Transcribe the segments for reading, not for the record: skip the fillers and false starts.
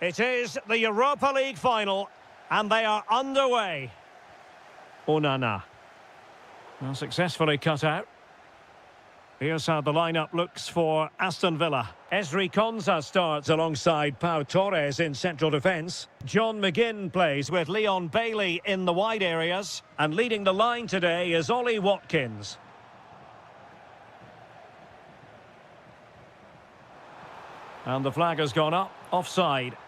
It is the Europa League final, and they are underway. Onana. Well, successfully cut out. Here's how the lineup looks for Aston Villa. Ezri Konsa starts alongside Pau Torres in central defence. John McGinn plays with Leon Bailey in the wide areas. And leading the line today is Ollie Watkins. And the flag has gone up, offside.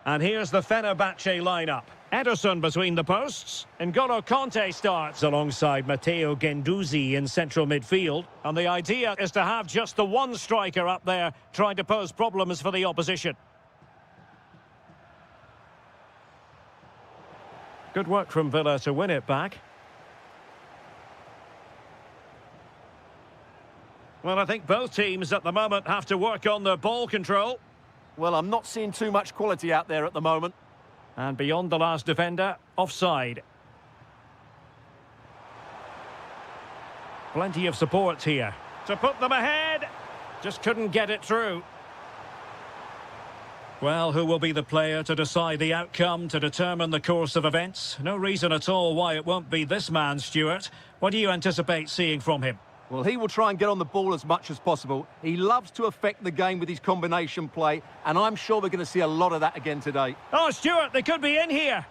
And here's the Fenerbahce lineup. Ederson between the posts. N'Golo Kanté starts alongside Matteo Guendouzi in central midfield. And the idea is to have just the one striker up there trying to pose problems for the opposition. Good work from Villa to win it back. Well, I think both teams at the moment have to work on their ball control. Well, I'm not seeing too much quality out there at the moment. And beyond the last defender, offside. Plenty of support here. To put them ahead, just couldn't get it through. Well, who will be the player to decide the outcome, to determine the course of events? No reason at all why it won't be this man, Stuart. What do you anticipate seeing from him? Well, he will try and get on the ball as much as possible. He loves to affect the game with his combination play, and I'm sure we're going to see a lot of that again today. Oh, Stuart, they could be in here.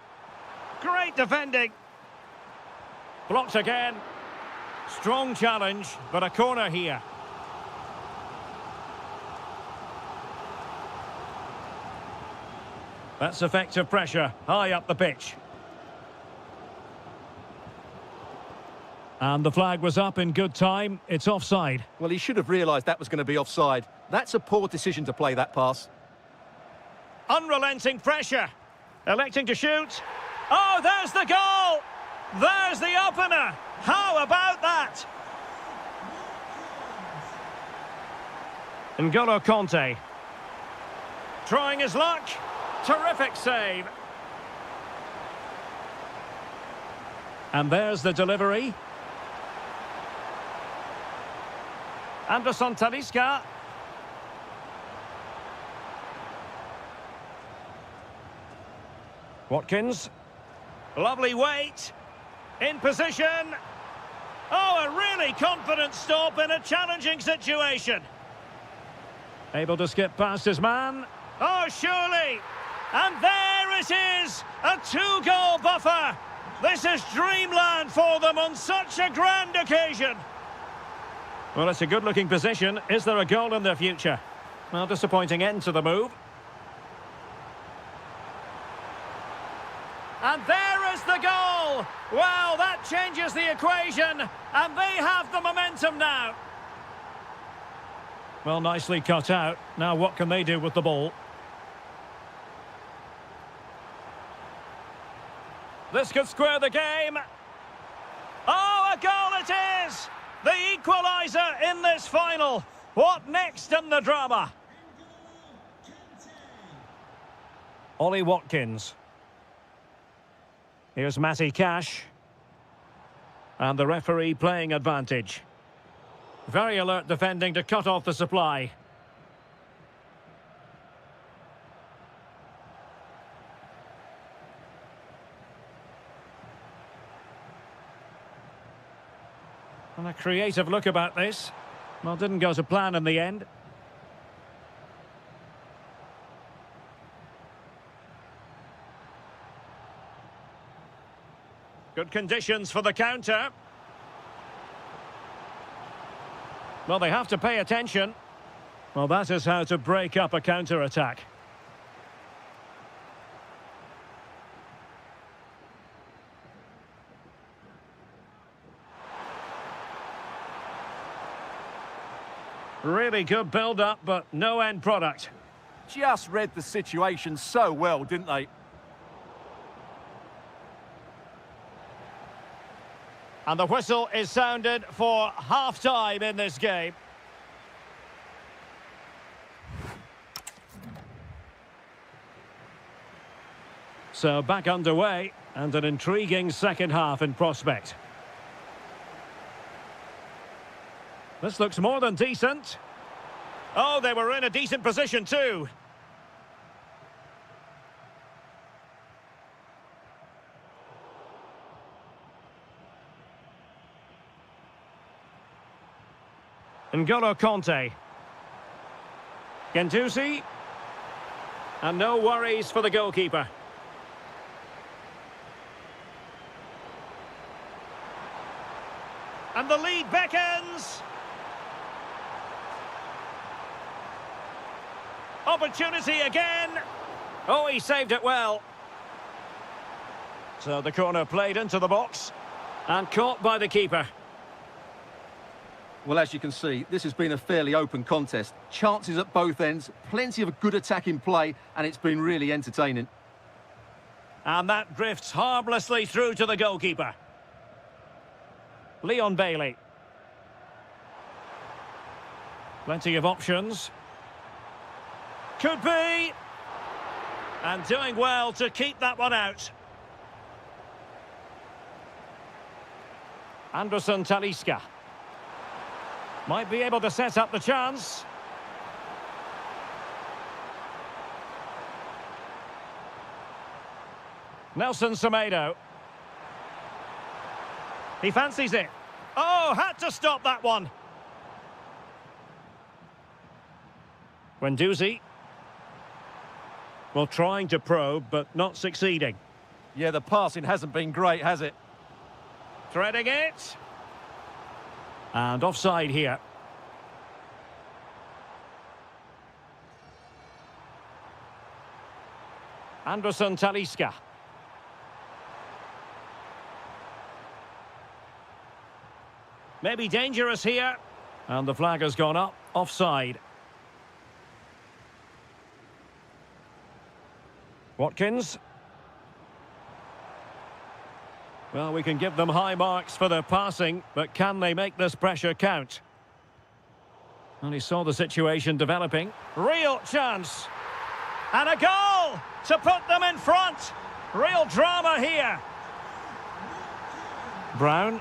Great defending. Blocked again. Strong challenge, but a corner here. That's effective pressure, high up the pitch. And the flag was up in good time. It's offside. Well, he should have realised that was going to be offside. That's a poor decision to play that pass. Unrelenting pressure. Electing to shoot. Oh, there's the goal! There's the opener! How about that? N'Golo Kanté. Trying his luck. Terrific save. And there's the delivery. Anderson Talisca. Watkins. Lovely weight. In position. Oh, a really confident stop in a challenging situation. Able to skip past his man. Oh, surely. And there it is. A two-goal buffer. This is dreamland for them on such a grand occasion. Well, it's a good-looking position. Is there a goal in their future? Well, disappointing end to the move. And there is the goal! Well, that changes the equation, and they have the momentum now. Well, nicely cut out. Now what can they do with the ball? This could square the game. Oh, a goal it is! The equaliser in this final. What next in the drama? Ollie Watkins. Here's Matty Cash. And the referee playing advantage. Very alert defending to cut off the supply. And a creative look about this. Well, didn't go to plan in the end. Good conditions for the counter. Well, they have to pay attention. Well, that is how to break up a counter-attack. Really good build-up, but no end product. Just read the situation so well, didn't they? And the whistle is sounded for half-time in this game. So back underway, and an intriguing second half in prospect. This looks more than decent. Oh, they were in a decent position too. N'Golo Conte. Gendouzi. And no worries for the goalkeeper. And the lead beckons. Opportunity again. Oh, he saved it well. So the corner played into the box and caught by the keeper. Well, as you can see, this has been a fairly open contest. Chances at both ends, plenty of good attacking play, and it's been really entertaining. And that drifts harmlessly through to the goalkeeper. Leon Bailey. Plenty of options. Could be. And doing well to keep that one out. Anderson Talisca. Might be able to set up the chance. Nelson Semedo. He fancies it. Oh, had to stop that one. Gendouzi. Well, trying to probe, but not succeeding. Yeah, the passing hasn't been great, has it? Threading it. And offside here. Anderson Talisca. Maybe dangerous here. And the flag has gone up. Offside. Watkins. Well, we can give them high marks for their passing, but can they make this pressure count? And he saw the situation developing. Real chance. And a goal to put them in front. Real drama here. Brown.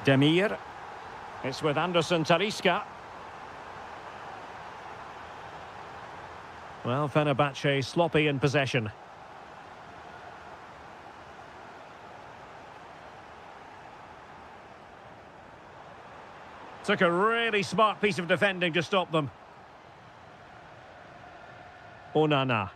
Demir. It's with Anderson Talisca. Well, Fenerbahce sloppy in possession. Took a really smart piece of defending to stop them. Onana.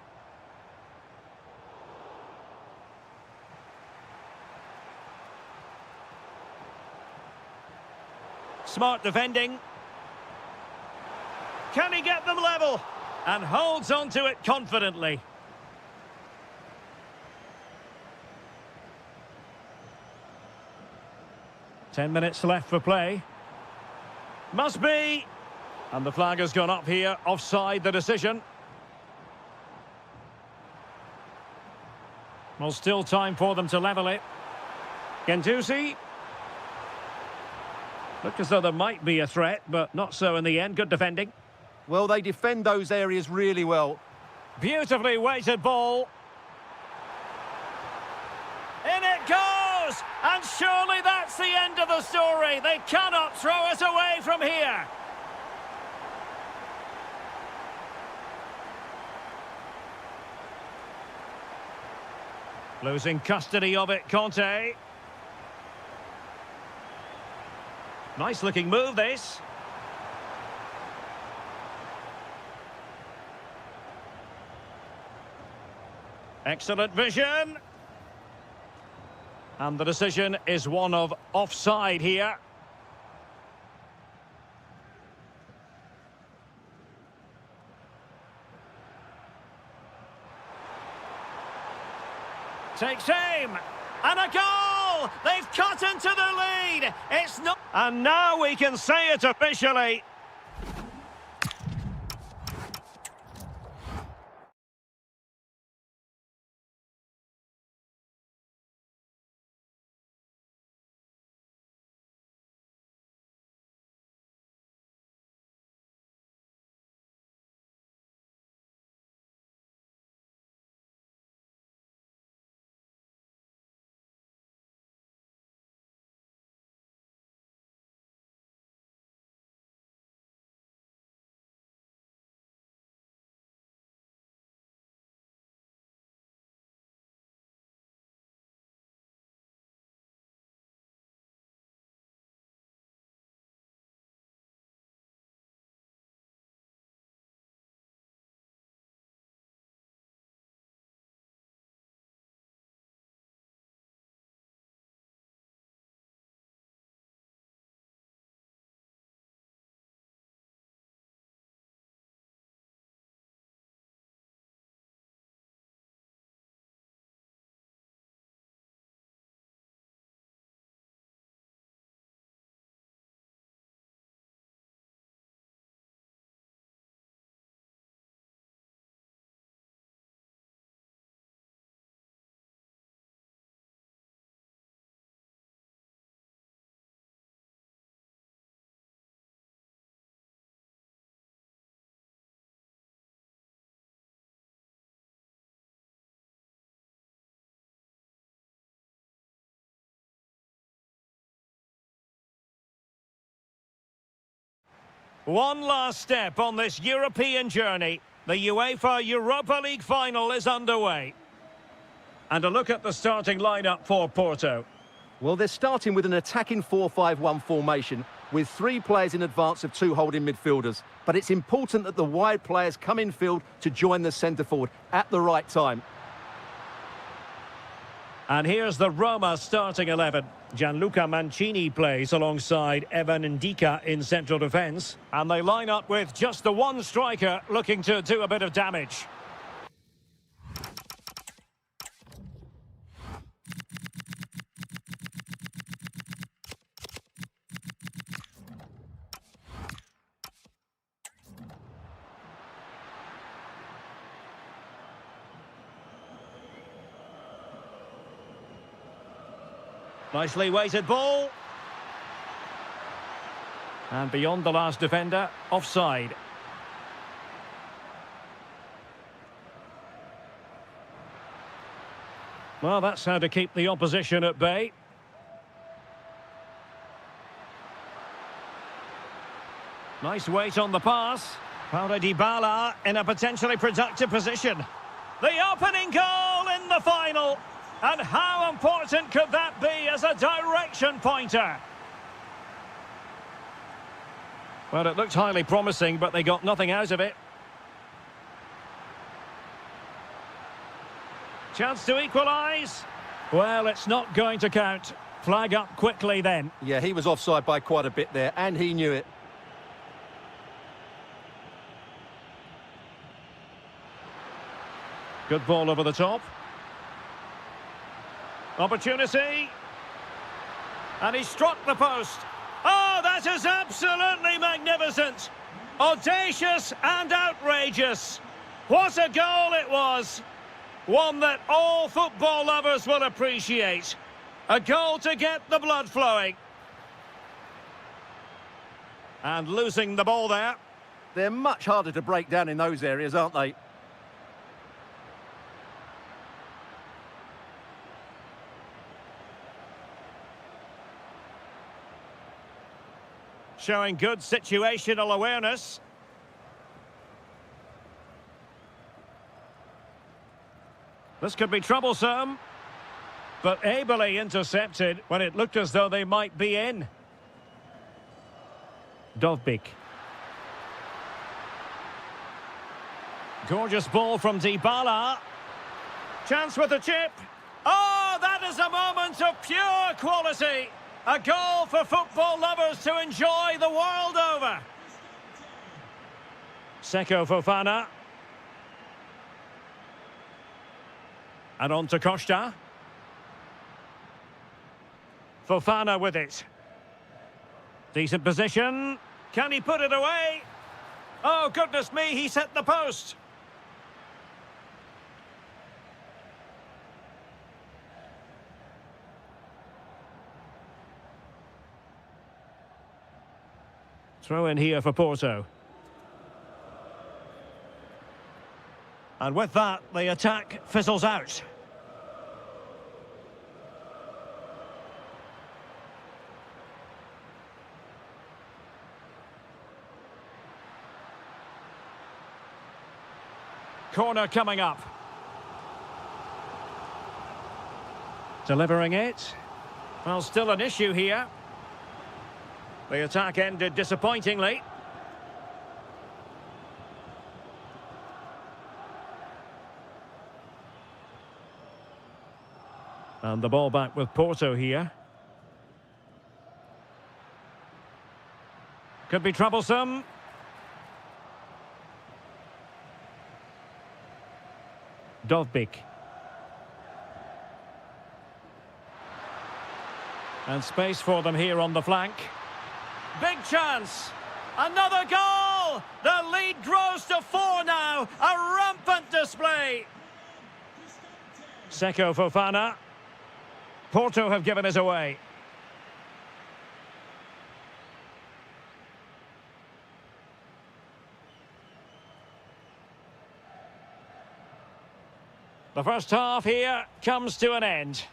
Smart defending. Can he get them level? And holds on to it confidently. Ten minutes left for play. Must be. And the flag has gone up here. Offside the decision. Well, still time for them to level it. Gendouzi. Looked as though there might be a threat, but not so in the end. Good defending. Well, they defend those areas really well. Beautifully weighted ball. In it goes! And surely that's the end of the story. They cannot throw us away from here. Losing custody of it, Conte. Nice looking move, this. Excellent vision. And the decision is one of offside here. Takes aim. And a goal! They've cut into the lead. It's not. And now we can say it officially. One last step on this European journey. The UEFA Europa League final is underway. And a look at the starting lineup for Porto. Well, they're starting with an attacking 4-5-1 formation with 3 players in advance of 2 holding midfielders. But it's important that the wide players come in field to join the centre forward at the right time. And here's the Roma starting 11. Gianluca Mancini plays alongside Evan Ndika in central defence. And they line up with just the one striker looking to do a bit of damage. Nicely weighted ball. And beyond the last defender, offside. Well, that's how to keep the opposition at bay. Nice weight on the pass. Paulo Dybala in a potentially productive position. The opening goal in the final. And how important could that be as a direction pointer? Well, it looked highly promising, but they got nothing out of it. Chance to equalise. Well, it's not going to count. Flag up quickly then. Yeah, he was offside by quite a bit there, and he knew it. Good ball over the top. Opportunity. And he struck the post. Oh, that is absolutely magnificent. Audacious and outrageous. What a goal it was. One that all football lovers will appreciate. A goal to get the blood flowing. And losing the ball there. They're much harder to break down in those areas, aren't they? Showing good situational awareness. This could be troublesome. But ably intercepted when it looked as though they might be in. Dovbik. Gorgeous ball from Dybala. Chance with the chip. Oh, that is a moment of pure quality. A goal for football lovers to enjoy the world over. Seko Fofana. And on to Costa. Fofana with it. Decent position. Can he put it away? Oh, goodness me, he set the post. Throw in here for Porto. And with that, the attack fizzles out. Corner coming up. Delivering it. Well, still an issue here. The attack ended disappointingly. And the ball back with Porto here. Could be troublesome. Dovbik. And space for them here on the flank. Big chance. Another goal. The lead grows to 4 now. A rampant display. Seko Fofana. Porto have given us away. The first half here comes to an end.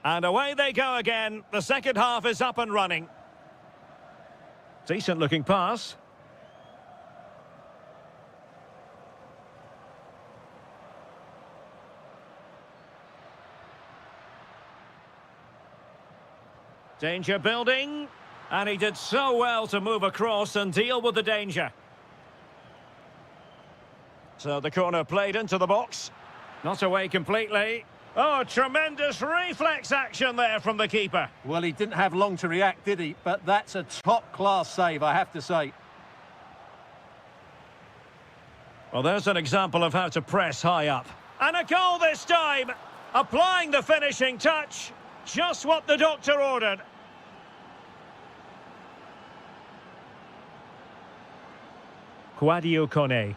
And away they go again. The second half is up and running. Decent looking pass. Danger building. And he did so well to move across and deal with the danger. So the corner played into the box. Not away completely. Oh, tremendous reflex action there from the keeper. Well, he didn't have long to react, did he? But that's a top-class save, I have to say. Well, there's an example of how to press high up. And a goal this time! Applying the finishing touch. Just what the doctor ordered. Quadio Kone.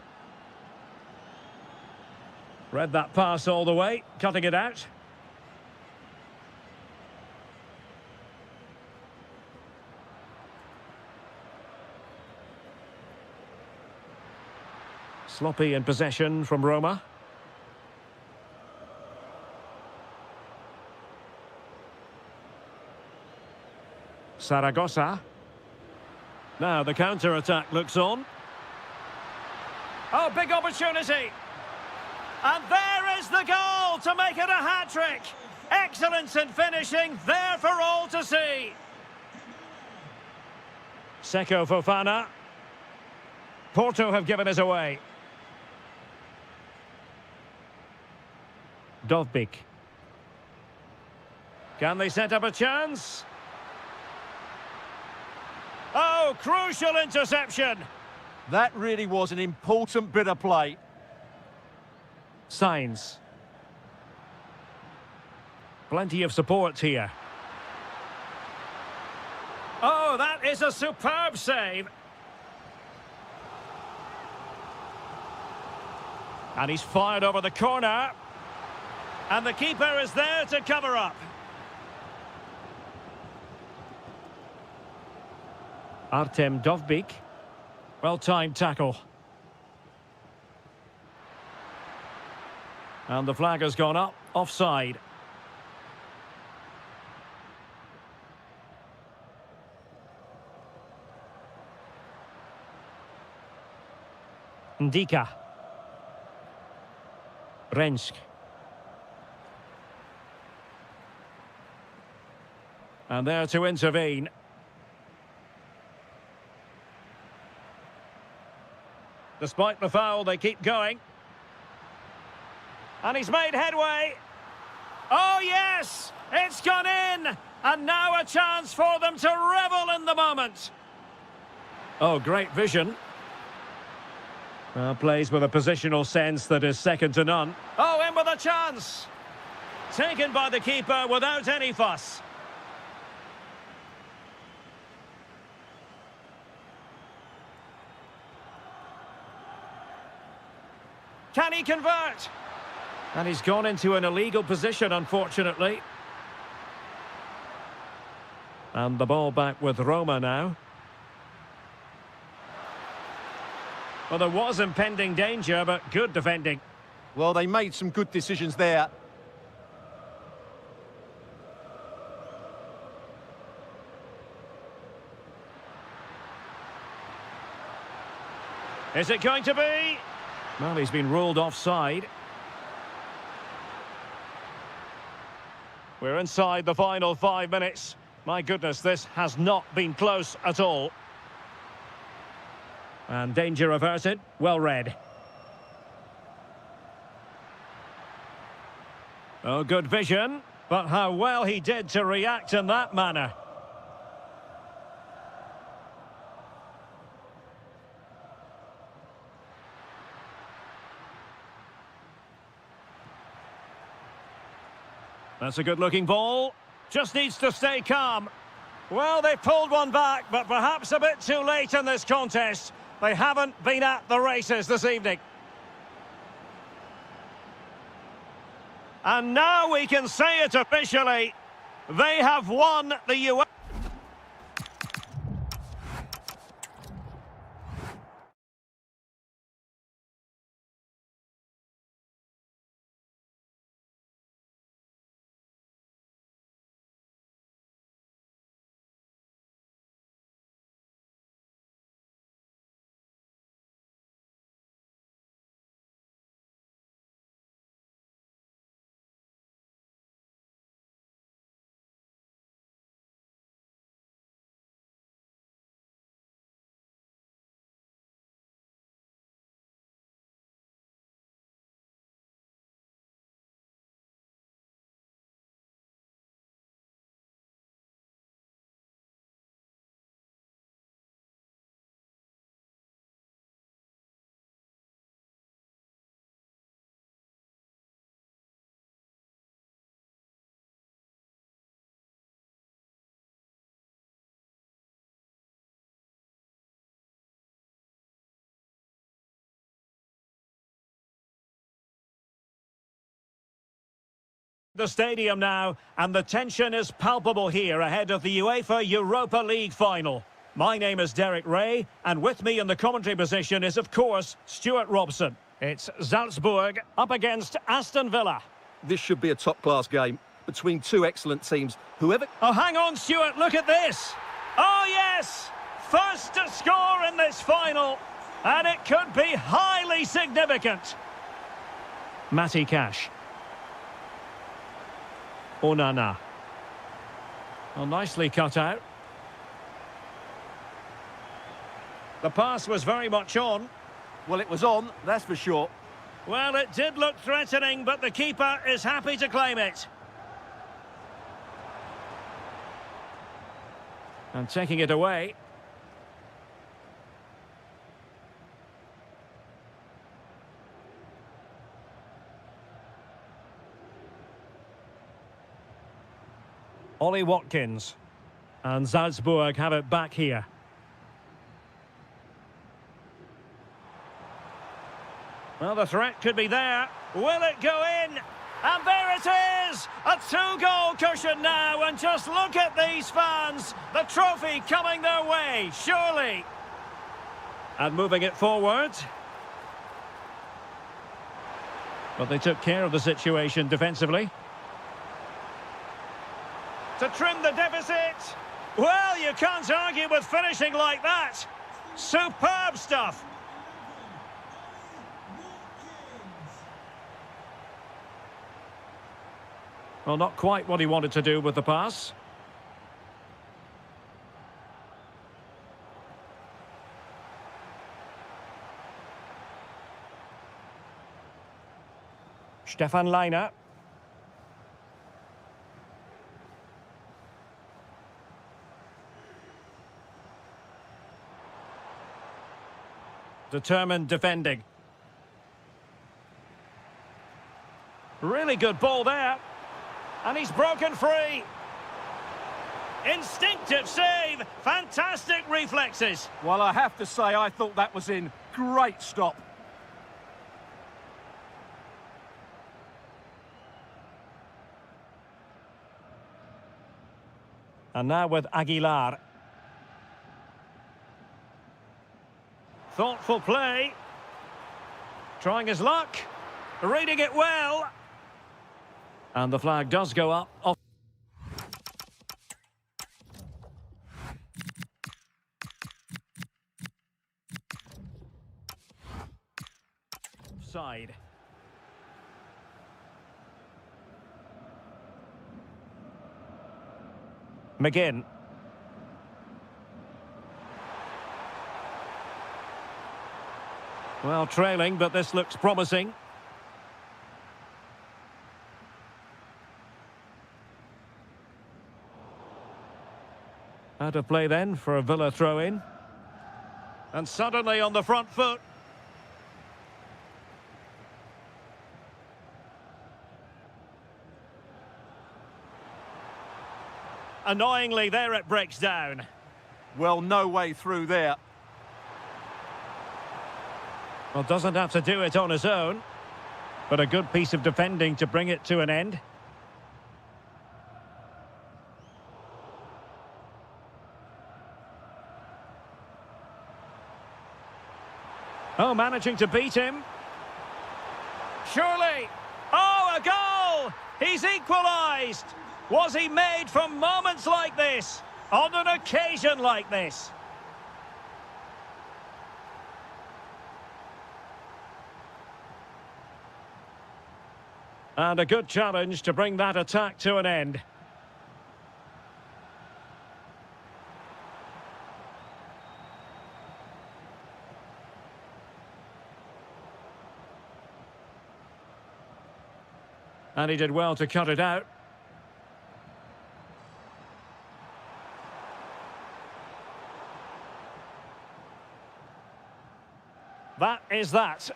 Read that pass all the way, cutting it out. Sloppy in possession from Roma. Saragossa. Now the counter-attack looks on. Oh, big opportunity. And there is the goal to make it a hat-trick. Excellence in finishing, there for all to see. Seko Fofana. Porto have given us away. Dovbik. Can they set up a chance? Oh, crucial interception. That really was an important bit of play. Signs. Plenty of support here. Oh, that is a superb save. And he's fired over the corner. And the keeper is there to cover up. Artem Dovbik. Well-timed tackle. And the flag has gone up, offside. Ndika. Rensk. And there to intervene. Despite the foul, they keep going. And he's made headway. Oh, yes! It's gone in! And now a chance for them to revel in the moment. Oh, great vision. Plays with a positional sense that is second to none. Oh, in with a chance! Taken by the keeper without any fuss. Can he convert? And he's gone into an illegal position, unfortunately. And the ball back with Roma now. Well, there was impending danger, but good defending. Well, they made some good decisions there. Is it going to be? Well, he's been ruled offside. We're inside the final 5 minutes. My goodness, this has not been close at all. And danger averted. Well read. Oh, good vision. But how well he did to react in that manner. That's a good-looking ball. Just needs to stay calm. Well, they pulled one back, but perhaps a bit too late in this contest. They haven't been at the races this evening. And now we can say it officially. They have won the UEFA. The stadium now, and the tension is palpable here ahead of the UEFA Europa League final. My name is Derek Ray, and with me in the commentary position is, of course, Stuart Robson. It's Salzburg up against Aston Villa. This should be a top-class game between two excellent teams. Whoever... Oh, hang on, Stuart, look at this. Oh, yes! First to score in this final, and it could be highly significant. Matty Cash. Onana. Well, nicely cut out. The pass was very much on. Well, it was on, that's for sure. Well, it did look threatening, but the keeper is happy to claim it. And taking it away. Ollie Watkins. And Salzburg have it back here. Well, the threat could be there. Will it go in? And there it is! A two-goal cushion now, and just look at these fans. The trophy coming their way, surely. And moving it forward. But they took care of the situation defensively. To trim the deficit. Well, you can't argue with finishing like that. Superb stuff. Well, not quite what he wanted to do with the pass. Stefan Leiner. Determined defending. Really good ball there. And he's broken free. Instinctive save. Fantastic reflexes. Well, I have to say, I thought that was in. Great stop. And now with Aguilar. Thoughtful play. Trying his luck. Reading it well. And the flag does go up. Offside. McGinn. Well, trailing, but this looks promising. Out of play then for a Villa throw-in. And suddenly on the front foot. Annoyingly, there it breaks down. Well, no way through there. Well, doesn't have to do it on his own. But a good piece of defending to bring it to an end. Oh, managing to beat him. Surely. Oh, a goal! He's equalised. Was he made from moments like this? On an occasion like this? And a good challenge to bring that attack to an end. And he did well to cut it out. That is that.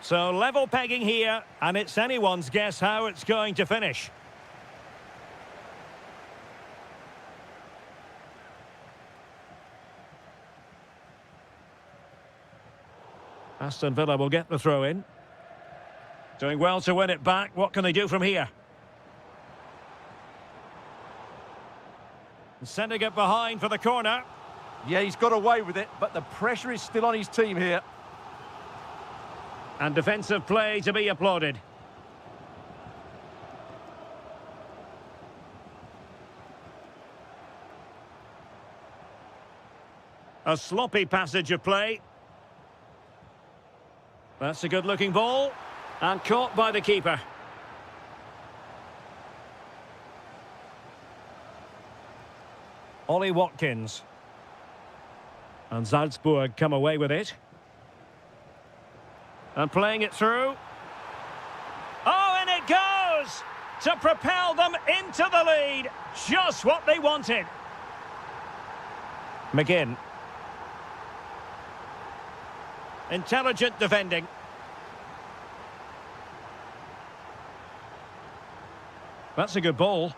So level pegging here, and it's anyone's guess how it's going to finish. Aston Villa will get the throw in. Doing well to win it back. What can they do from here? Sending it behind for the corner. Yeah, he's got away with it, but the pressure is still on his team here. And defensive play to be applauded. A sloppy passage of play. That's a good-looking ball. And caught by the keeper. Ollie Watkins. And Salzburg come away with it. And playing it through. Oh, and it goes! To propel them into the lead. Just what they wanted. McGinn. Intelligent defending. That's a good ball.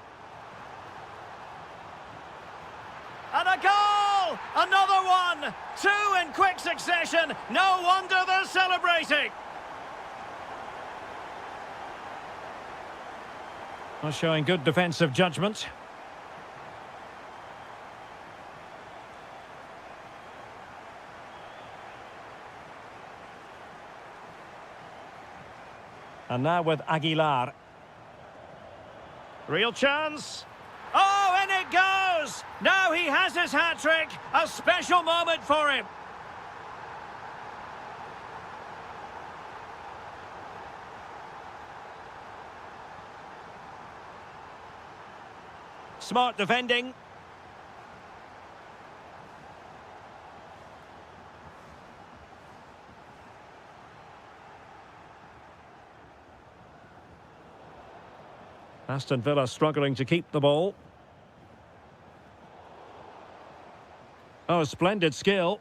And a goal! Another one! Two in quick succession. No wonder they're celebrating. Well, showing good defensive judgment. And now with Aguilar. Real chance. Oh, and it goes! Now he has his hat-trick. A special moment for him. Smart defending. Aston Villa struggling to keep the ball. Oh, splendid skill.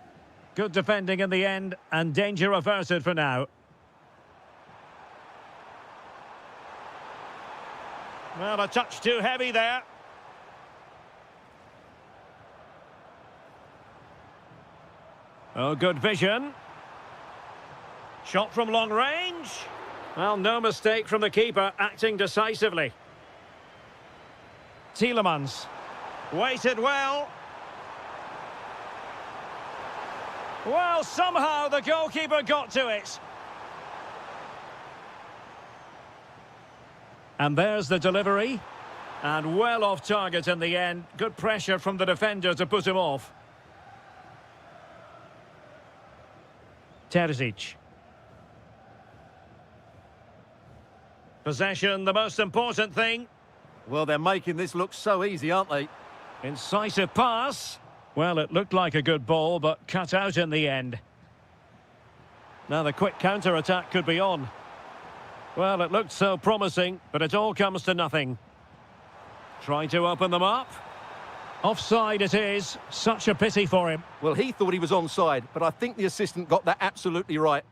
Good defending in the end, and danger averted for now. Well, a touch too heavy there. Oh, good vision. Shot from long range. Well, no mistake from the keeper, acting decisively. Tielemans. Waited well. Well, somehow the goalkeeper got to it. And there's the delivery. And well off target in the end. Good pressure from the defender to put him off. Terzic. Possession, the most important thing. Well, they're making this look so easy, aren't they? Incisive pass. Well, it looked like a good ball, but cut out in the end. Now the quick counter-attack could be on. Well, it looked so promising, but it all comes to nothing. Trying to open them up. Offside it is. Such a pity for him. Well, he thought he was onside, but I think the assistant got that absolutely right.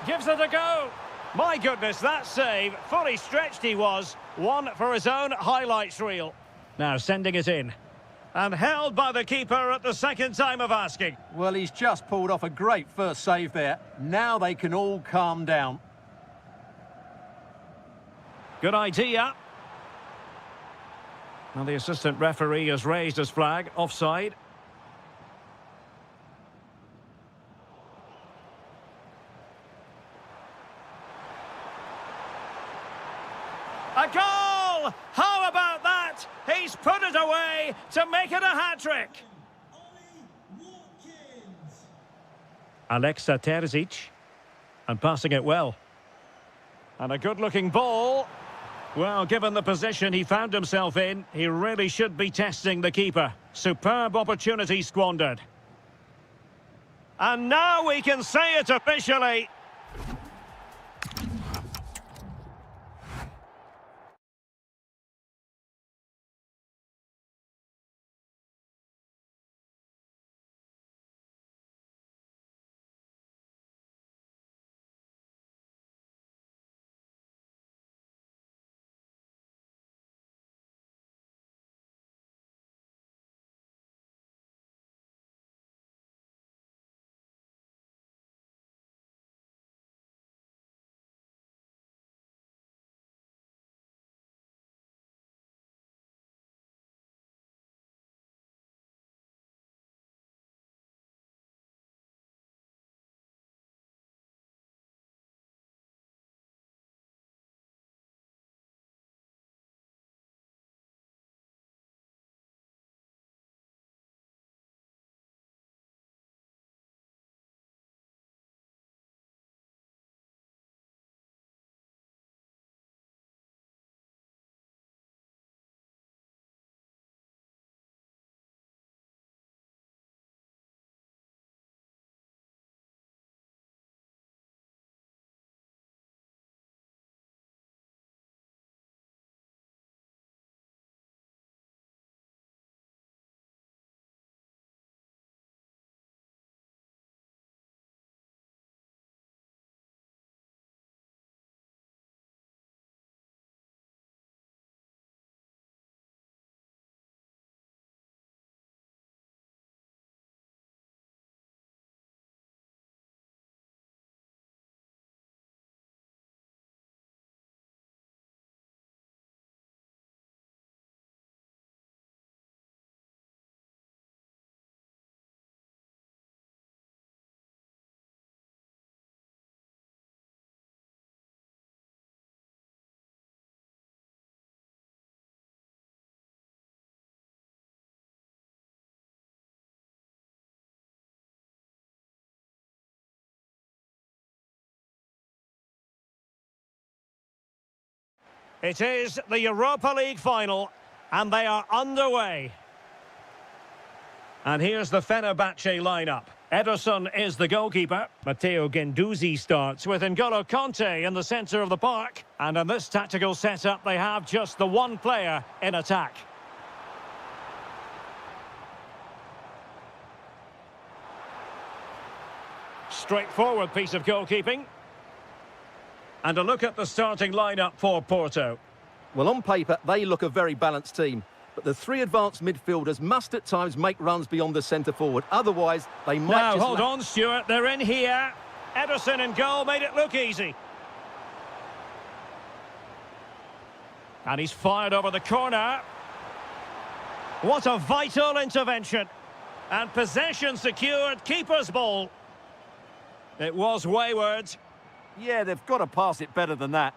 Gives it a go. My goodness, that save. Fully stretched he was. One for his own highlights reel. Now sending it in. And held by the keeper at the second time of asking. Well, he's just pulled off a great first save there. Now they can all calm down. Good idea. Now the assistant referee has raised his flag. Offside. A goal! How about that? He's put it away to make it a hat-trick. Alexa Terzic. And passing it well. And a good-looking ball. Well, given the position he found himself in, he really should be testing the keeper. Superb opportunity squandered. And now we can say it officially. It is the Europa League final, and they are underway. And here's the Fenerbahce lineup. Ederson is the goalkeeper. Matteo Guendouzi starts with N'Golo Conte in the centre of the park. And in this tactical setup, they have just the one player in attack. Straightforward piece of goalkeeping. And a look at the starting lineup for Porto. Well, on paper, they look a very balanced team. But the three advanced midfielders must at times make runs beyond the centre forward. Otherwise, they might now, just... hold on, Stuart. They're in here. Ederson in goal made it look easy. And he's fired over the corner. What a vital intervention. And possession secured. Keeper's ball. It was wayward. Yeah, they've got to pass it better than that.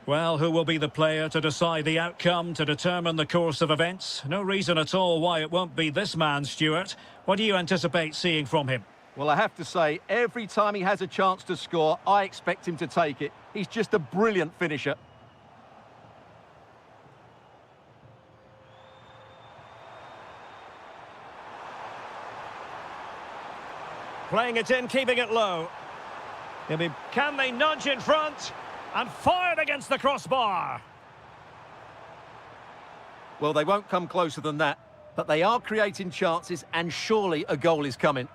Well, who will be the player to decide the outcome, to determine the course of events? No reason at all why it won't be this man, Stuart. What do you anticipate seeing from him? Well, I have to say, every time he has a chance to score, I expect him to take it. He's just a brilliant finisher. Playing it in, keeping it low. Can they nudge in front? And fired against the crossbar. Well, they won't come closer than that, but they are creating chances, and surely a goal is coming.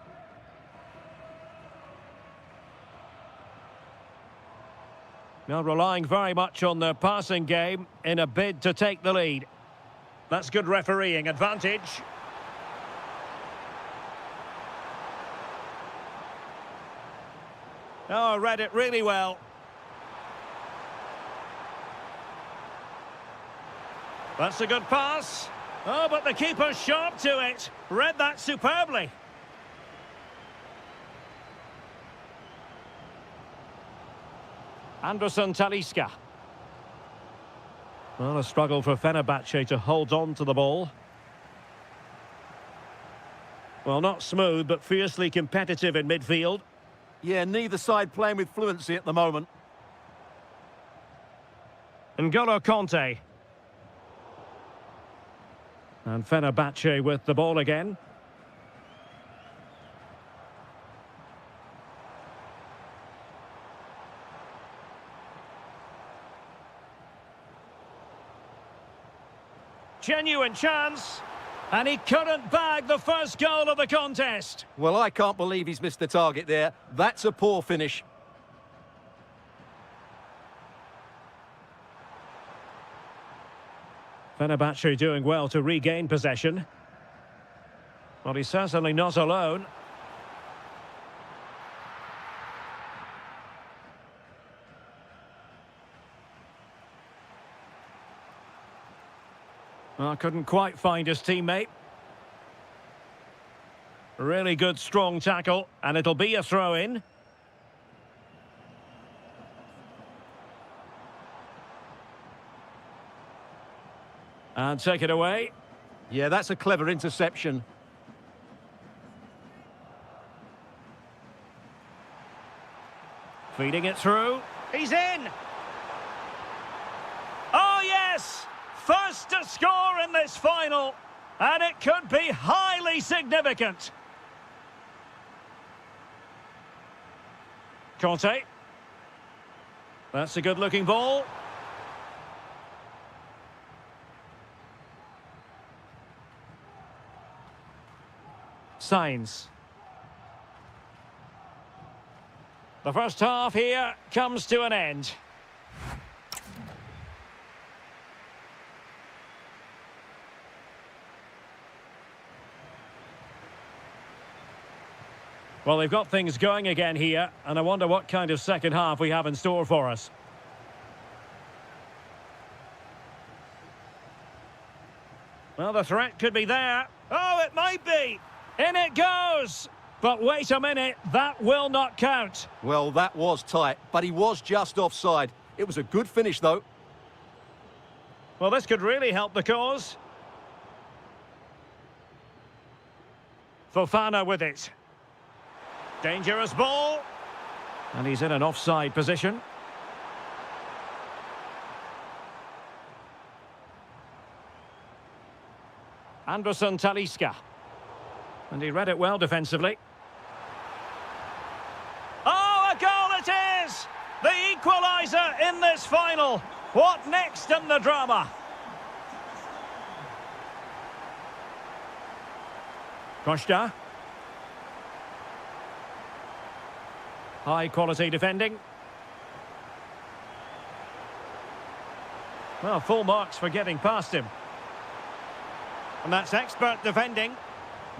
Now relying very much on their passing game in a bid to take the lead. That's good refereeing advantage. Oh, read it really well. That's a good pass. Oh, but the keeper's sharp to it. Read that superbly. Anderson Talisca. Well, a struggle for Fenerbahce to hold on to the ball. Well, not smooth, but fiercely competitive in midfield. Yeah, neither side playing with fluency at the moment. N'Golo Conte. And Fenerbahce with the ball again. Genuine chance. And he couldn't bag the first goal of the contest. Well, I can't believe he's missed the target there. That's a poor finish. Fenerbahce doing well to regain possession. Well, he's certainly not alone. Well, couldn't quite find his teammate. Really good, strong tackle, and it'll be a throw-in. And take it away. Yeah, that's a clever interception. Feeding it through. He's in! Oh, yes! First to score in this final. And it could be highly significant. Conte. That's a good-looking ball. Signs. The first half here comes to an end. Well, they've got things going again here, and I wonder what kind of second half we have in store for us. Well, the threat could be there. Oh, it might be. In it goes. But wait a minute, that will not count. Well, that was tight, but he was just offside. It was a good finish, though. Well, this could really help the cause. Fofana with it. Dangerous ball. And he's in an offside position. Anderson Talisca. And he read it well defensively. Oh, a goal it is! The equaliser in this final. What next in the drama? Costa. High quality defending. Well, full marks for getting past him. And that's expert defending.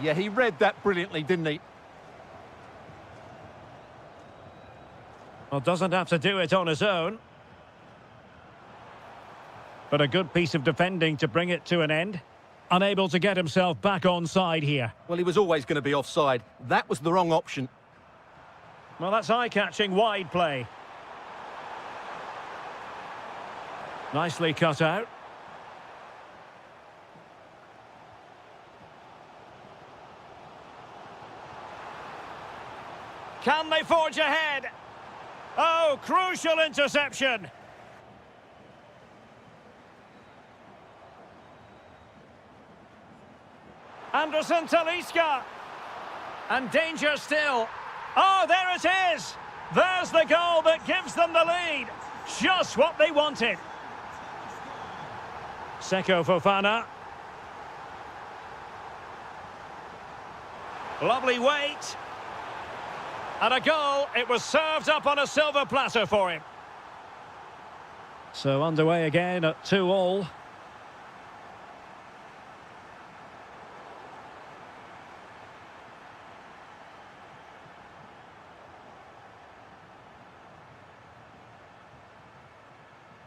Yeah, he read that brilliantly, didn't he? Well, doesn't have to do it on his own. But a good piece of defending to bring it to an end. Unable to get himself back on side here. Well, he was always going to be offside. That was the wrong option. Well, that's eye-catching wide play. Nicely cut out. Can they forge ahead? Oh, crucial interception. Anderson Talisca. And danger still. Oh, there it is. There's the goal that gives them the lead. Just what they wanted. Seko Fofana. Lovely weight. And a goal. It was served up on a silver platter for him. So underway again at 2-2.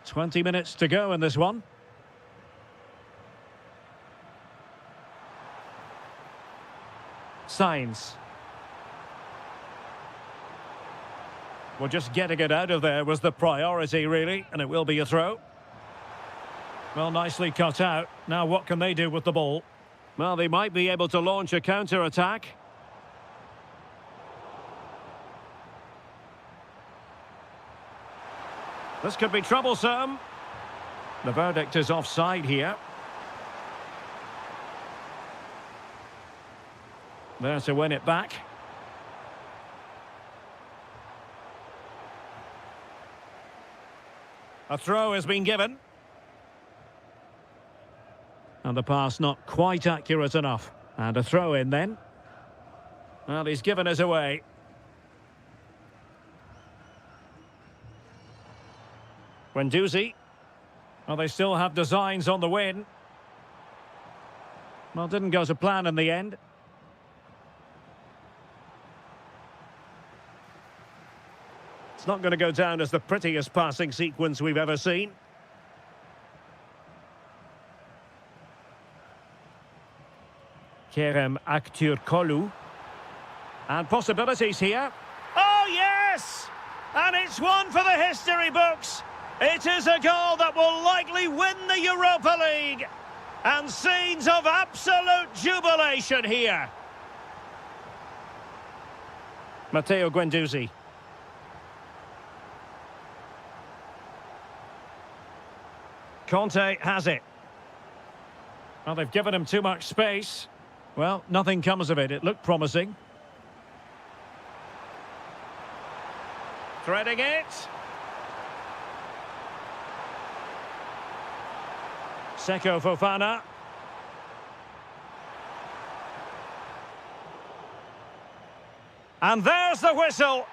Twenty minutes to go in this one. Signs. Well, just getting it out of there was the priority, really, and it will be a throw. Well, nicely cut out. Now, what can they do with the ball? Well, they might be able to launch a counter-attack. This could be troublesome. The verdict is offside here. There to win it back. A throw has been given. And the pass not quite accurate enough. And a throw in then. Well, he's given us away. Guendouzi. Well, they still have designs on the win. Well, didn't go to plan in the end. It's not going to go down as the prettiest passing sequence we've ever seen. Kerem Aktürkoğlu. And possibilities here. Oh, yes! And it's one for the history books. It is a goal that will likely win the Europa League. And scenes of absolute jubilation here. Matteo Guendouzi. Conte has it. Well, they've given him too much space. Well, nothing comes of it. It looked promising. Threading it. Seko Fofana. And there's the whistle.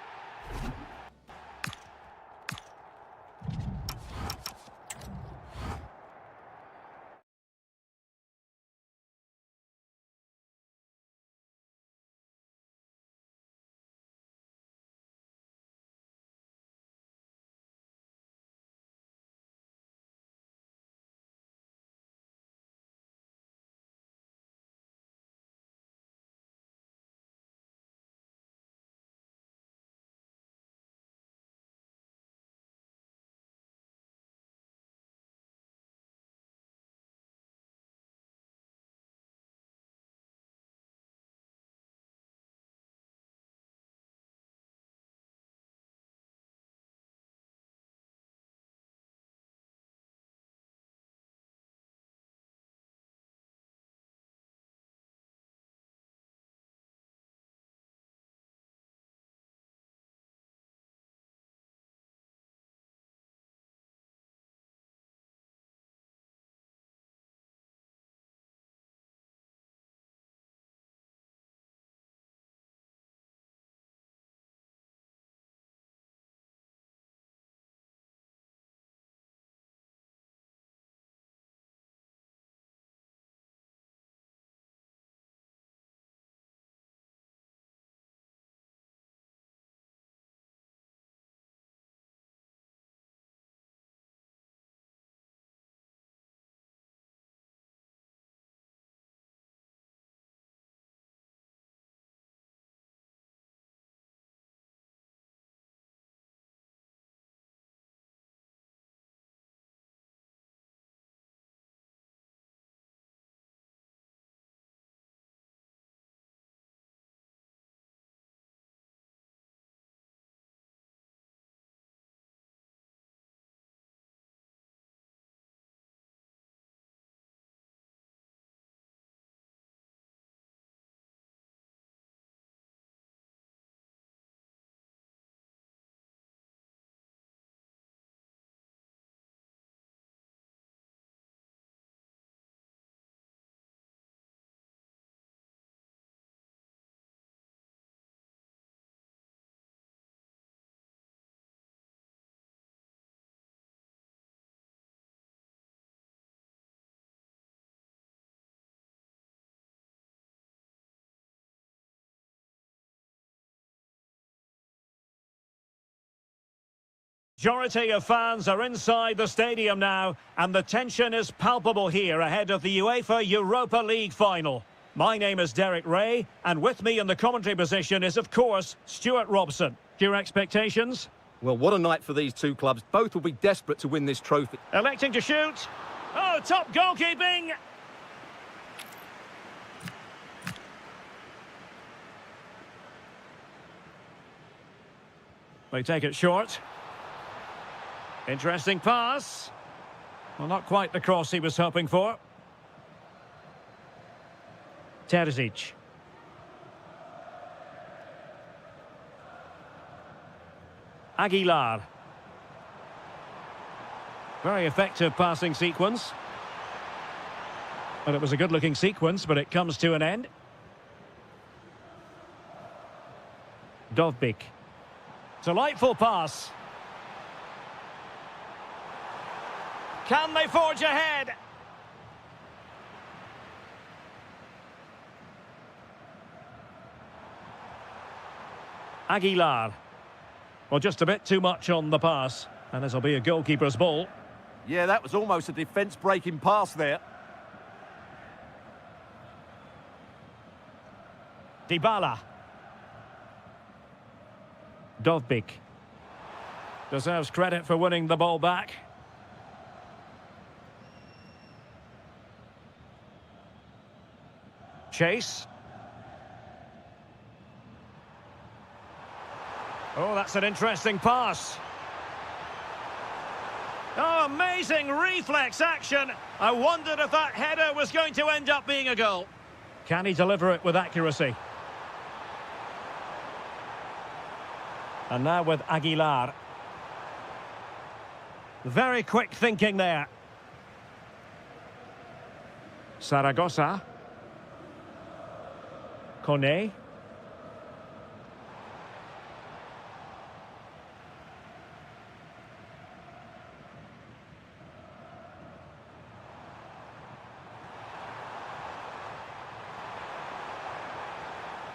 Majority of fans are inside the stadium now, and the tension is palpable here ahead of the UEFA Europa League final. My name is Derek Ray, and with me in the commentary position is, of course, Stuart Robson. Your expectations? Well, what a night for these two clubs. Both will be desperate to win this trophy. Electing to shoot. Oh, top goalkeeping. They take it short. Interesting pass. Well, not quite the cross he was hoping for. Terzic. Aguilar. Very effective passing sequence. Well, it was a good-looking sequence, but it comes to an end. Dovbyk. Delightful pass. Can they forge ahead? Aguilar. Well, just a bit too much on the pass. And this will be a goalkeeper's ball. Yeah, that was almost a defence-breaking pass there. Dybala. Dovbyk. Deserves credit for winning the ball back. Chase. Oh, that's an interesting pass. Oh, amazing reflex action. I wondered if that header was going to end up being a goal. Can he deliver it with accuracy? And now with Aguilar. Very quick thinking there. Saragossa. Kone.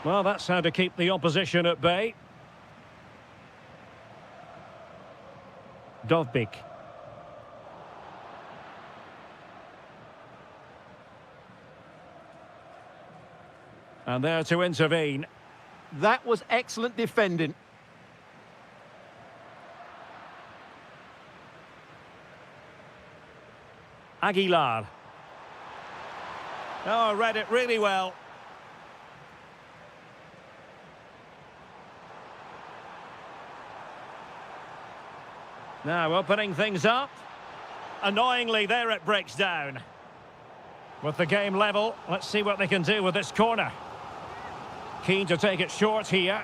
Well, that's how to keep the opposition at bay. Dovbyk. And there to intervene. That was excellent defending. Aguilar. Oh, read it really well. Now opening things up. Annoyingly, there it breaks down. With the game level, let's see what they can do with this corner. Keen to take it short here.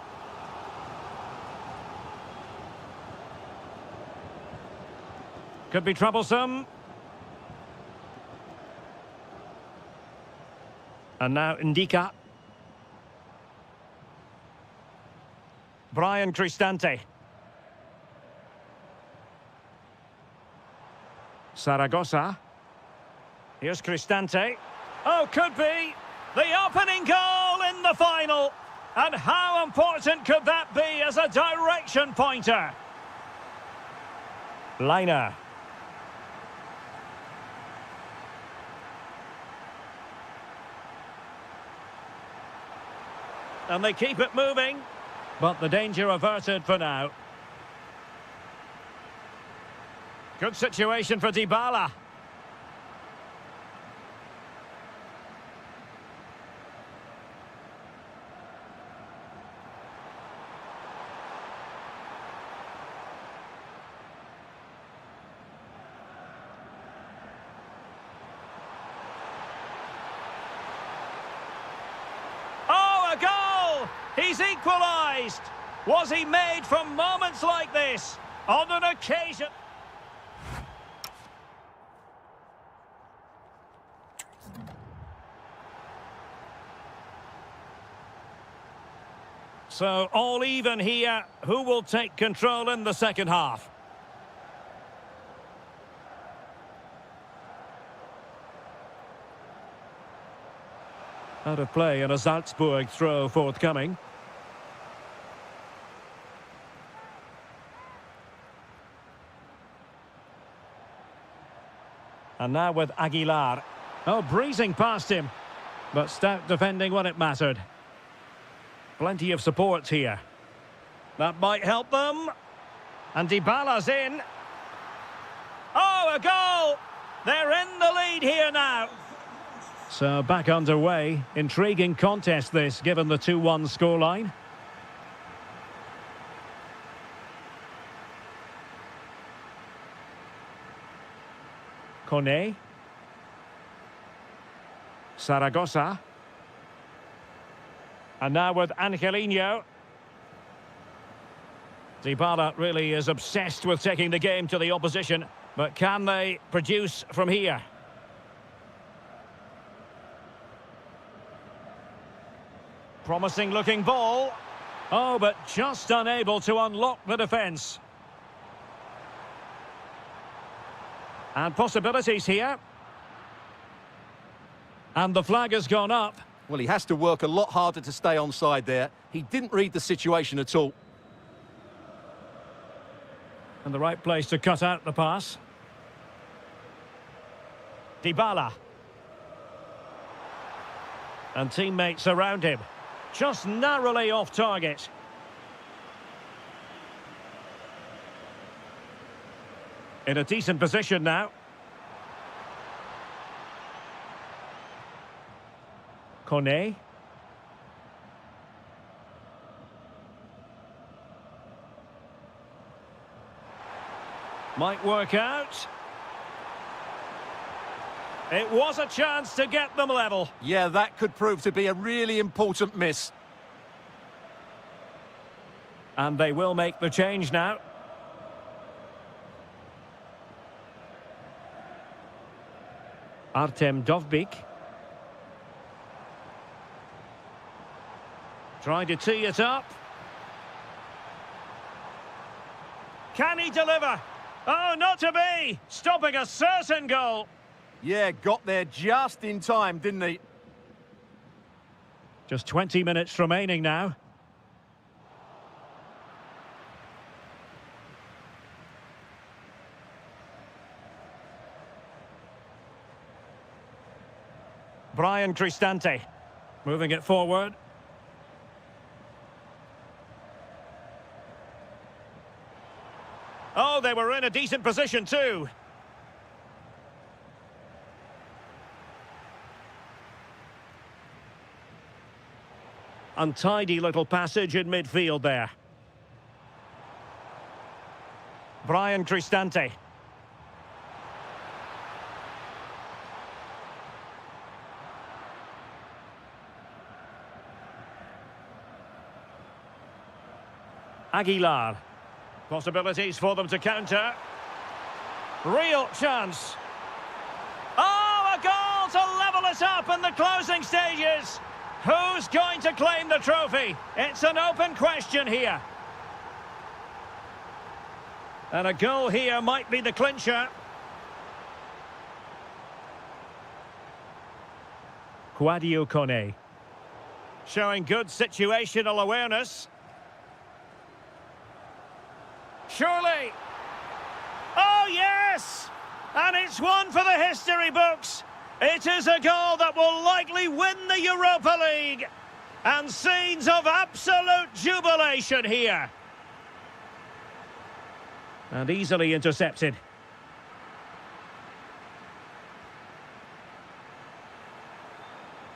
Could be troublesome. And now Ndika. Brian Cristante. Saragossa. Here's Cristante. Oh, could be the opening goal in the final. And how important could that be as a direction pointer? Liner. And they keep it moving, but the danger averted for now. Good situation for Dybala. Oh, a goal! He's equalised! Was he made from moments like this? On an occasion... So, all even here. Who will take control in the second half? Out of play and a Salzburg throw forthcoming. And now with Aguilar. Oh, breezing past him. But stout defending when it mattered. Plenty of support here. That might help them. And Dybala's in. Oh, a goal! They're in the lead here now. So back underway. Intriguing contest this, given the 2-1 scoreline. Kone. Zaragoza. And now with Angelino. Dybala really is obsessed with taking the game to the opposition. But can they produce from here? Promising looking ball. Oh, but just unable to unlock the defence. And possibilities here. And the flag has gone up. Well, he has to work a lot harder to stay onside there. He didn't read the situation at all. And the right place to cut out the pass. Dybala. And teammates around him. Just narrowly off target. In a decent position now. Kone. Might work out. It was a chance to get them level. Yeah, that could prove to be a really important miss. And they will make the change now. Artem Dovbyk. Trying to tee it up. Can he deliver? Oh, not to be! Stopping a certain goal. Yeah, got there just in time, didn't he? Just 20 minutes remaining now. Brian Cristante. Moving it forward. Oh, they were in a decent position too. Untidy little passage in midfield there. Brian Cristante. Aguilar. Possibilities for them to counter. Real chance. Oh, a goal to level us up in the closing stages. Who's going to claim the trophy? It's an open question here. And a goal here might be the clincher. Kwadwo Kone. Showing good situational awareness. Surely. Oh, yes! And it's one for the history books. It is a goal that will likely win the Europa League. And scenes of absolute jubilation here. And easily intercepted.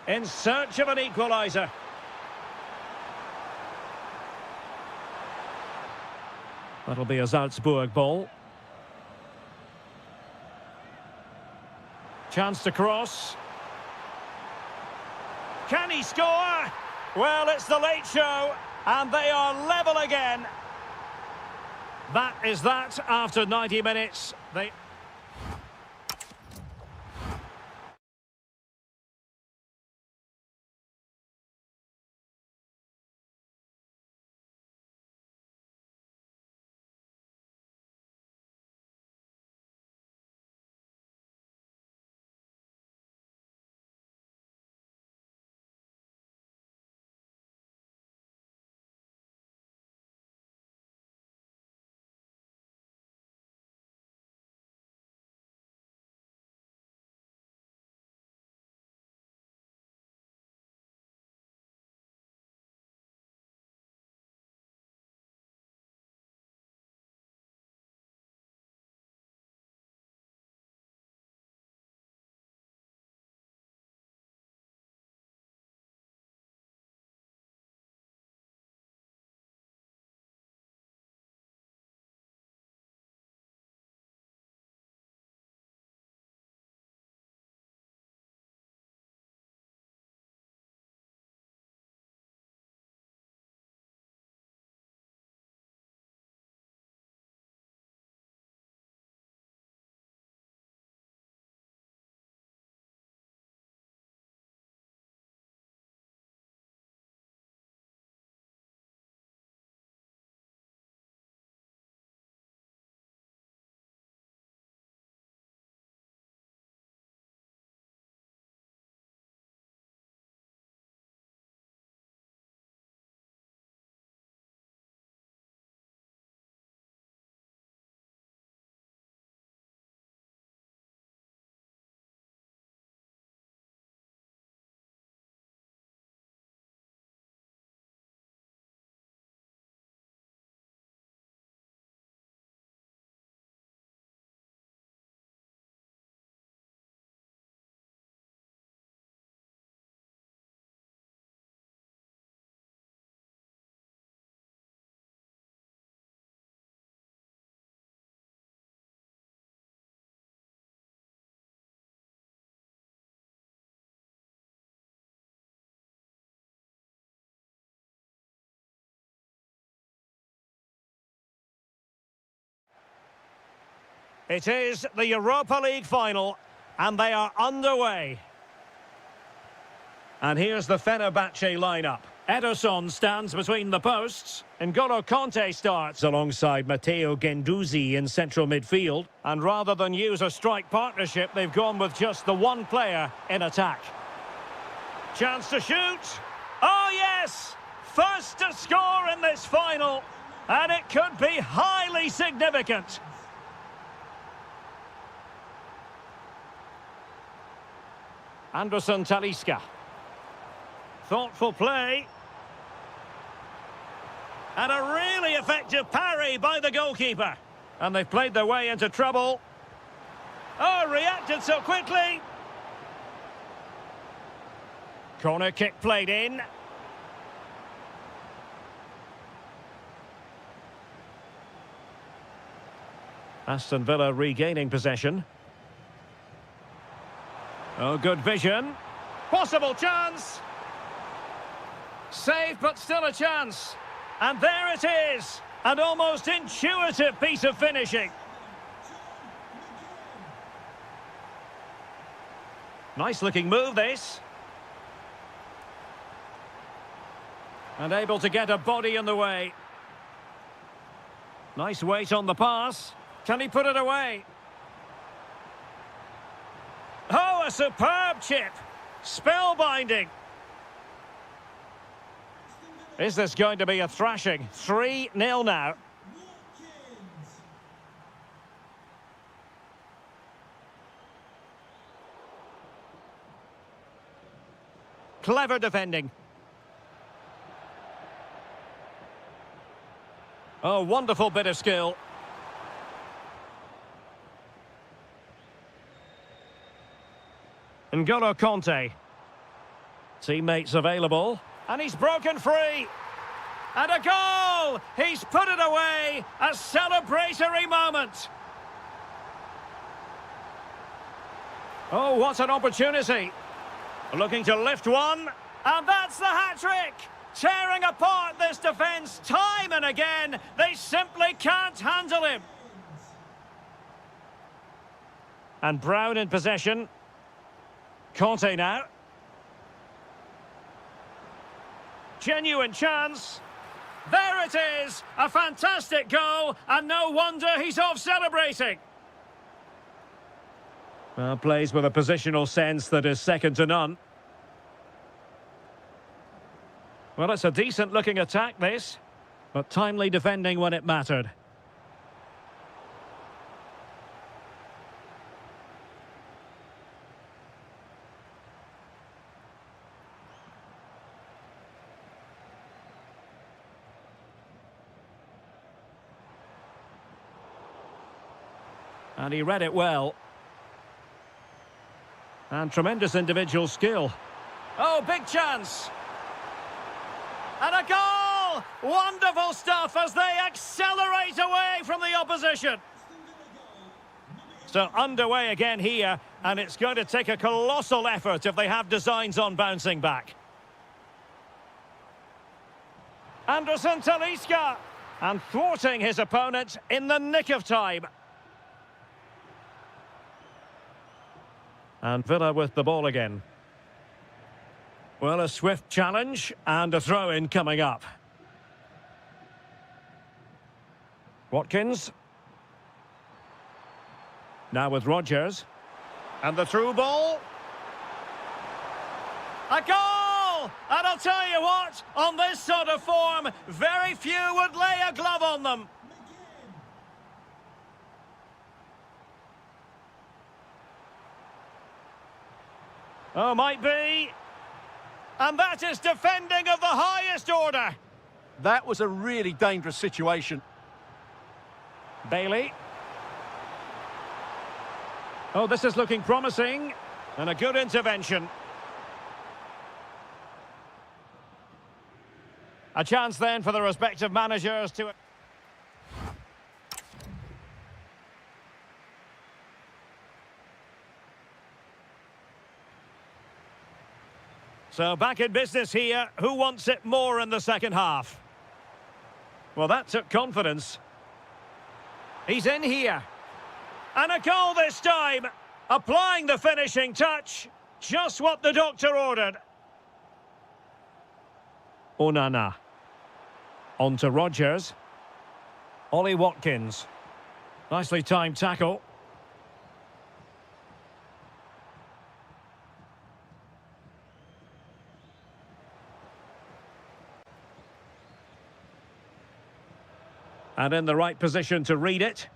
In search of an equaliser. That'll be a Salzburg ball. Chance to cross. Can he score? Well, it's the late show, and they are level again. That is that after 90 minutes. They It is the Europa League final, and they are underway. And here's the Fenerbahce lineup. Ederson stands between the posts. N'Golo Conte starts alongside Matteo Guendouzi in central midfield. And rather than use a strike partnership, they've gone with just the one player in attack. Chance to shoot. Oh, yes! First to score in this final. And it could be highly significant. Anderson Talisca. Thoughtful play. And a really effective parry by the goalkeeper. And they've played their way into trouble. Oh, reacted so quickly. Corner kick played in. Aston Villa regaining possession. Oh, good vision. Possible chance. Save, but still a chance. And there it is. An almost intuitive piece of finishing. Nice looking move, this. And able to get a body in the way. Nice weight on the pass. Can he put it away? Oh, a superb chip. Spellbinding. Is this going to be a thrashing? 3-0 now. Clever defending. Oh, wonderful bit of skill. N'Golo Conte. Teammates available. And he's broken free. And a goal! He's put it away. A celebratory moment. Oh, what an opportunity. Looking to lift one. And that's the hat-trick. Tearing apart this defence time and again. They simply can't handle him. And Brown in possession. Conte now. Genuine chance. There it is. A fantastic goal. And no wonder he's off celebrating. Well, plays with a positional sense that is second to none. Well, it's a decent-looking attack, this. But timely defending when it mattered. And he read it well. And tremendous individual skill. Oh, big chance. And a goal! Wonderful stuff as they accelerate away from the opposition. So underway again here, and it's going to take a colossal effort if they have designs on bouncing back. Anderson Talisca, and thwarting his opponent in the nick of time. And Villa with the ball again. Well, a swift challenge and a throw-in coming up. Watkins. Now with Rodgers. And the through ball. A goal! And I'll tell you what, on this sort of form, very few would lay a glove on them. Oh, might be. And that is defending of the highest order. That was a really dangerous situation. Bailey. Oh, this is looking promising. And a good intervention. A chance then for the respective managers to... So back in business here. Who wants it more in the second half? Well, that took confidence. He's in here. And a goal this time. Applying the finishing touch. Just what the doctor ordered. Onana. On to Rodgers. Ollie Watkins. Nicely timed tackle. And in the right position to read it.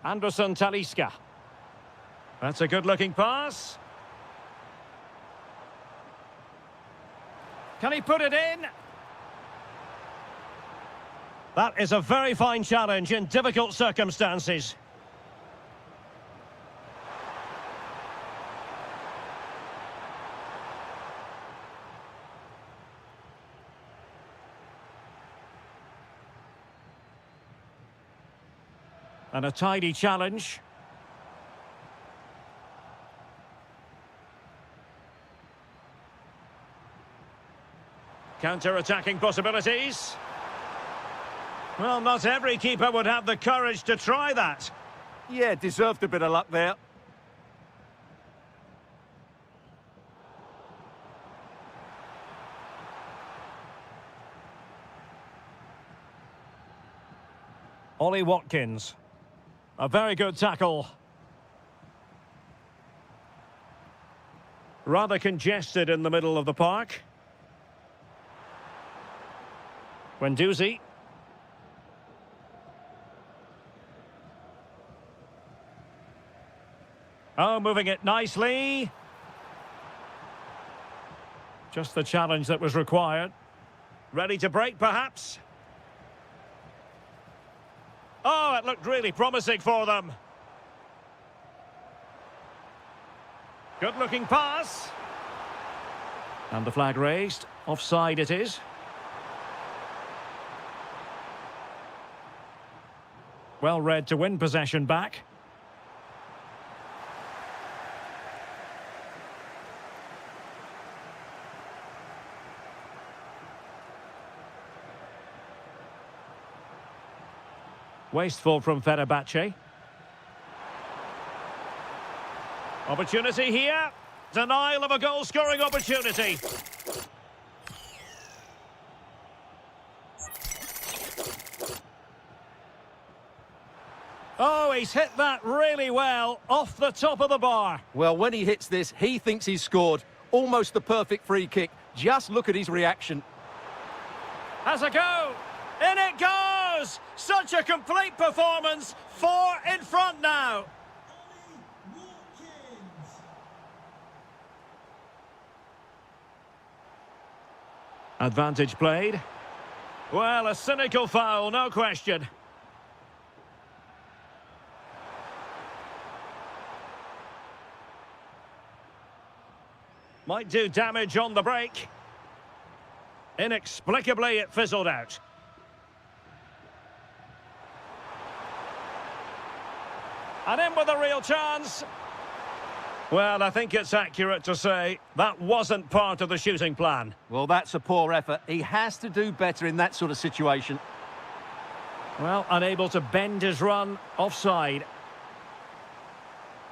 Anderson Talisca. That's a good-looking pass. Can he put it in? That is a very fine challenge in difficult circumstances. And a tidy challenge. Counter-attacking possibilities. Well, not every keeper would have the courage to try that. Yeah, deserved a bit of luck there. Ollie Watkins. A very good tackle. Rather congested in the middle of the park. Guendouzi. Oh, moving it nicely. Just the challenge that was required. Ready to break, perhaps? Oh, it looked really promising for them. Good-looking pass. And the flag raised. Offside it is. Well read to win possession back. Wasteful from Fenerbahce. Opportunity here. Denial of a goal-scoring opportunity. Oh, he's hit that really well, off the top of the bar. Well, when he hits this, he thinks he's scored. Almost the perfect free kick. Just look at his reaction. Has a go. In it goes! Such a complete performance. 4 in front now. Advantage played. Well, a cynical foul, no question. Might do damage on the break. Inexplicably, it fizzled out. And in with a real chance. Well, I think it's accurate to say that wasn't part of the shooting plan. Well, that's a poor effort. He has to do better in that sort of situation. Well, unable to bend his run, offside.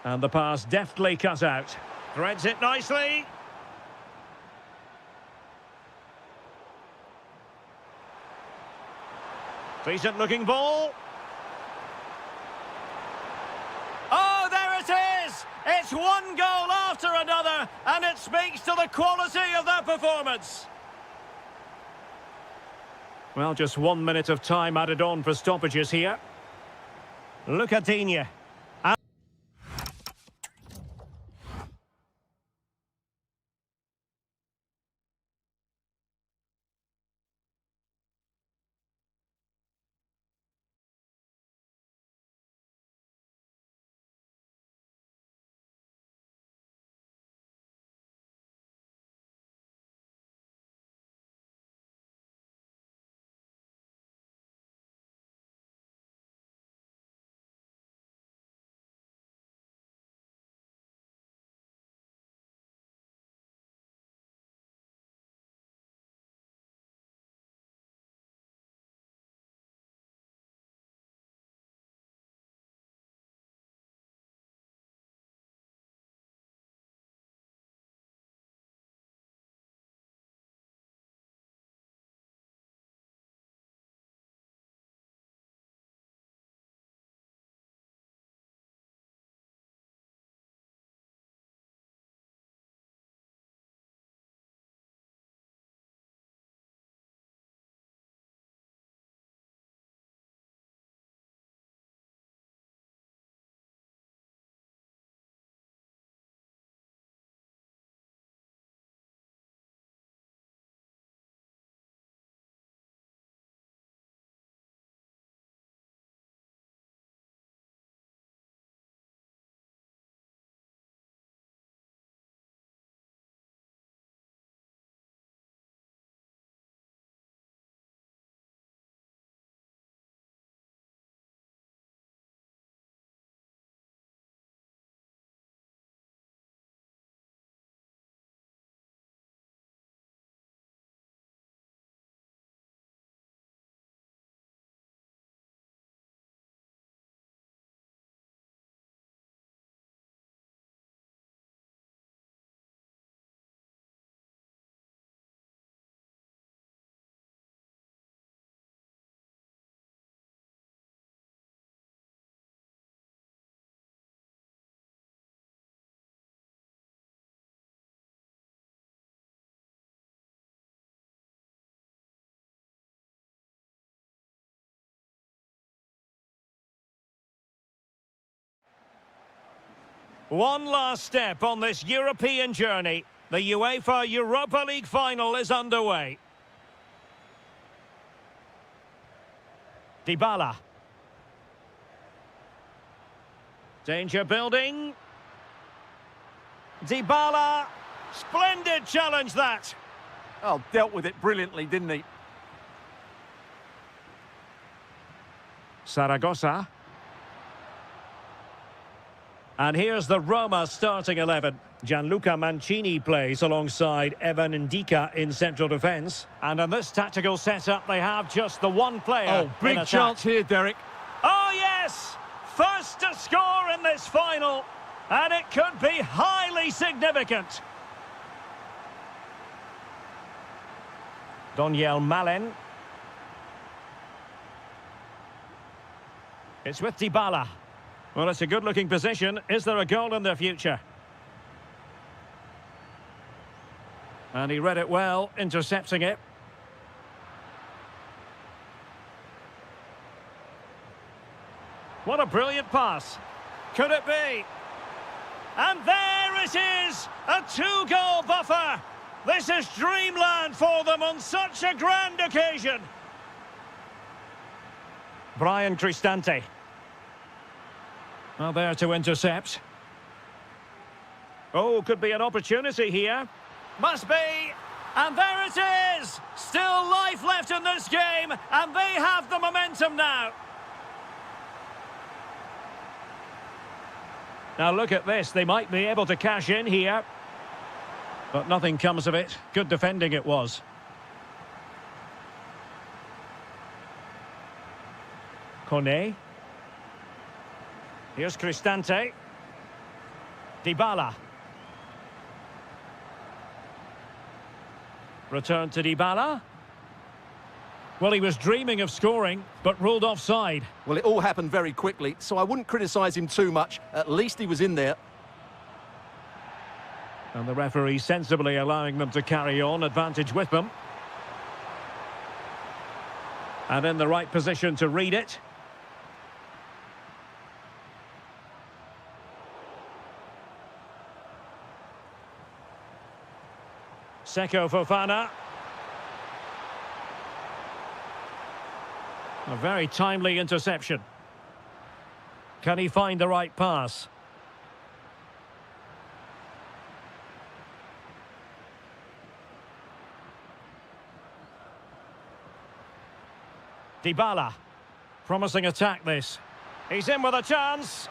And the pass deftly cut out. Threads it nicely. Decent looking ball. Oh, there it is! It's one goal after another, and it speaks to the quality of their performance. Well, just 1 minute of time added on for stoppages here. Look at Digne. One last step on this European journey. The UEFA Europa League final is underway. Dybala. Danger building. Dybala. Splendid challenge that. Oh, dealt with it brilliantly, didn't he? Zaragoza. And here's the Roma starting 11. Gianluca Mancini plays alongside Evan Ndika in central defence. And in this tactical setup, they have just the one player. Oh, big chance here, Derek. Oh, yes! First to score in this final. And it could be highly significant. Doniel Malen. It's with Dybala. Well, it's a good-looking position. Is there a goal in the future? And he read it well, intercepting it. What a brilliant pass. Could it be? And there it is! A two-goal buffer! This is dreamland for them on such a grand occasion. Brian Cristante. Well, there to intercept. Oh, could be an opportunity here. Must be. And there it is! Still life left in this game, and they have the momentum now. Now look at this. They might be able to cash in here. But nothing comes of it. Good defending it was. Kone. Here's Cristante. Dybala. Return to Dybala. Well, he was dreaming of scoring, but ruled offside. Well, it all happened very quickly, so I wouldn't criticise him too much. At least he was in there. And the referee sensibly allowing them to carry on, advantage with them. And in the right position to read it. Seko Fofana. A very timely interception. Can he find the right pass? Dybala. Promising attack this. He's in with a chance.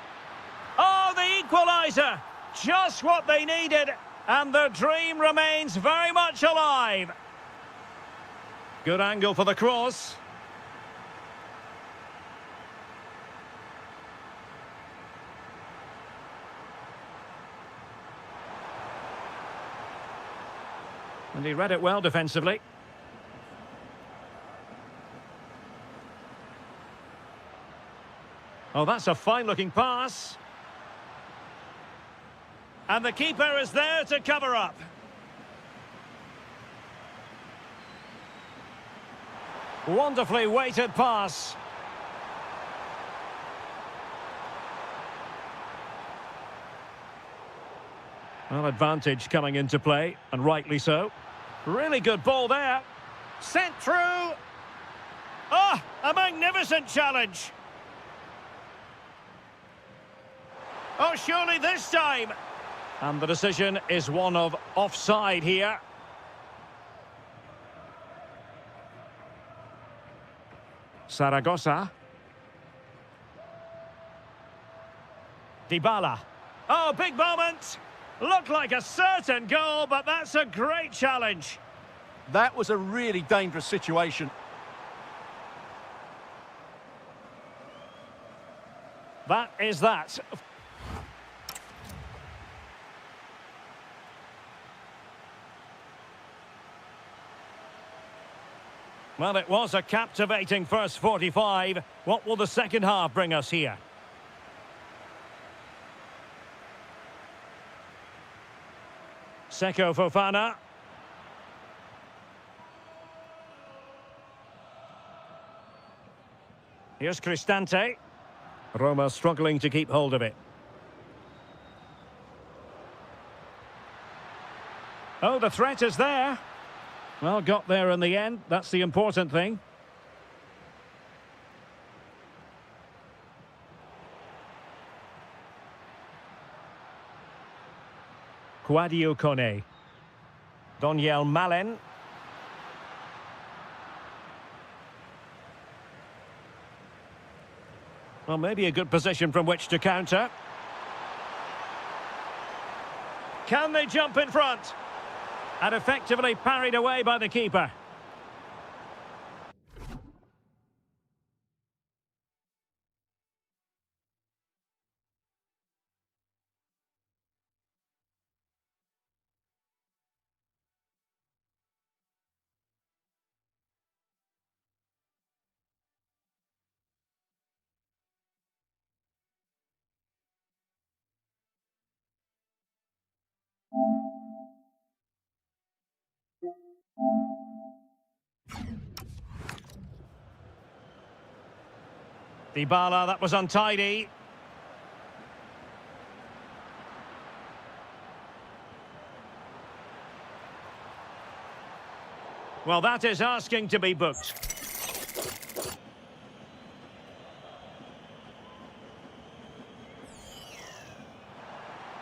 Oh, the equaliser! Just what they needed. And the dream remains very much alive. Good angle for the cross. And he read it well defensively. Oh, that's a fine-looking pass. And the keeper is there to cover up. Wonderfully weighted pass. Well, advantage coming into play, and rightly so. Really good ball there. Sent through. Ah, a magnificent challenge. Oh, surely this time. And the decision is one of offside here. Zaragoza. Dybala. Oh, big moment. Looked like a certain goal, but that's a great challenge. That was a really dangerous situation. That is that. Well, it was a captivating first 45. What will the second half bring us here? Seko Fofana. Here's Cristante. Roma struggling to keep hold of it. Oh, the threat is there. Well, got there in the end. That's the important thing. Quadio Kone. Doniel Malen. Well, maybe a good position from which to counter. Can they jump in front? And effectively parried away by the keeper. Dybala, that was untidy. Well, that is asking to be booked.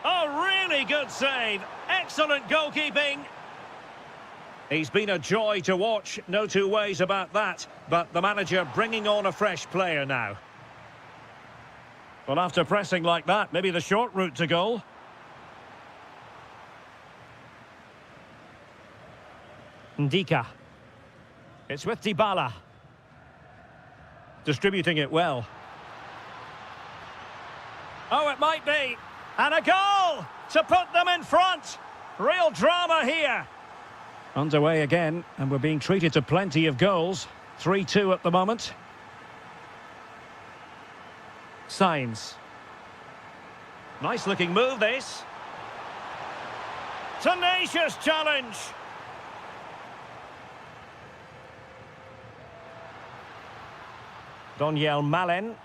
Oh, really good save. Excellent goalkeeping. He's been a joy to watch, no two ways about that. But the manager bringing on a fresh player now. Well, after pressing like that, maybe the short route to goal. Ndika. It's with Dybala. Distributing it well. Oh, it might be. And a goal to put them in front. Real drama here. Underway again, and we're being treated to plenty of goals. 3-2 at the moment. Signs. Nice looking move, this. Tenacious challenge. Doniel Malen.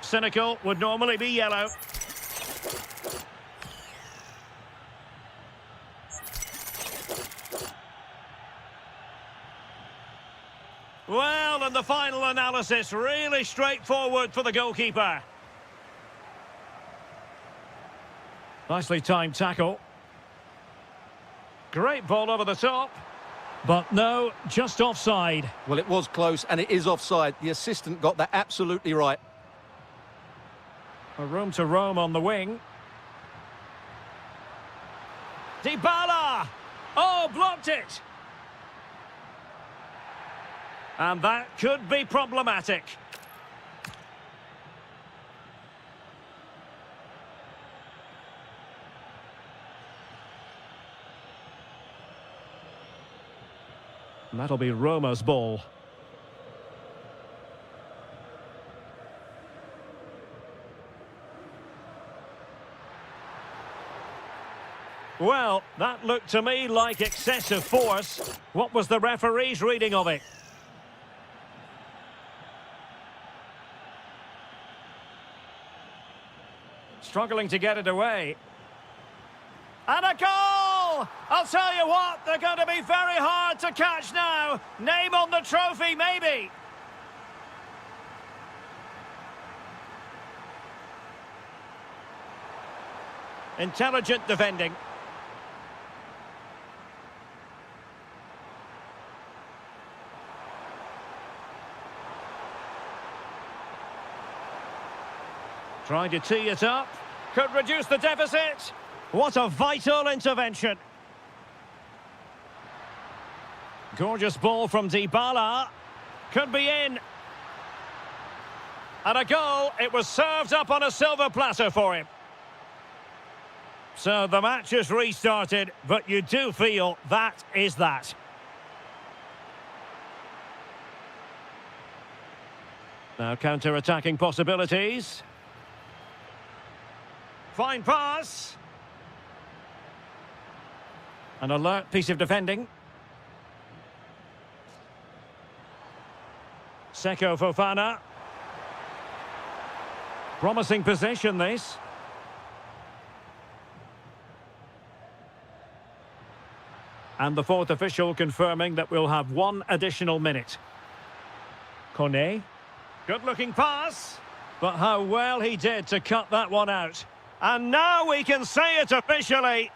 Cynical, would normally be yellow. Well, and the final analysis, really straightforward for the goalkeeper. Nicely timed tackle. Great ball over the top. But no, just offside. Well, it was close, and it is offside. The assistant got that absolutely right. A room to roam on the wing. Dybala! Oh, blocked it! And that could be problematic. And that'll be Roma's ball. Well, that looked to me like excessive force. What was the referee's reading of it? Struggling to get it away. And a goal! I'll tell you what, they're going to be very hard to catch now. Name on the trophy, maybe. Intelligent defending. Trying to tee it up. Could reduce the deficit. What a vital intervention. Gorgeous ball from Dybala. Could be in. And a goal. It was served up on a silver platter for him. So the match has restarted, but you do feel that is that. Now counter-attacking possibilities. Fine pass. An alert piece of defending. Seko Fofana. Promising possession, this. And the fourth official confirming that we'll have one additional minute. Kone. Good-looking pass. But how well he did to cut that one out. And now we can say it officially.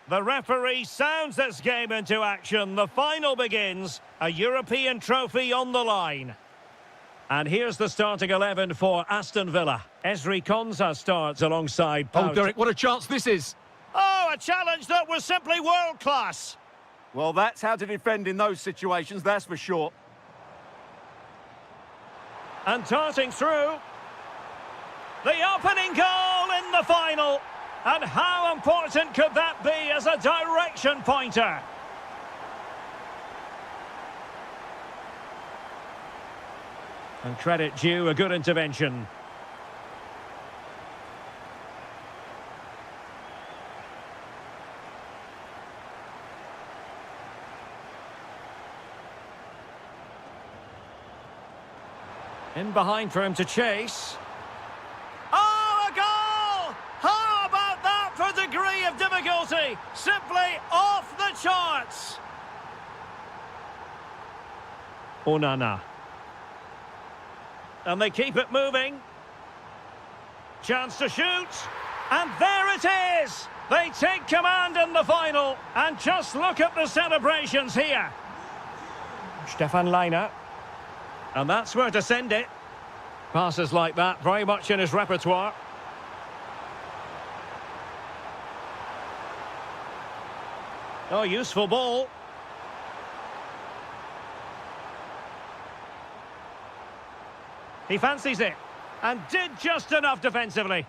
The referee sounds this game into action. The final begins. A European trophy on the line. And here's the starting 11 for Aston Villa. Esri Konsa starts alongside Pau. Oh, Derek, what a chance this is. Oh, a challenge that was simply world-class. Well, that's how to defend in those situations, that's for sure. And darting through. The opening goal in the final. And how important could that be as a direction pointer? And credit due, a good intervention. In behind for him to chase. Oh, a goal! How about that for degree of difficulty? Simply off the charts. Onana. And they keep it moving. Chance to shoot. And there it is! They take command in the final. And just look at the celebrations here. Stefan Leiner. And that's where to send it. Passes like that, very much in his repertoire. Oh, useful ball. He fancies it. And did just enough defensively.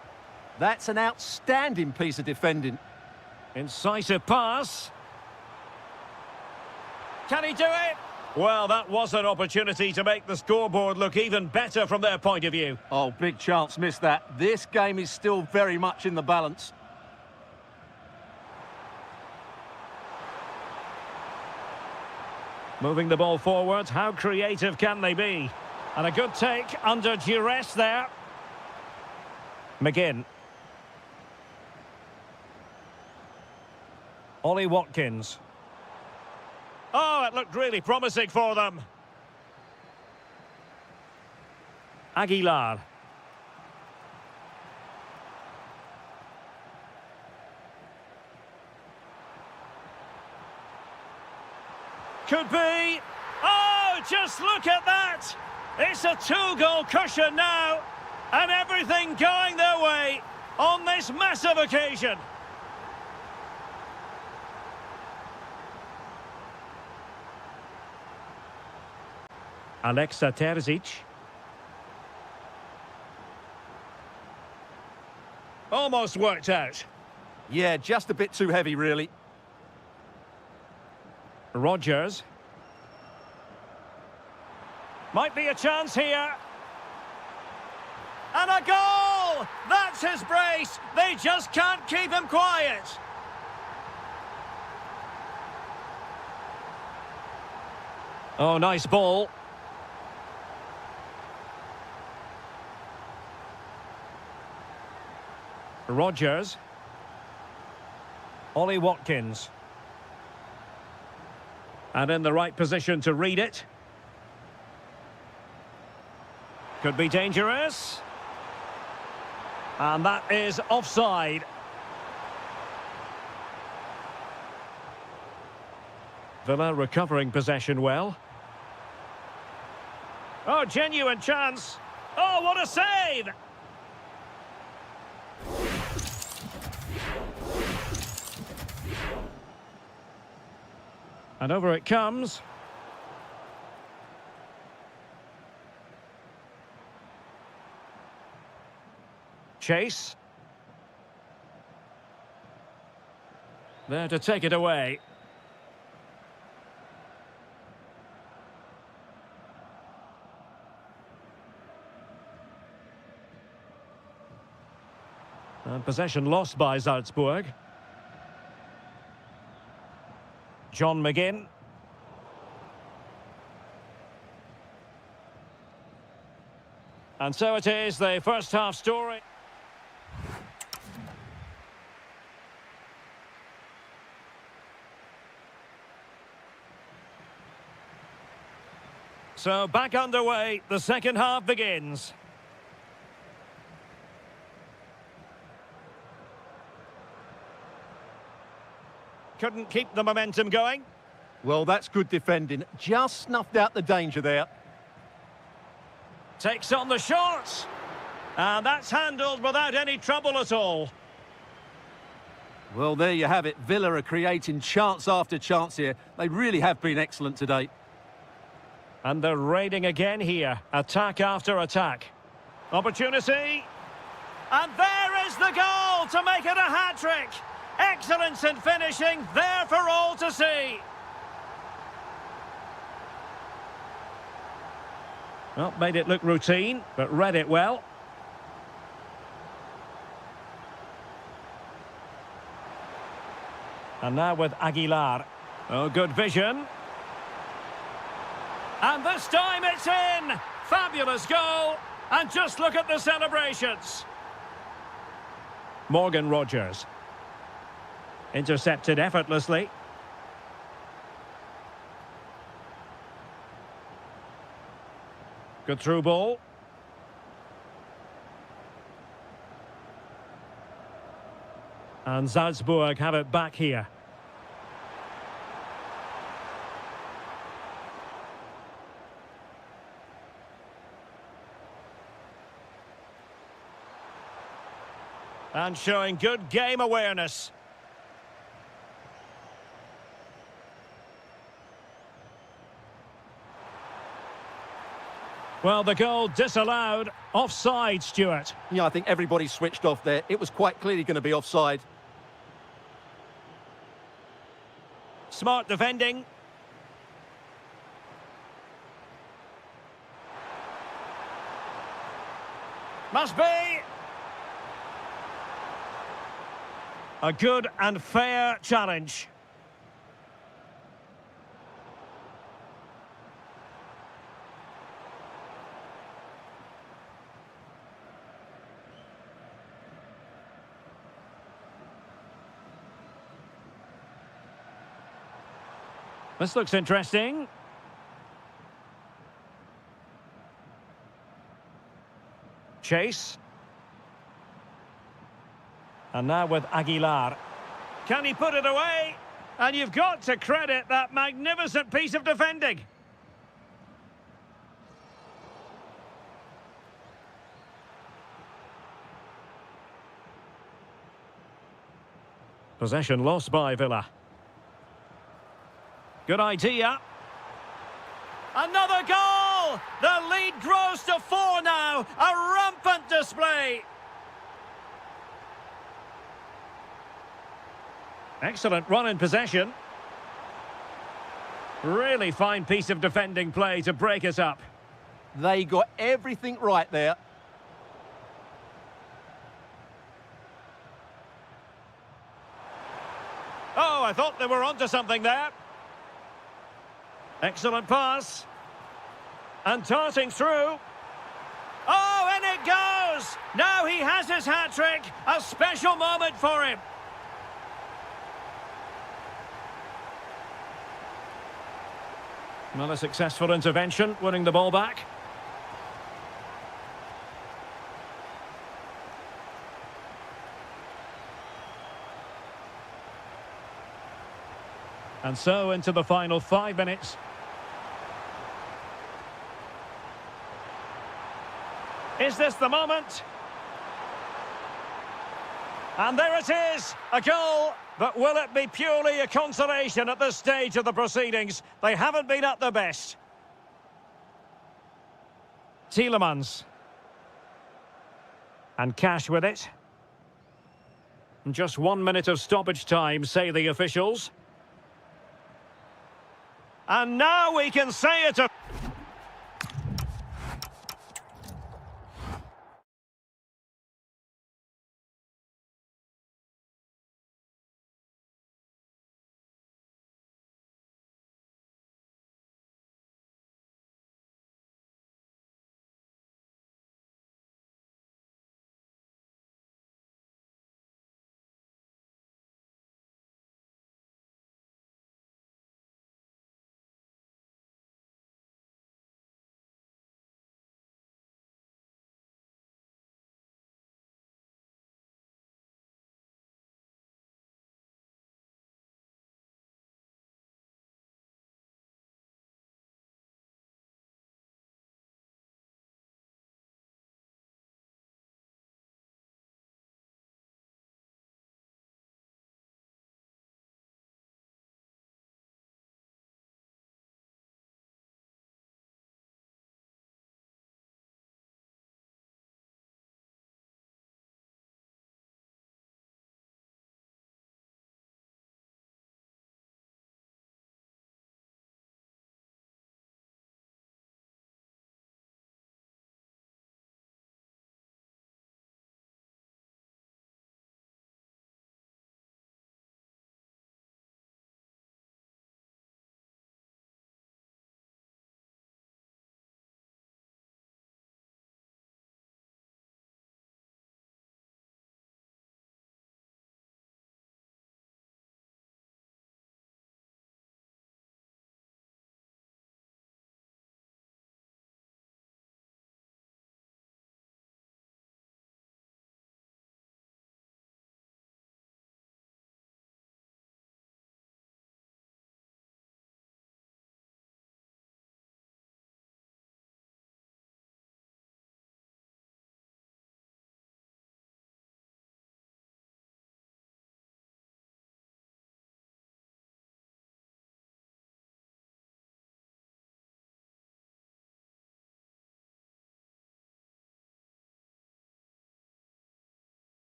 That's an outstanding piece of defending. Incisive pass. Can he do it? Well, that was an opportunity to make the scoreboard look even better from their point of view. Oh, big chance, missed that. This game is still very much in the balance. Moving the ball forward, how creative can they be? And a good take under duress there. McGinn. Ollie Watkins. Oh, it looked really promising for them. Aguilar. Could be. Oh, just look at that. It's a two-goal cushion now. And everything going their way on this massive occasion. Alexa Terzic. Almost worked out. Yeah, just a bit too heavy, really. Rodgers. Might be a chance here. And a goal! That's his brace. They just can't keep him quiet. Oh, nice ball. Rogers. Ollie Watkins. And in the right position to read it. Could be dangerous. And that is offside. Villa recovering possession well. Oh, genuine chance. Oh, what a save! And over it comes. Chase. There to take it away. And possession lost by Salzburg. John McGinn. And so it is, the first half story. So back underway, the second half begins. Couldn't keep the momentum going. Well, that's good defending. Just snuffed out the danger there. Takes on the shot. And that's handled without any trouble at all. Well, there you have it. Villa are creating chance after chance here. They really have been excellent today. And they're raiding again here. Attack after attack. Opportunity. And there is the goal to make it a hat-trick. Excellence in finishing, there for all to see. Well, made it look routine, but read it well. And now with Aguilar. Oh, good vision. And this time it's in! Fabulous goal! And just look at the celebrations. Morgan Rogers. Intercepted effortlessly. Good through ball. And Salzburg have it back here. And showing good game awareness. Well, the goal disallowed. Offside, Stuart. Yeah, I think everybody switched off there. It was quite clearly going to be offside. Smart defending. Must be. A good and fair challenge. This looks interesting. Chase. And now with Aguilar. Can he put it away? And you've got to credit that magnificent piece of defending. Possession lost by Villa. Good idea. Another goal! The lead grows to 4 now. A rampant display. Excellent run in possession. Really fine piece of defending play to break us up. They got everything right there. Oh, I thought they were onto something there. Excellent pass. And darting through. Oh, and it goes! Now he has his hat-trick. A special moment for him. Well, a successful intervention, winning the ball back. And so into the final 5 minutes. Is this the moment? And there it is, a goal. But will it be purely a consolation at this stage of the proceedings? They haven't been at their best. Tielemans. And Cash with it. Just 1 minute of stoppage time, say the officials. And now we can say it.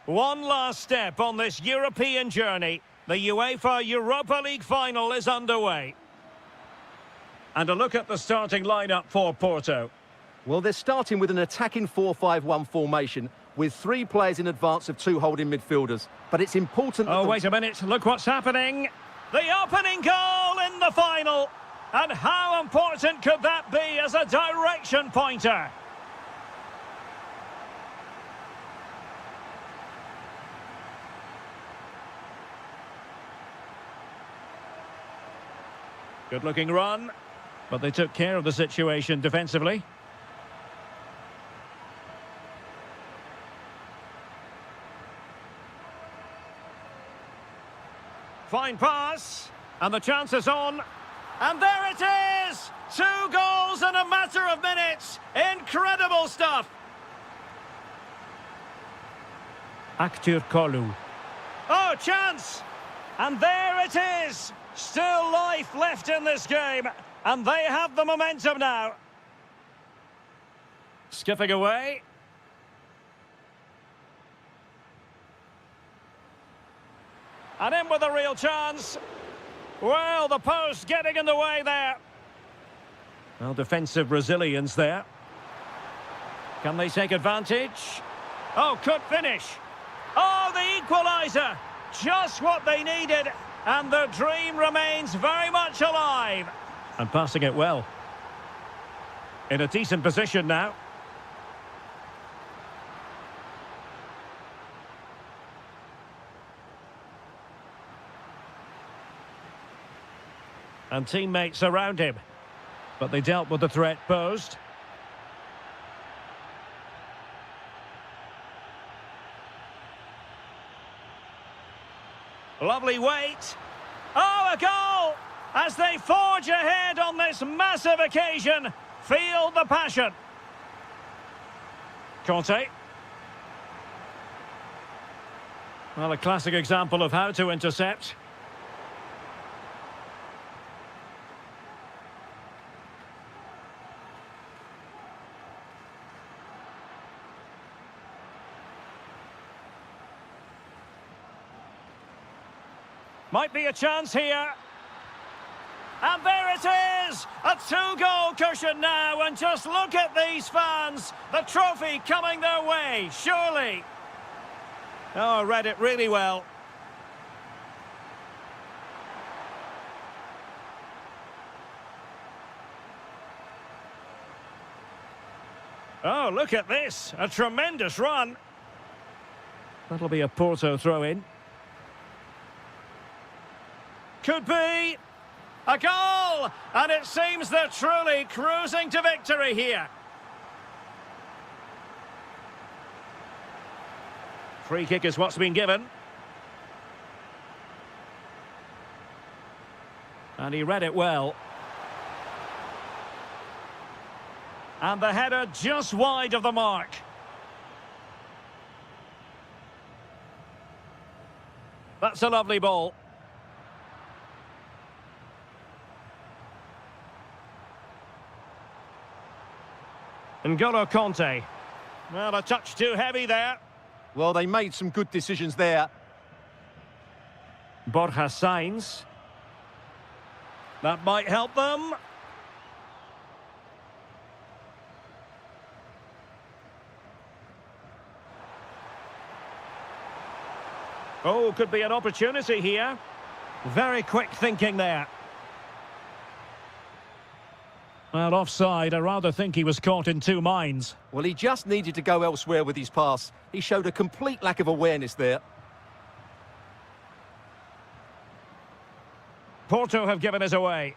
One last step on this European journey. The UEFA Europa League final is underway. And a look at the starting lineup for Porto. Well, they're starting with an attacking 4-5-1 formation with 3 players in advance of 2 holding midfielders. But it's important... Oh, wait a minute. Look what's happening. The opening goal in the final. And how important could that be as a direction pointer? Good-looking run, but they took care of the situation defensively. Fine pass, and the chance is on. And there it is! 2 goals in a matter of minutes. Incredible stuff. Aktürkoğlu. Oh, chance! And there it is! Still life left in this game. And they have the momentum now. Skipping away. And in with a real chance. Well, the post getting in the way there. Well, defensive resilience there. Can they take advantage? Oh, could finish. Oh, the equaliser. Just what they needed. And the dream remains very much alive. And passing it well. In a decent position now. And teammates around him. But they dealt with the threat posed. Lovely weight. Oh, a goal! As they forge ahead on this massive occasion. Feel the passion. Conte. Well, a classic example of how to intercept. Might be a chance here. And there it is! A two-goal cushion now, and just look at these fans. The trophy coming their way, surely. Oh, read it really well. Oh, look at this. A tremendous run. That'll be a Porto throw-in. Could be a goal, and it seems they're truly cruising to victory here. Free kick is what's been given. And he read it well. And the header just wide of the mark. That's a lovely ball. N'Golo Conte. Well, a touch too heavy there. Well, they made some good decisions there. Borja Sainz. That might help them. Oh, could be an opportunity here. Very quick thinking there. Well, offside. I rather think he was caught in two minds. Well, he just needed to go elsewhere with his pass. He showed a complete lack of awareness there. Porto have given us away.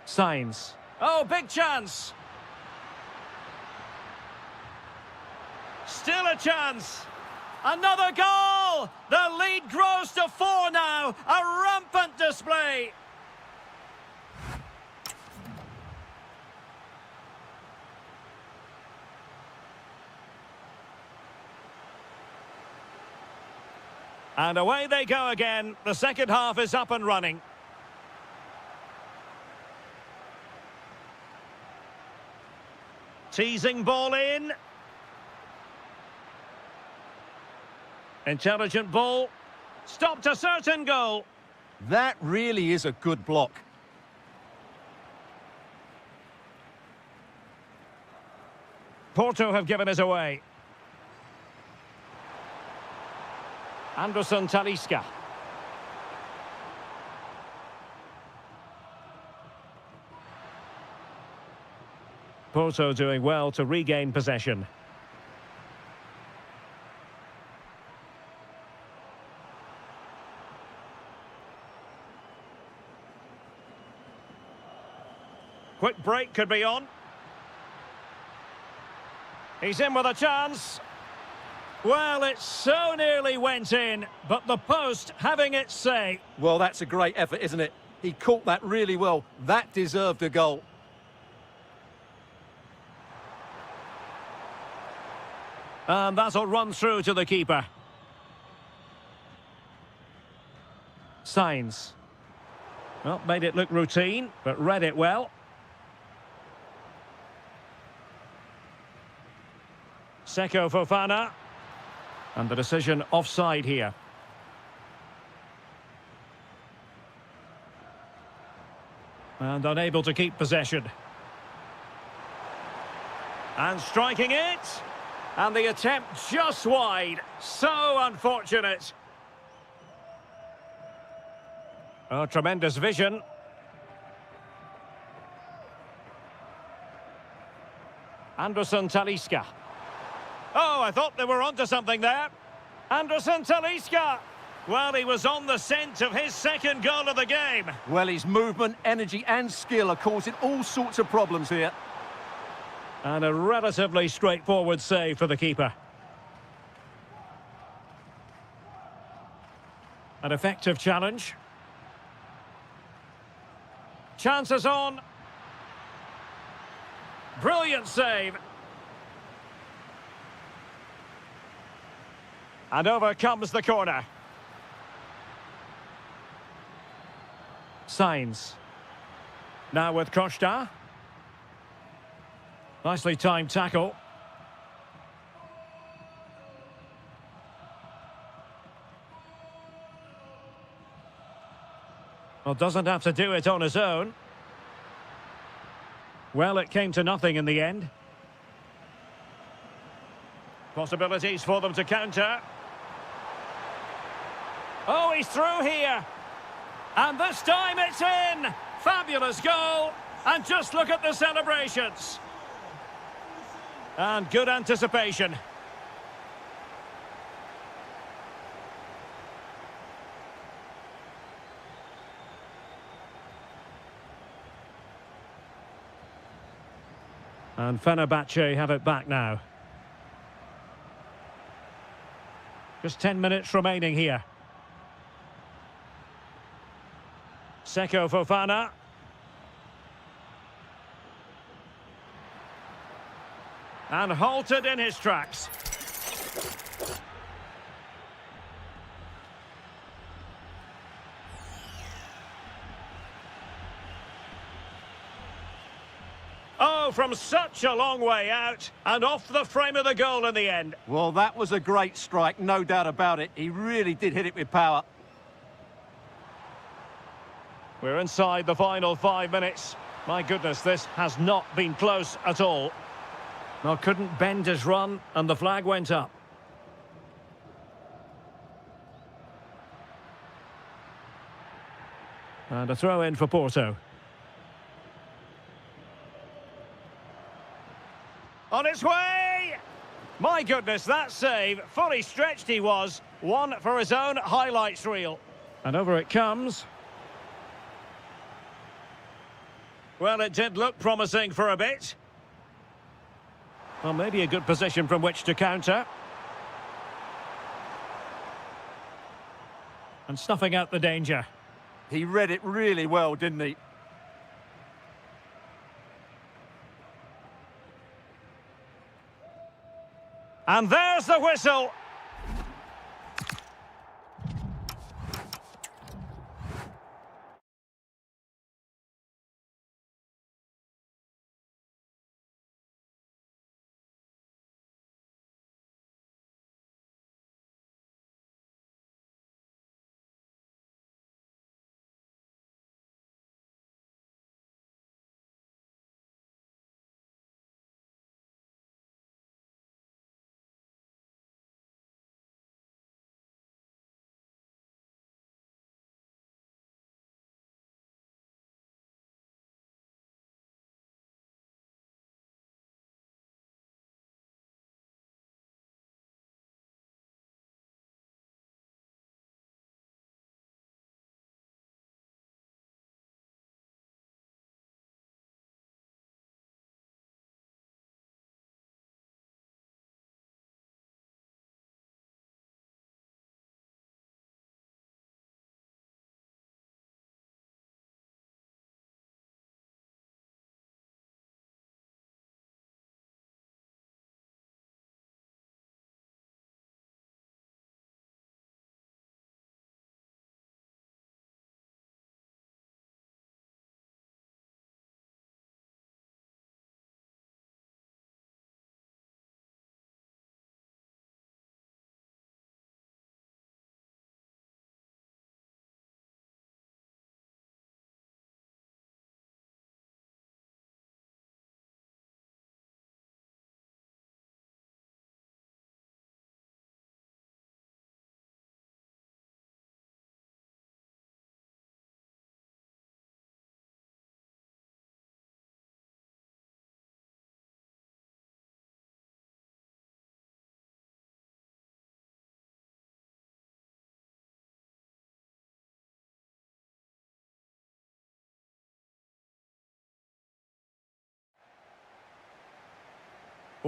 Sainz. Oh, big chance. Still a chance. Another goal! The lead grows to 4 now. A rampant display. And away they go again. The second half is up and running. Teasing ball in. Intelligent ball. Stopped a certain goal. That really is a good block. Porto have given us away. Anderson Talisca. Porto doing well to regain possession. Quick break could be on. He's in with a chance. Well, it so nearly went in, but the post having its say. Well, that's a great effort, isn't it? He caught that really well. That deserved a goal. And that'll run through to the keeper. Signs. Well, made it look routine, but read it well. Seko Fofana. And the decision offside here. And unable to keep possession. And striking it. And the attempt just wide. So unfortunate. Oh, tremendous vision. Anderson Talisca. Oh, I thought they were onto something there. Anderson Talisca. Well, he was on the scent of his second goal of the game. Well, his movement, energy and skill are causing all sorts of problems here. And a relatively straightforward save for the keeper. An effective challenge. Chances on. Brilliant save. And over comes the corner. Signs. Now with Costa. Nicely timed tackle. Well, doesn't have to do it on his own. Well, it came to nothing in the end. Possibilities for them to counter. Oh, he's through here. And this time it's in. Fabulous goal. And just look at the celebrations. And good anticipation. And Fenerbahce have it back now. Just 10 minutes remaining here. Seko Fofana. And halted in his tracks. Oh, from such a long way out, and off the frame of the goal in the end. Well, that was a great strike, no doubt about it. He really did hit it with power. We're inside the final 5 minutes. My goodness, this has not been close at all. Well, couldn't bend his run, and the flag went up. And a throw in for Porto. On its way! My goodness, that save, fully stretched he was. One for his own highlights reel. And over it comes. Well, it did look promising for a bit. Well, maybe a good position from which to counter. And snuffing out the danger. He read it really well, didn't he? And there's the whistle.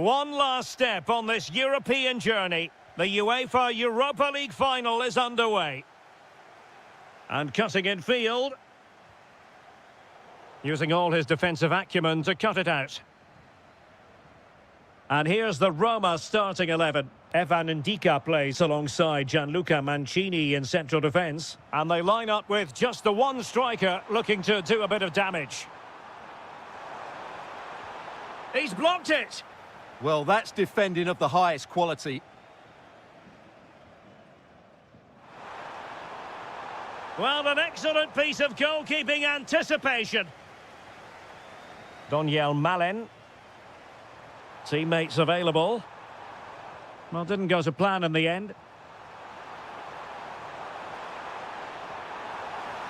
One last step on this European journey. The UEFA Europa League final is underway. And cutting in field. Using all his defensive acumen to cut it out. And here's the Roma starting 11. Evan Ndika plays alongside Gianluca Mancini in central defence. And they line up with just the one striker looking to do a bit of damage. He's blocked it. Well, that's defending of the highest quality. Well, an excellent piece of goalkeeping anticipation. Doniel Malen. Teammates available. Well, didn't go to plan in the end.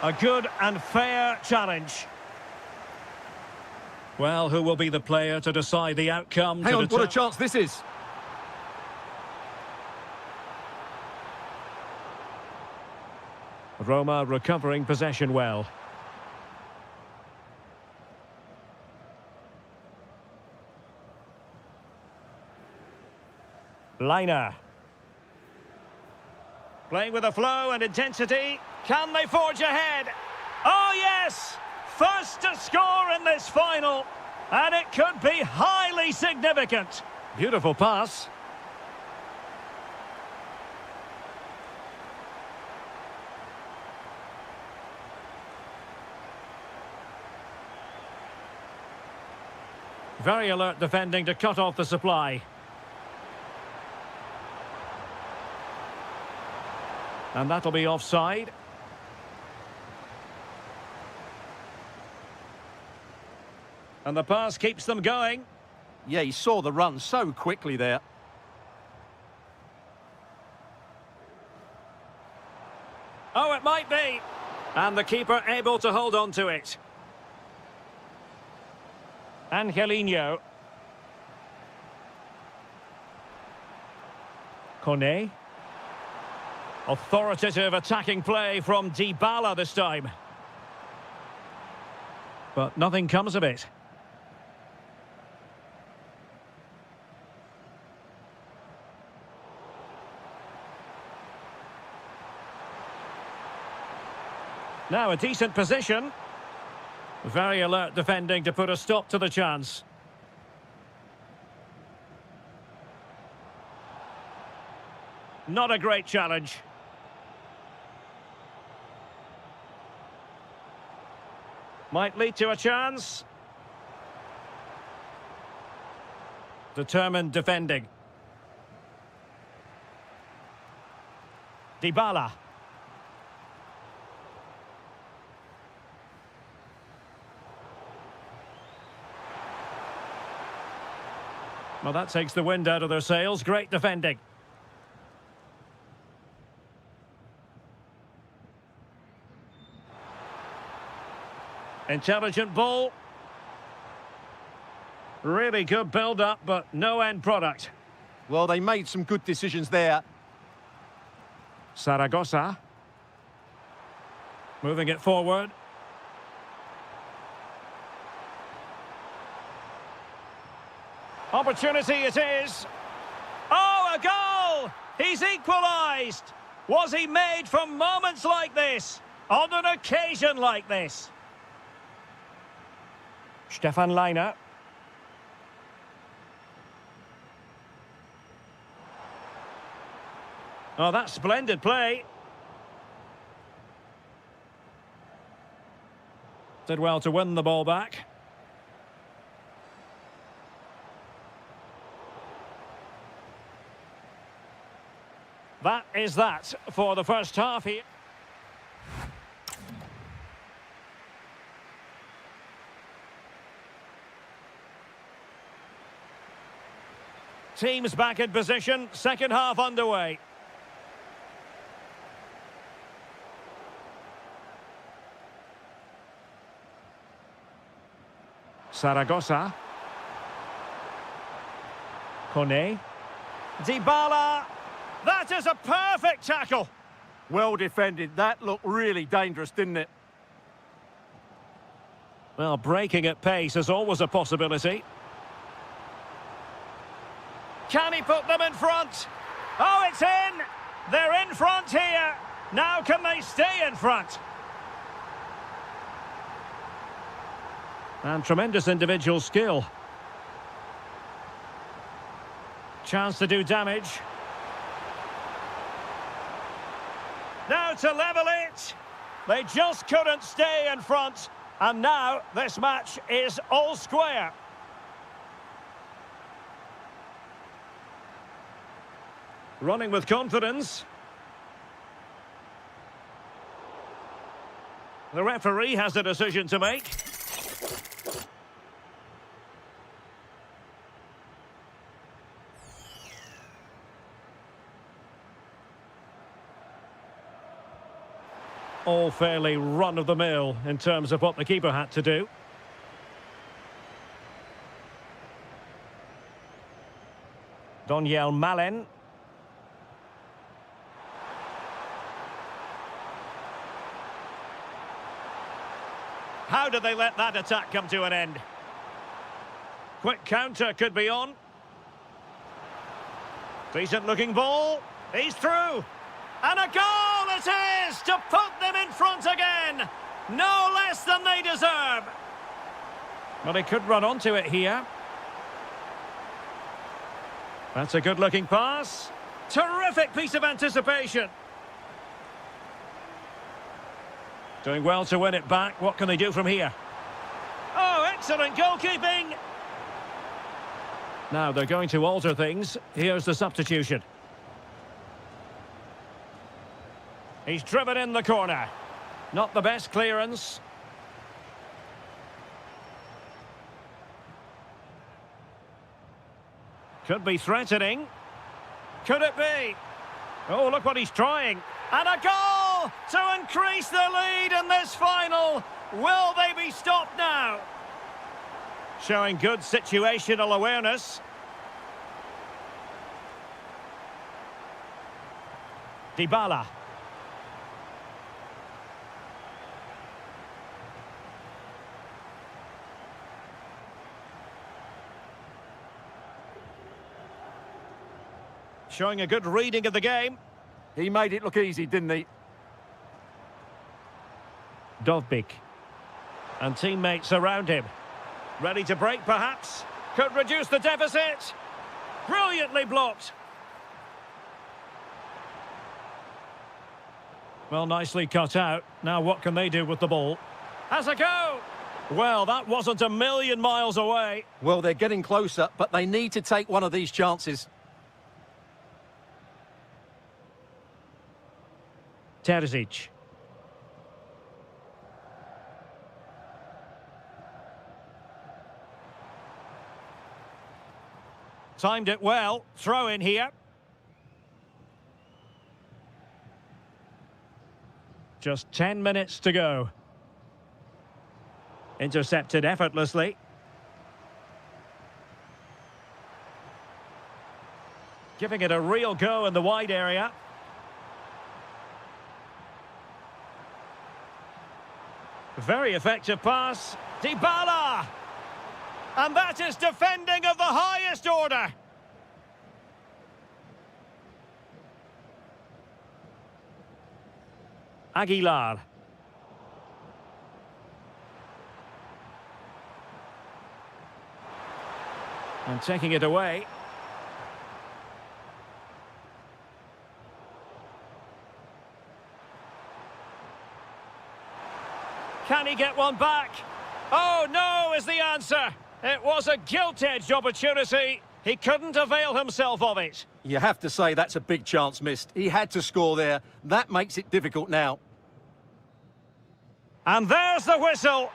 A good and fair challenge. Well, who will be the player to decide the outcome? Hang on, what a chance this is. Roma recovering possession well. Liner. Playing with a flow and intensity. Can they forge ahead? Oh, yes! First to score in this final. And it could be highly significant. Beautiful pass. Very alert defending to cut off the supply. And that'll be offside. And the pass keeps them going. Yeah, he saw the run so quickly there. Oh, it might be. And the keeper able to hold on to it. Angelino. Kone. Authoritative attacking play from Dybala this time. But nothing comes of it. Now a decent position. Very alert defending to put a stop to the chance. Not a great challenge. Might lead to a chance. Determined defending. Dybala. Well, that takes the wind out of their sails. Great defending. Intelligent ball. Really good build-up, but no end product. Well, they made some good decisions there. Zaragoza. Moving it forward. Opportunity it is. Oh, a goal! He's equalised! Was he made from moments like this? On an occasion like this? Stefan Liner. Oh, that's splendid play. Did well to win the ball back. That is that for the first half here. Teams back in position, second half underway. Zaragoza. Kone. Dybala. That is a perfect tackle. Well defended. That looked really dangerous, didn't it? Well, breaking at pace is always a possibility. Can he put them in front? Oh, it's in! They're in front here. Now can they stay in front? And tremendous individual skill. Chance to do damage. Now to level it. They just couldn't stay in front. And now this match is all square. Running with confidence. The referee has a decision to make. All fairly run-of-the-mill in terms of what the keeper had to do. Doniel Malen. How did they let that attack come to an end? Quick counter could be on. Decent looking ball. He's through. And a goal it is to put them in front again. No less than they deserve. Well, he could run onto it here. That's a good looking pass. Terrific piece of anticipation. Doing well to win it back. What can they do from here? Oh, excellent goalkeeping. Now they're going to alter things. Here's the substitution. He's driven in the corner. Not the best clearance. Could be threatening. Could it be? Oh, look what he's trying. And a goal to increase the lead in this final. Will they be stopped now? Showing good situational awareness. Dybala. Showing a good reading of the game. He made it look easy, didn't he? Dovbyk. And teammates around him. Ready to break, perhaps. Could reduce the deficit. Brilliantly blocked. Well, nicely cut out. Now what can they do with the ball? Has a go! Well, that wasn't a million miles away. Well, they're getting closer, but they need to take one of these chances. Terzic. Timed it well. Throw in here. Just 10 minutes to go. Intercepted effortlessly. Giving it a real go in the wide area. Very effective pass. Dybala! And that is defending of the highest order. Aguilar. And taking it away. Can he get one back? Oh, no is the answer. It was a gilt-edged opportunity. He couldn't avail himself of it. You have to say that's a big chance missed. He had to score there. That makes it difficult now. And there's the whistle.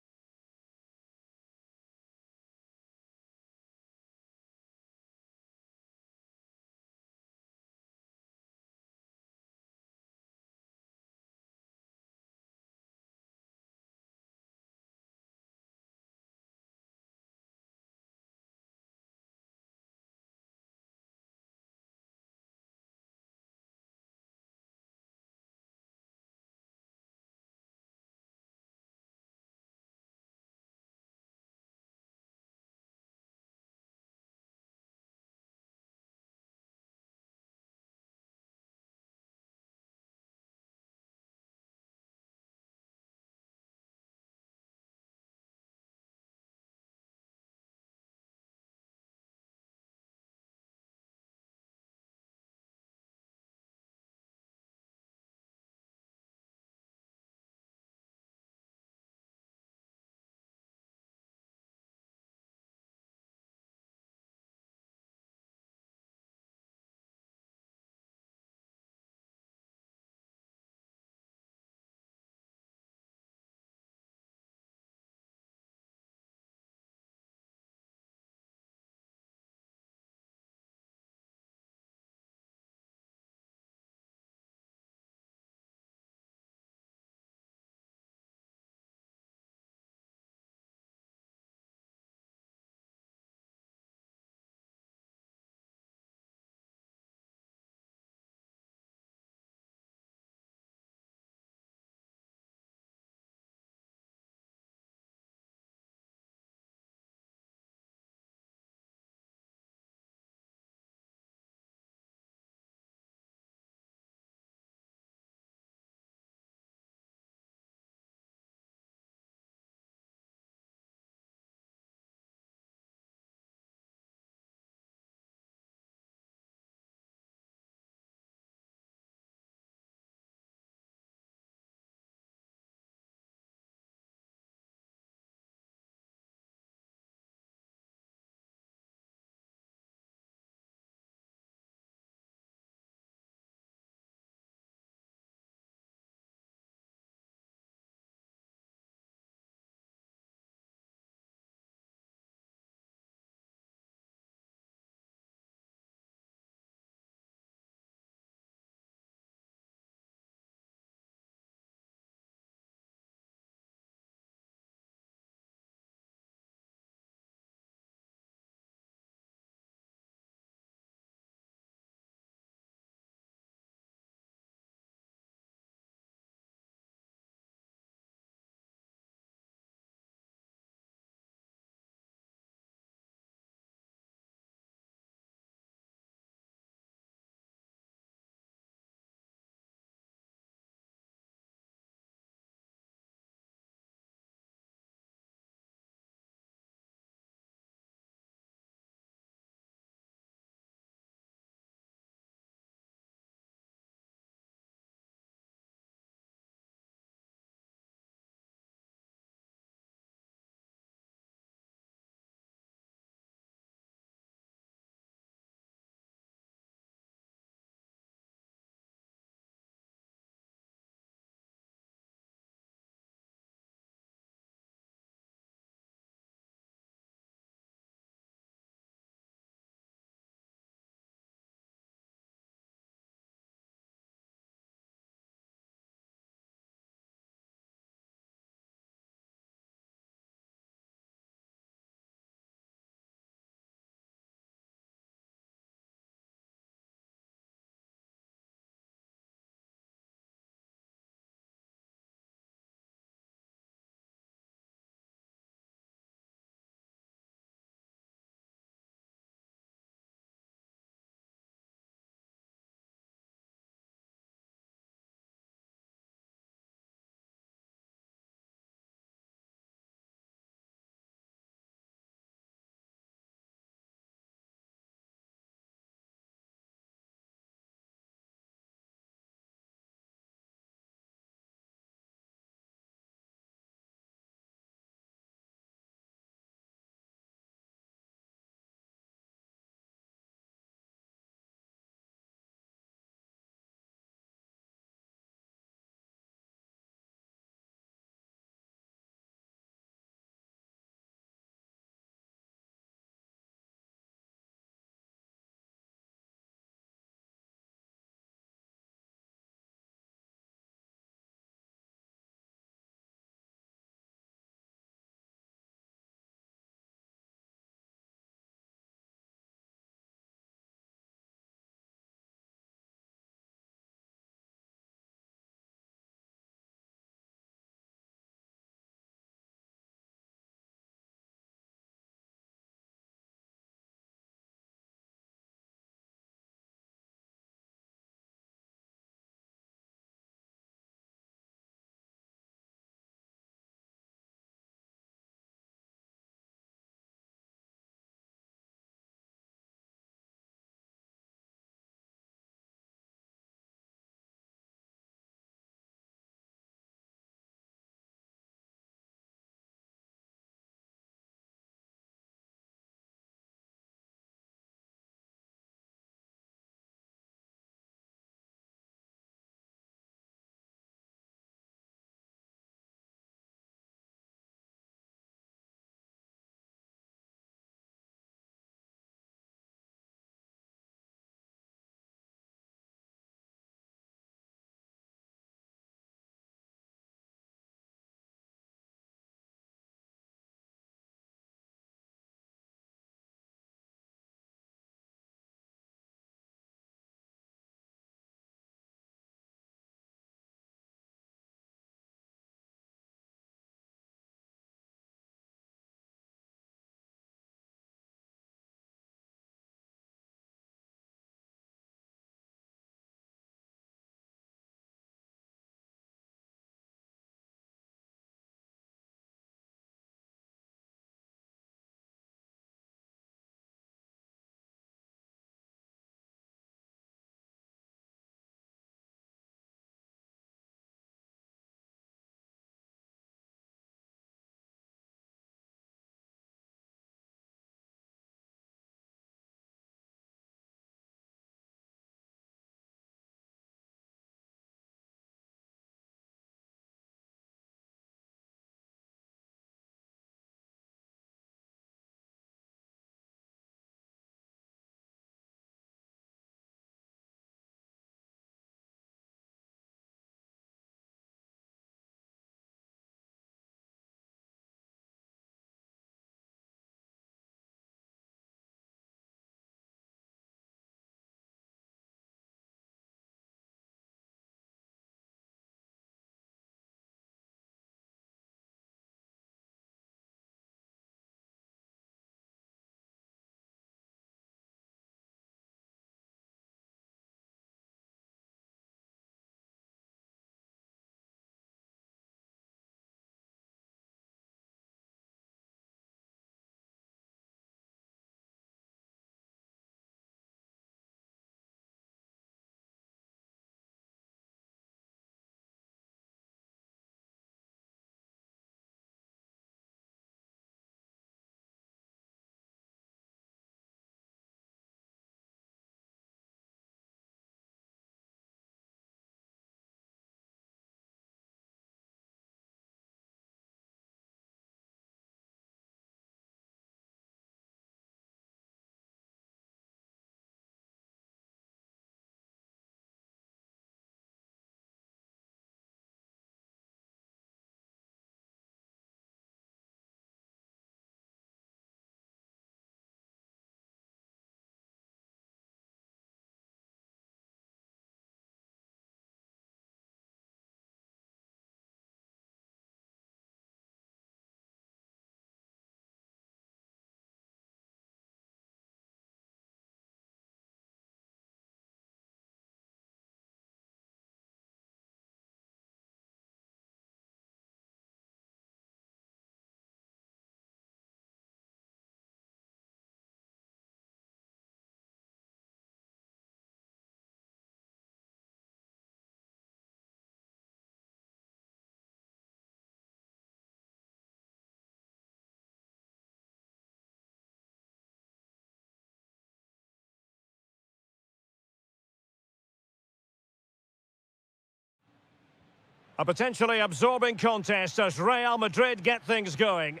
A potentially absorbing contest as Real Madrid get things going.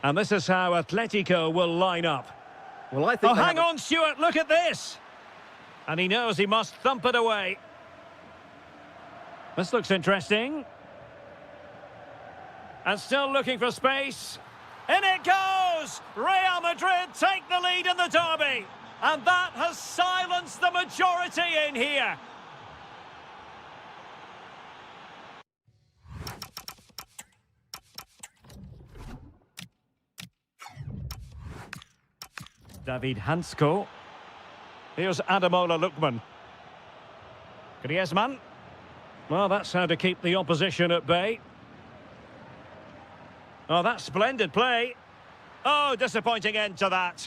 And this is how Atletico will line up. Well, I think Oh, hang on, Stuart, look at this. And he knows he must thump it away. This looks interesting. And still looking for space. In it goes! Real Madrid take the lead in the derby. And that has silenced the majority in here. David Hansko. Here's Ademola Lookman. Griezmann. Well, that's how to keep the opposition at bay. Oh, that's splendid play. Oh, disappointing end to that.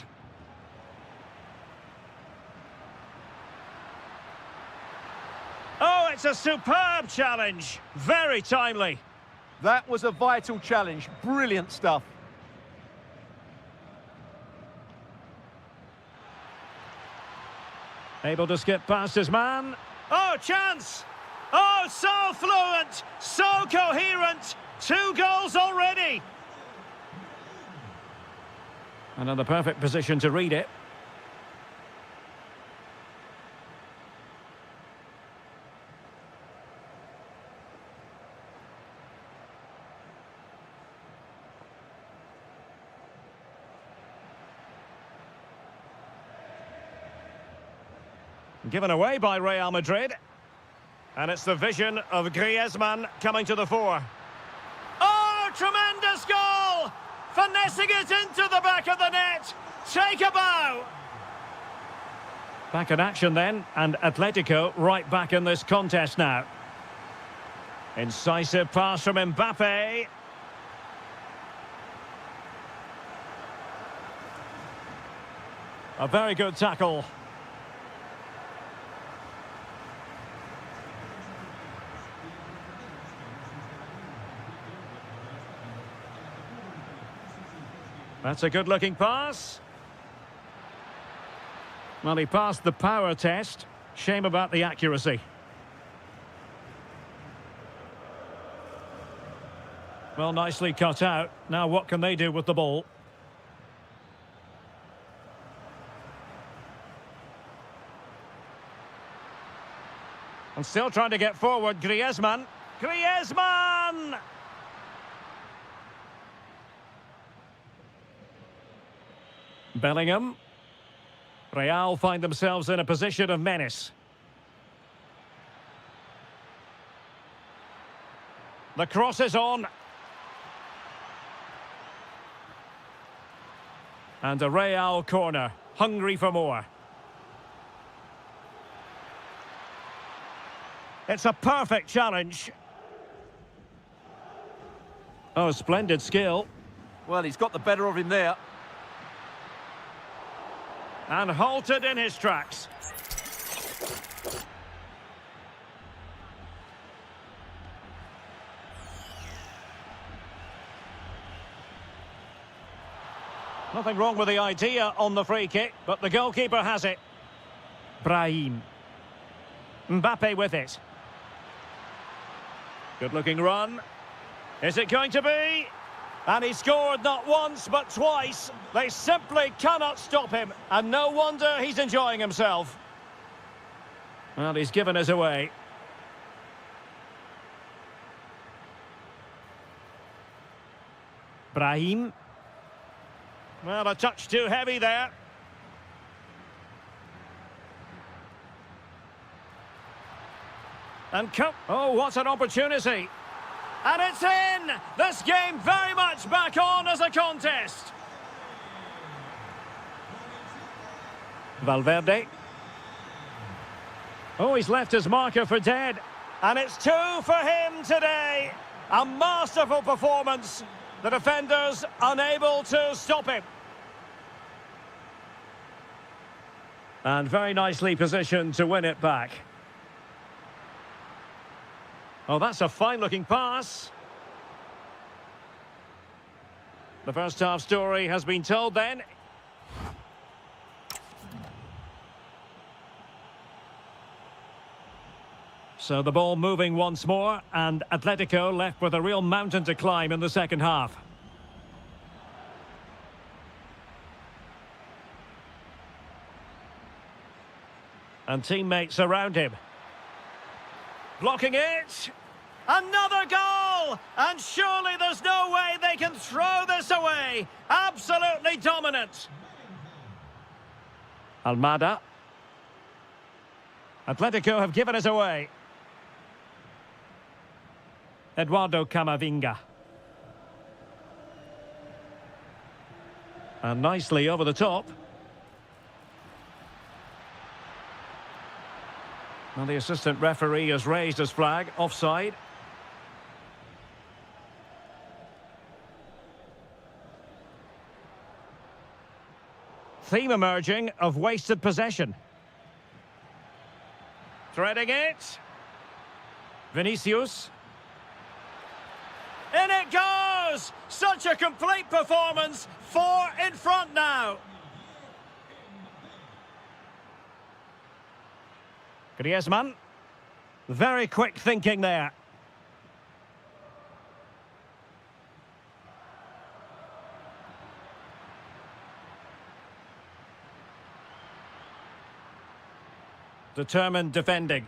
Oh, it's a superb challenge. Very timely. That was a vital challenge. Brilliant stuff. Able to skip past his man. Oh, chance! Oh, so fluent, so coherent. 2 goals already. And in the perfect position to read it. Given away by Real Madrid. And it's the vision of Griezmann coming to the fore. Oh, tremendous goal! Finessing it into the back of the net. Take a bow. Back in action then, and Atletico right back in this contest now. Incisive pass from Mbappe. A very good tackle. That's a good-looking pass. Well, he passed the power test. Shame about the accuracy. Well, nicely cut out. Now what can they do with the ball? And still trying to get forward, Griezmann. Griezmann! Bellingham. Real find themselves in a position of menace. The cross is on. And a Real corner, hungry for more. It's a perfect challenge. Oh, splendid skill. Well, he's got the better of him there. And halted in his tracks. Nothing wrong with the idea on the free kick, but the goalkeeper has it. Brahim. Mbappe with it. Good-looking run. Is it going to be? And he scored not once, but twice. They simply cannot stop him. And no wonder he's enjoying himself. Well, he's given us away. Brahim. Well, a touch too heavy there. And oh, what an opportunity. And it's in! This game very much back on as a contest. Valverde. Oh, he's left his marker for dead. And it's 2 for him today. A masterful performance. The defenders unable to stop him. And very nicely positioned to win it back. Oh, that's a fine-looking pass. The first half story has been told then. So the ball moving once more, and Atletico left with a real mountain to climb in the second half. And teammates around him. Blocking it. Another goal! And surely there's no way they can throw this away. Absolutely dominant. Almada. Atletico have given us away. Eduardo Camavinga. And nicely over the top. Well, the assistant referee has raised his flag, offside. Theme emerging of wasted possession. Threading it. Vinicius. In it goes! Such a complete performance. 4 in front now. Griezmann. Very quick thinking there. Determined defending.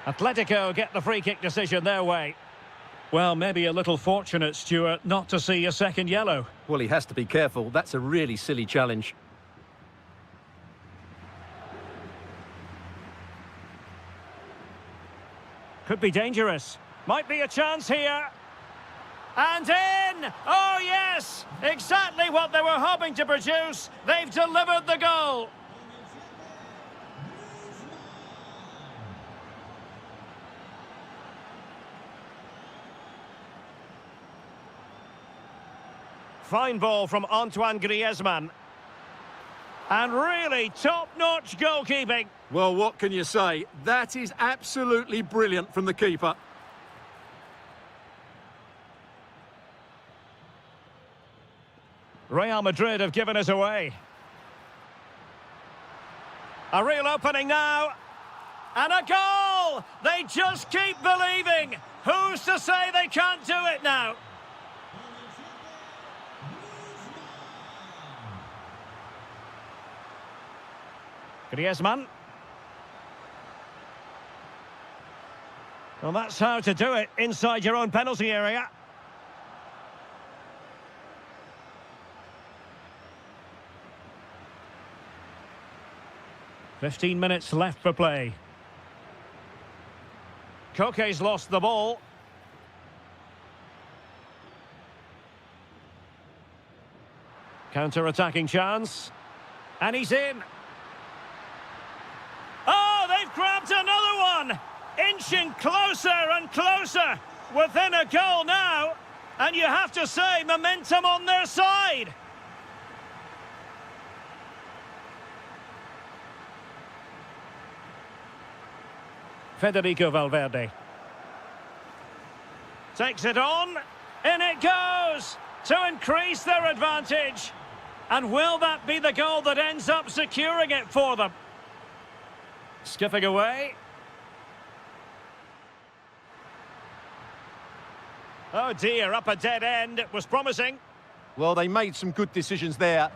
Atletico get the free kick decision their way. Well, maybe a little fortunate, Stuart, not to see a second yellow. Well, he has to be careful. That's a really silly challenge. Could be dangerous. Might be a chance here. And in! Oh, yes! Exactly what they were hoping to produce. They've delivered the goal. Fine ball from Antoine Griezmann. And really top-notch goalkeeping. Well, what can you say? That is absolutely brilliant from the keeper. Real Madrid have given us away. A real opening now. And a goal! They just keep believing. Who's to say they can't do it now? Griezmann. Well, that's how to do it inside your own penalty area. "15 minutes left for play. Koke's lost the ball. Counter-attacking chance. And he's in. Oh, they've grabbed another one! Inching closer and closer. Within a goal now. And you have to say, momentum on their side. Federico Valverde. Takes it on. In it goes! To increase their advantage. And will that be the goal that ends up securing it for them? Skipping away. Oh dear, up a dead end. It was promising. Well, they made some good decisions there.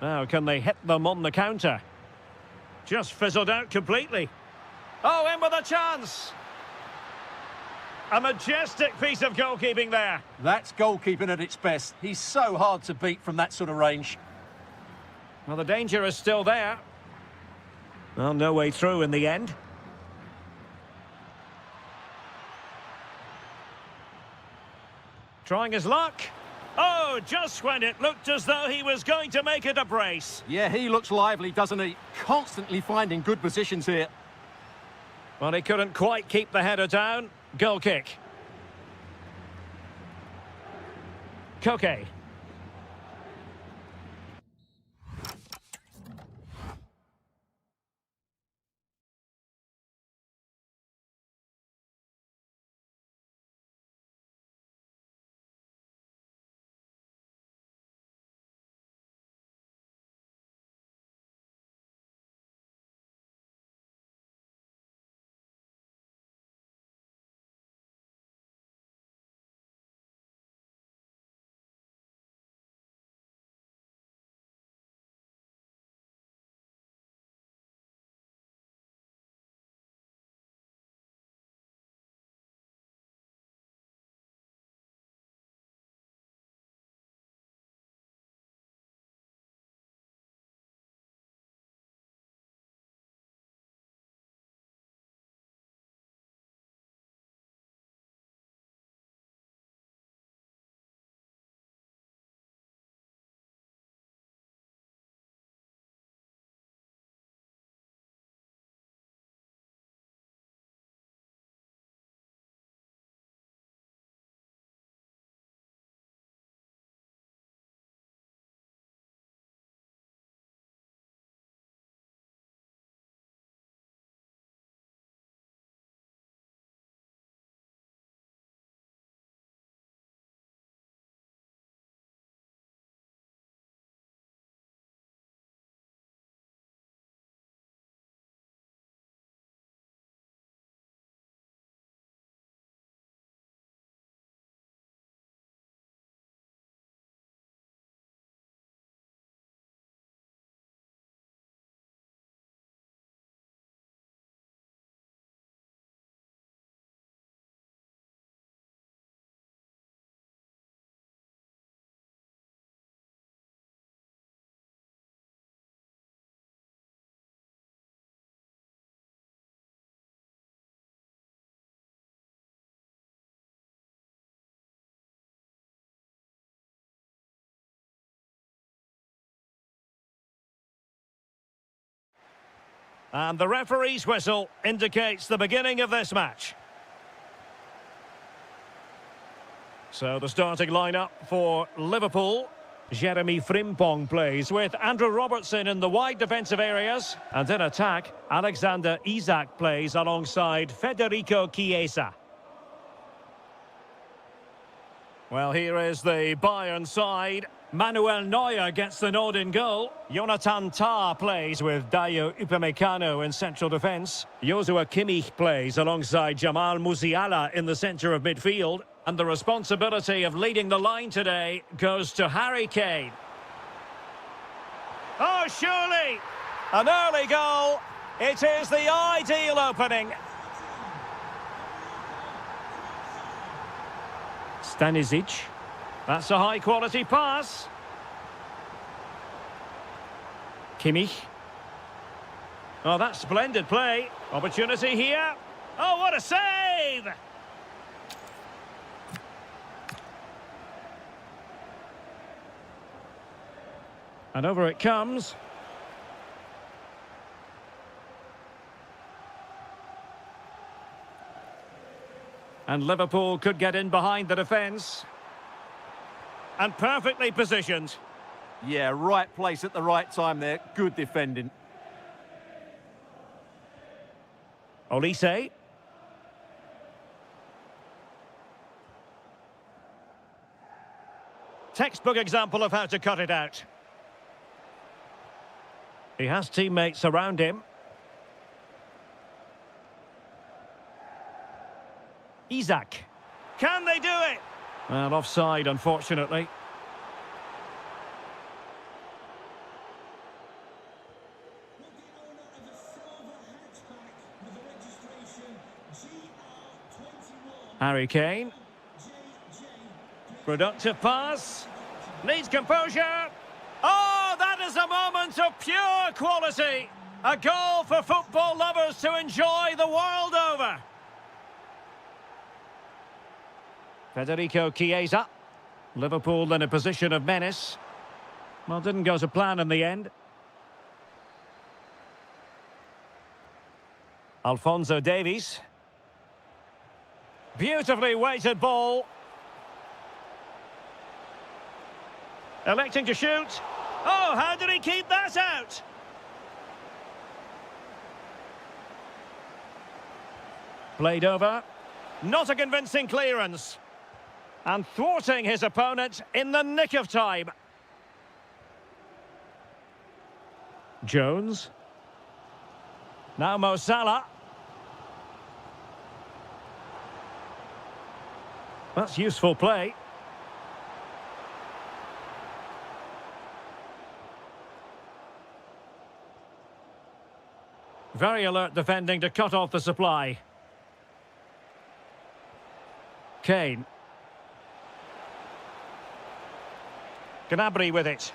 Now, can they hit them on the counter? Just fizzled out completely. Oh, in with a chance. A majestic piece of goalkeeping there. That's goalkeeping at its best. He's so hard to beat from that sort of range. Well, the danger is still there. Well, no way through in the end. Trying his luck. Oh, just when it looked as though he was going to make it a brace. Yeah, he looks lively, doesn't he? Constantly finding good positions here. Well, he couldn't quite keep the header down. Goal kick. Koke. And the referee's whistle indicates the beginning of this match. So the starting lineup for Liverpool. Jeremy Frimpong plays with Andrew Robertson in the wide defensive areas. And in attack, Alexander Isak plays alongside Federico Chiesa. Well, here is the Bayern side. Manuel Neuer gets the nod in goal. Jonathan Tah plays with Dayo Upamecano in central defence. Joshua Kimmich plays alongside Jamal Musiala in the centre of midfield. And the responsibility of leading the line today goes to Harry Kane. Oh, surely! An early goal. It is the ideal opening. Stanisic. That's a high-quality pass. Kimmich. Oh, that's splendid play. Opportunity here. Oh, what a save! And over it comes. And Liverpool could get in behind the defence. And perfectly positioned. Yeah, right place at the right time there. Good defending. Olise. Textbook example of how to cut it out. He has teammates around him. Isak. Can they do it? Well, offside, unfortunately. Harry Kane. Productive pass. Needs composure. Oh, that is a moment of pure quality. A goal for football lovers to enjoy the world over. Federico Chiesa. Liverpool in a position of menace. Well, didn't go to plan in the end. Alphonso Davies. Beautifully weighted ball. Electing to shoot. Oh, how did he keep that out? Played over. Not a convincing clearance. And thwarting his opponent in the nick of time. Jones. Now Mo Salah. That's useful play. Very alert defending to cut off the supply. Kane. Gnabry with it.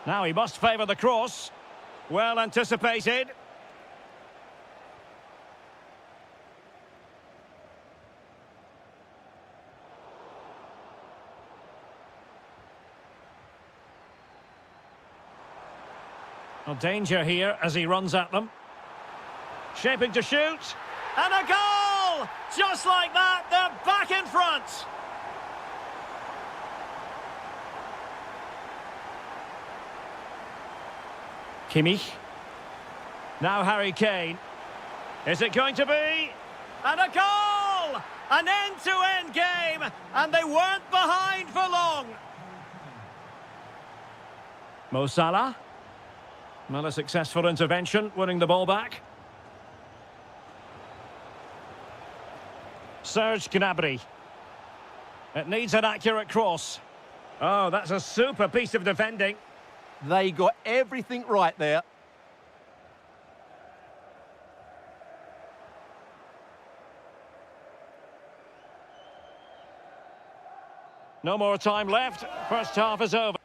Now he must favour the cross. Well anticipated. Well, danger here as he runs at them. Shaping to shoot. And a goal! Just like that, they're back in front. Kimmich. Now Harry Kane. Is it going to be? And a goal! An end-to-end game, and they weren't behind for long. Mo Salah. Well, a successful intervention, winning the ball back. Serge Gnabry. It needs an accurate cross. Oh, that's a super piece of defending. They got everything right there. No more time left. First half is over.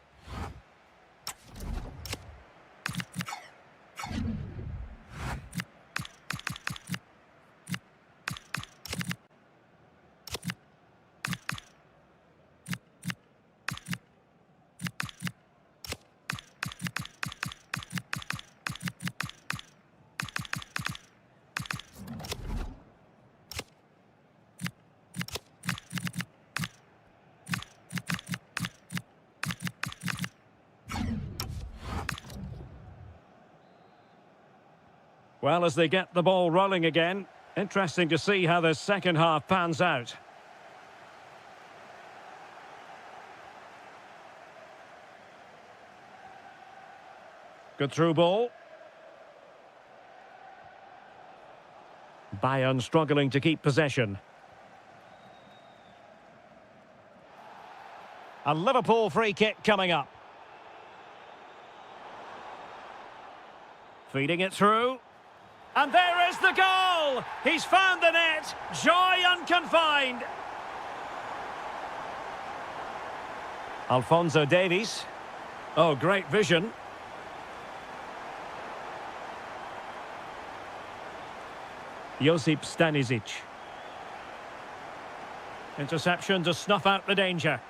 Well, as they get the ball rolling again, interesting to see how the second half pans out. Good through ball. Bayern struggling to keep possession. A Liverpool free kick coming up. Feeding it through. And there is the goal! He's found the net. Joy unconfined. Alphonso Davies. Oh, great vision. Josip Stanisic. Interception to snuff out the danger.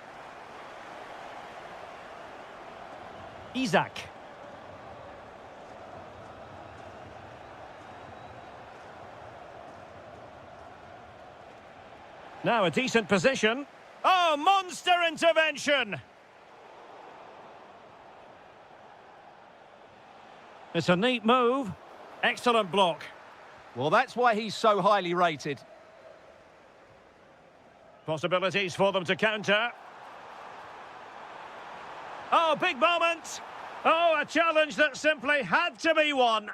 Isak. Now a decent position. Oh, monster intervention! It's a neat move. Excellent block. Well, that's why he's so highly rated. Possibilities for them to counter. Oh, big moment. Oh, a challenge that simply had to be won.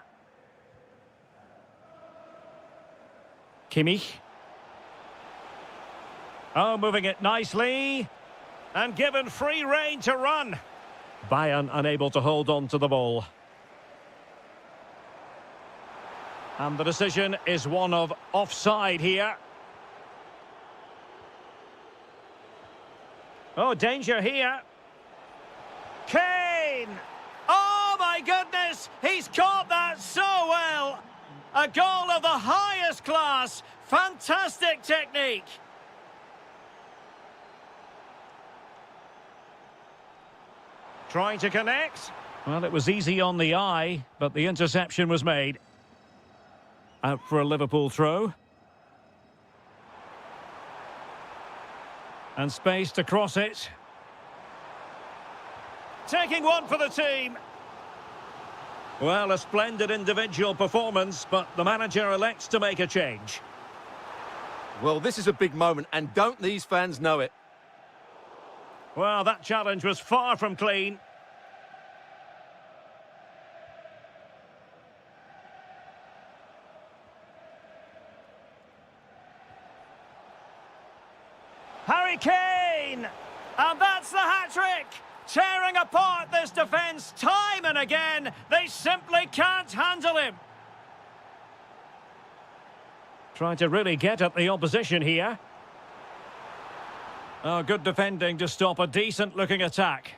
Kimmich. Oh, moving it nicely. And given free rein to run. Bayern unable to hold on to the ball. And the decision is one of offside here. Oh, danger here. Kane! Oh, my goodness! He's caught that so well! A goal of the highest class. Fantastic technique. Trying to connect. Well, it was easy on the eye, but the interception was made. Out for a Liverpool throw. And space to cross it. Taking one for the team. Well, a splendid individual performance, but the manager elects to make a change. Well, this is a big moment, and don't these fans know it? Well, that challenge was far from clean. Harry Kane! And that's the hat-trick! Tearing apart this defence time and again. They simply can't handle him. Trying to really get at the opposition here. Oh, good defending to stop a decent-looking attack.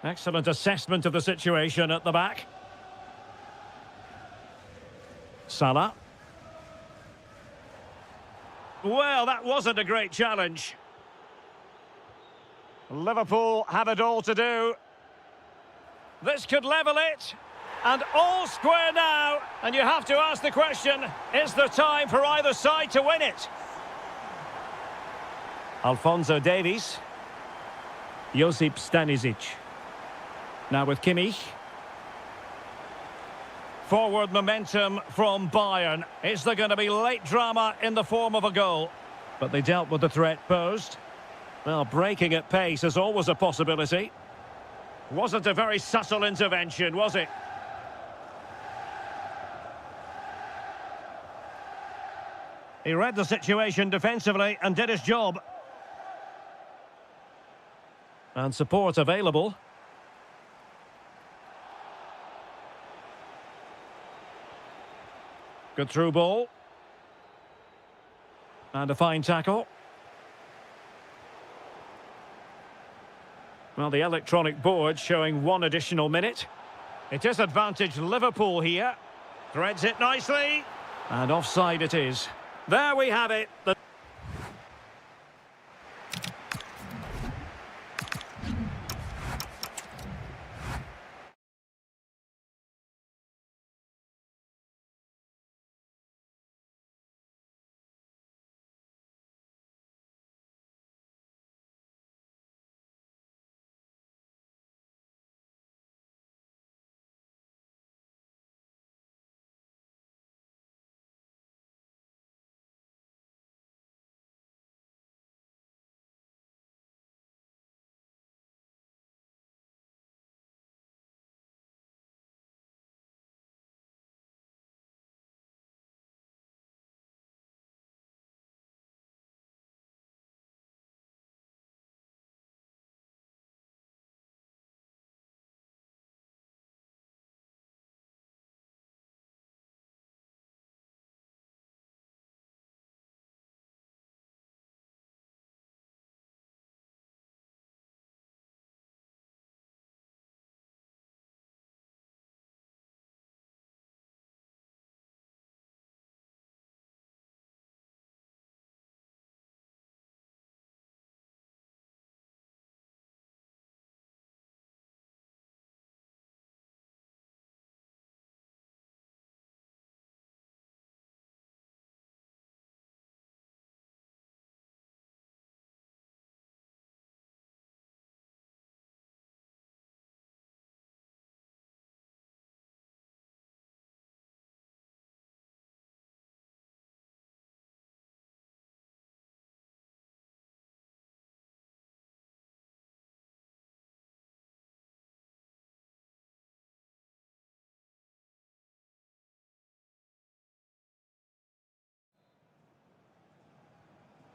Excellent assessment of the situation at the back. Salah. Well, that wasn't a great challenge. Liverpool have it all to do. This could level it. And all square now. And you have to ask the question, is there time for either side to win it? Alphonso Davies. Josip Stanisic. Now with Kimmich. Forward momentum from Bayern. Is there going to be late drama in the form of a goal? But they dealt with the threat posed. Well, breaking at pace is always a possibility. Wasn't a very subtle intervention, was it? He read the situation defensively and did his job. And support available. Good through ball. And a fine tackle. Well, the electronic board showing one additional minute. It is advantage Liverpool here. Threads it nicely. And offside it is. There we have it.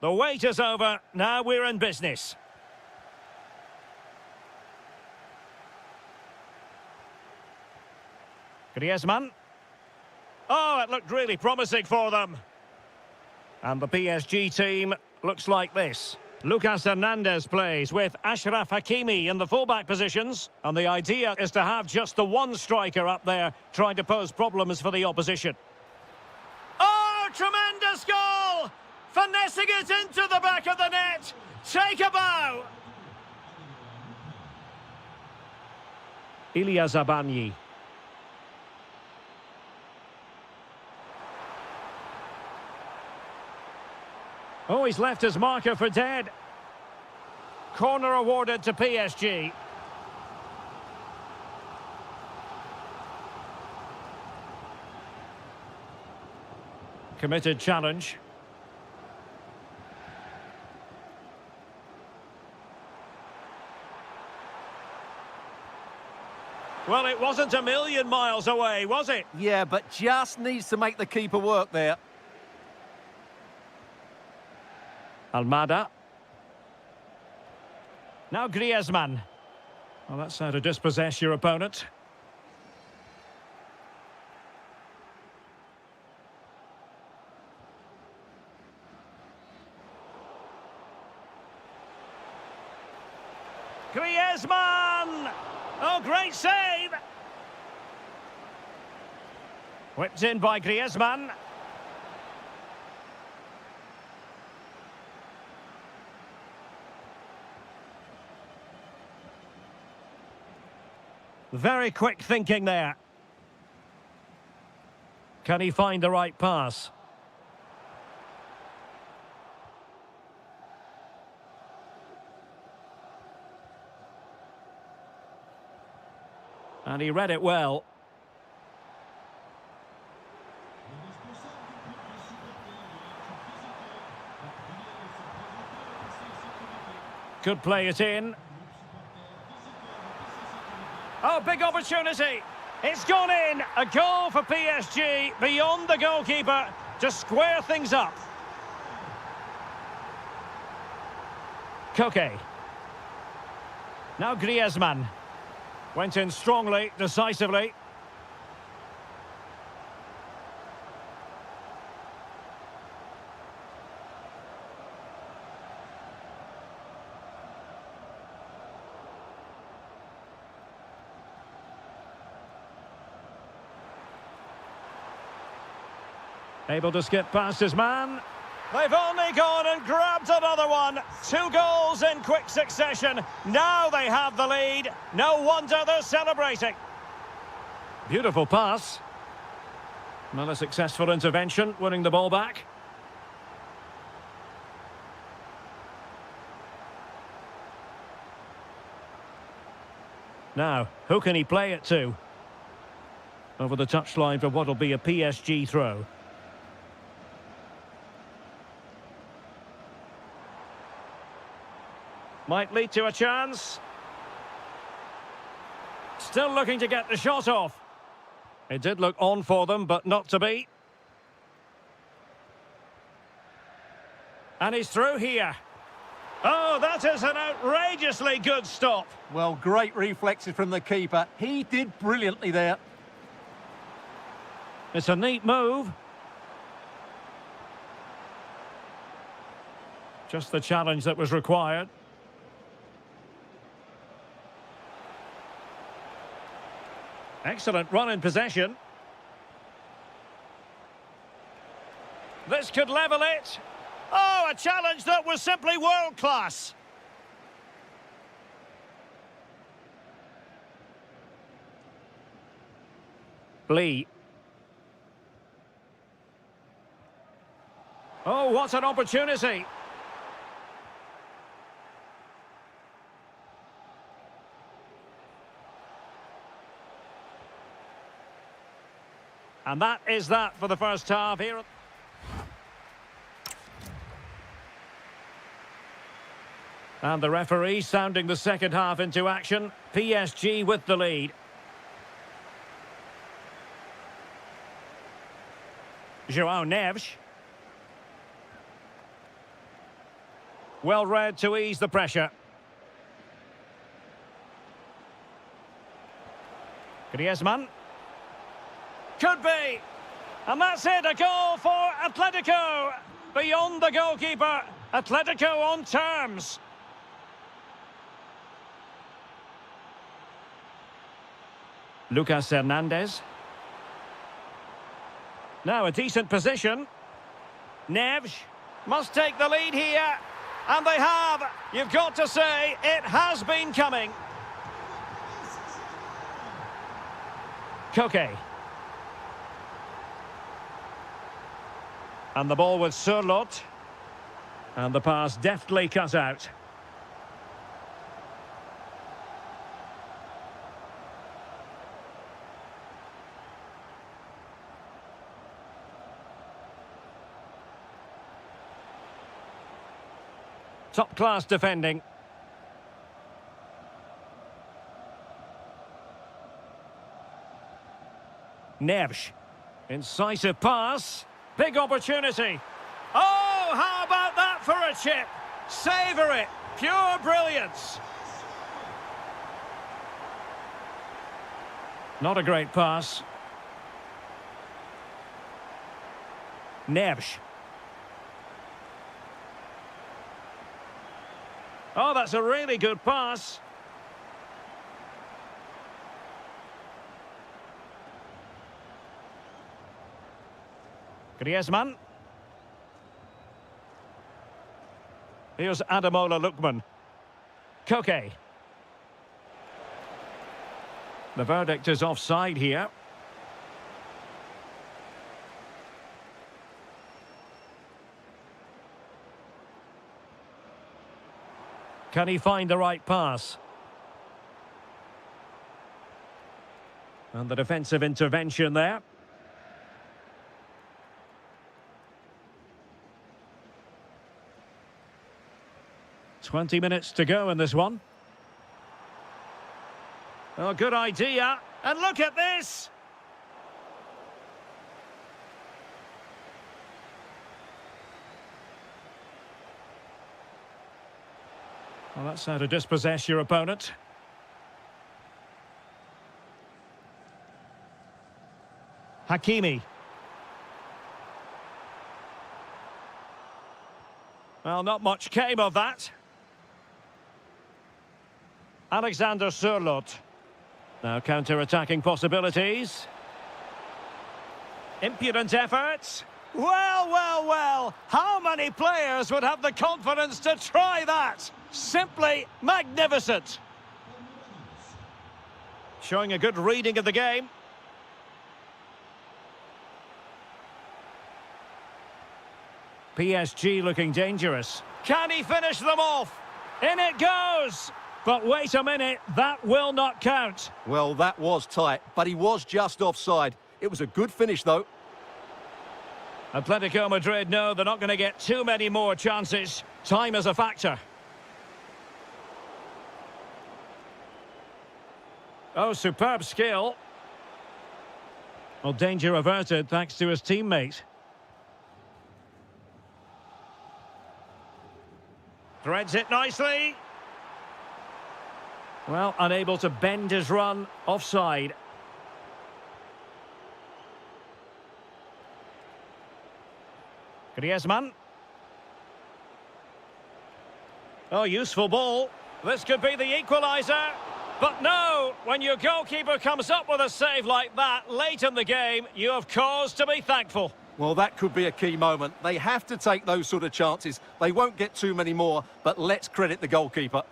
The wait is over. Now we're in business. Griezmann. Oh, it looked really promising for them. And the PSG team looks like this. Lucas Hernandez plays with Ashraf Hakimi in the fullback positions. And the idea is to have just the one striker up there trying to pose problems for the opposition. Oh, tremendous goal! Finessing it into the back of the net. Take a bow. Ilya Zabanyi. Oh, he's left his marker for dead. Corner awarded to PSG. Committed challenge. Well, it wasn't a million miles away, was it? Yeah, but just needs to make the keeper work there. Almada. Now Griezmann. Well, that's how to dispossess your opponent. Griezmann! Oh, great save! Whipped in by Griezmann. Very quick thinking there. Can he find the right pass? And he read it well. Could play it in. Oh, big opportunity. It's gone in. A goal for PSG beyond the goalkeeper to square things up. Koke. Now Griezmann. Went in strongly, decisively. Able to skip past his man. They've only gone and grabbed another one. 2 goals in quick succession. Now they have the lead. No wonder they're celebrating. Beautiful pass. Another successful intervention, winning the ball back. Now, who can he play it to? Over the touchline for what will be a PSG throw. Might lead to a chance. Still looking to get the shot off. It did look on for them, but not to be. And he's through here. Oh, that is an outrageously good stop. Well, great reflexes from the keeper. He did brilliantly there. It's a neat move. Just the challenge that was required. Excellent run in possession. This could level it. Oh, a challenge that was simply world-class. Lee. Oh, what an opportunity. And that is that for the first half here. And the referee sounding the second half into action. PSG with the lead. João Neves. Well read to ease the pressure. Griezmann. Could be. And that's it, a goal for Atletico. Beyond the goalkeeper. Atletico on terms. Lucas Hernandez. Now a decent position. Neves must take the lead here. And they have. You've got to say, it has been coming. Koke. And the ball with Sørloth. And the pass deftly cut out. Top-class defending. Neves. Incisive pass. Big opportunity. Oh, how about that for a chip? Savour it. Pure brilliance. Not a great pass. Neves. Oh, that's a really good pass. Griezmann. Here's Ademola Lookman. Koke. The verdict is offside here. Can he find the right pass? And the defensive intervention there. "20 minutes to go in this one. Oh, good idea. And look at this! Well, that's how to dispossess your opponent. Hakimi. Well, not much came of that. Alexander Sørloth. Now counter-attacking possibilities. Impudent efforts. Well, well, well. How many players would have the confidence to try that? Simply magnificent. Showing a good reading of the game. PSG looking dangerous. Can he finish them off? In it goes! But wait a minute, that will not count. Well, that was tight, but he was just offside. It was a good finish, though. Atletico Madrid know they're not going to get too many more chances. Time is a factor. Oh, superb skill. Well, danger averted thanks to his teammate. Threads it nicely. Well, unable to bend his run, offside. Griezmann. Oh, useful ball. This could be the equaliser. But no, when your goalkeeper comes up with a save like that late in the game, you have cause to be thankful. Well, that could be a key moment. They have to take those sort of chances. They won't get too many more, but let's credit the goalkeeper.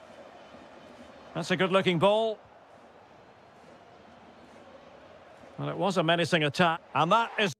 That's a good-looking ball. Well, it was a menacing attack, and that is...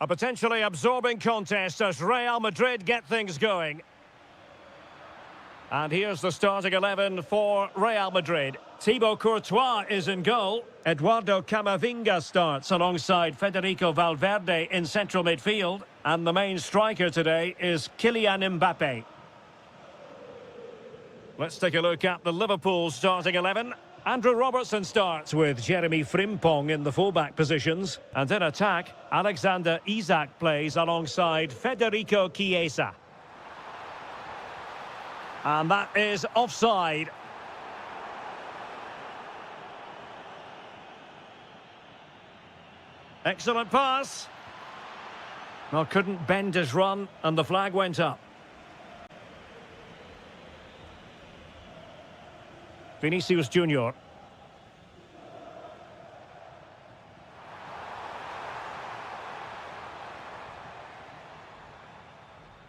A potentially absorbing contest as Real Madrid get things going. And here's the starting 11 for Real Madrid. Thibaut Courtois is in goal. Eduardo Camavinga starts alongside Federico Valverde in central midfield. And the main striker today is Kylian Mbappe. Let's take a look at the Liverpool starting 11. Andrew Robertson starts with Jeremy Frimpong in the fullback positions. And in attack, Alexander Isak plays alongside Federico Chiesa. And that is offside. Excellent pass. Well, couldn't bend his run, and the flag went up. Vinicius Junior.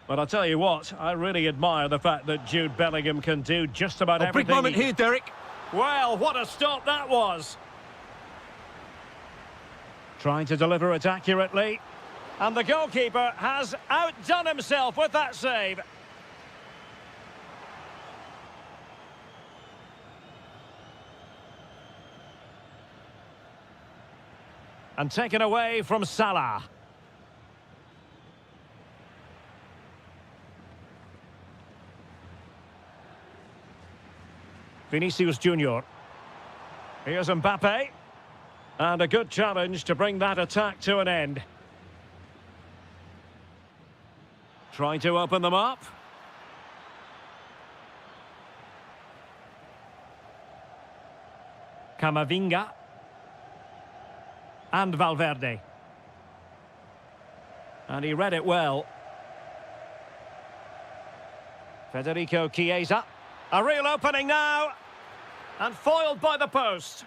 But I'll tell you what, I really admire the fact that Jude Bellingham can do just about everything. Big moment here, Derek. Well, what a stop that was. Trying to deliver it accurately. And the goalkeeper has outdone himself with that save. And taken away from Salah. Vinicius Junior. Here's Mbappe. And a good challenge to bring that attack to an end. Trying to open them up. Camavinga. And Valverde. And he read it well. Federico Chiesa. A real opening now. And foiled by the post.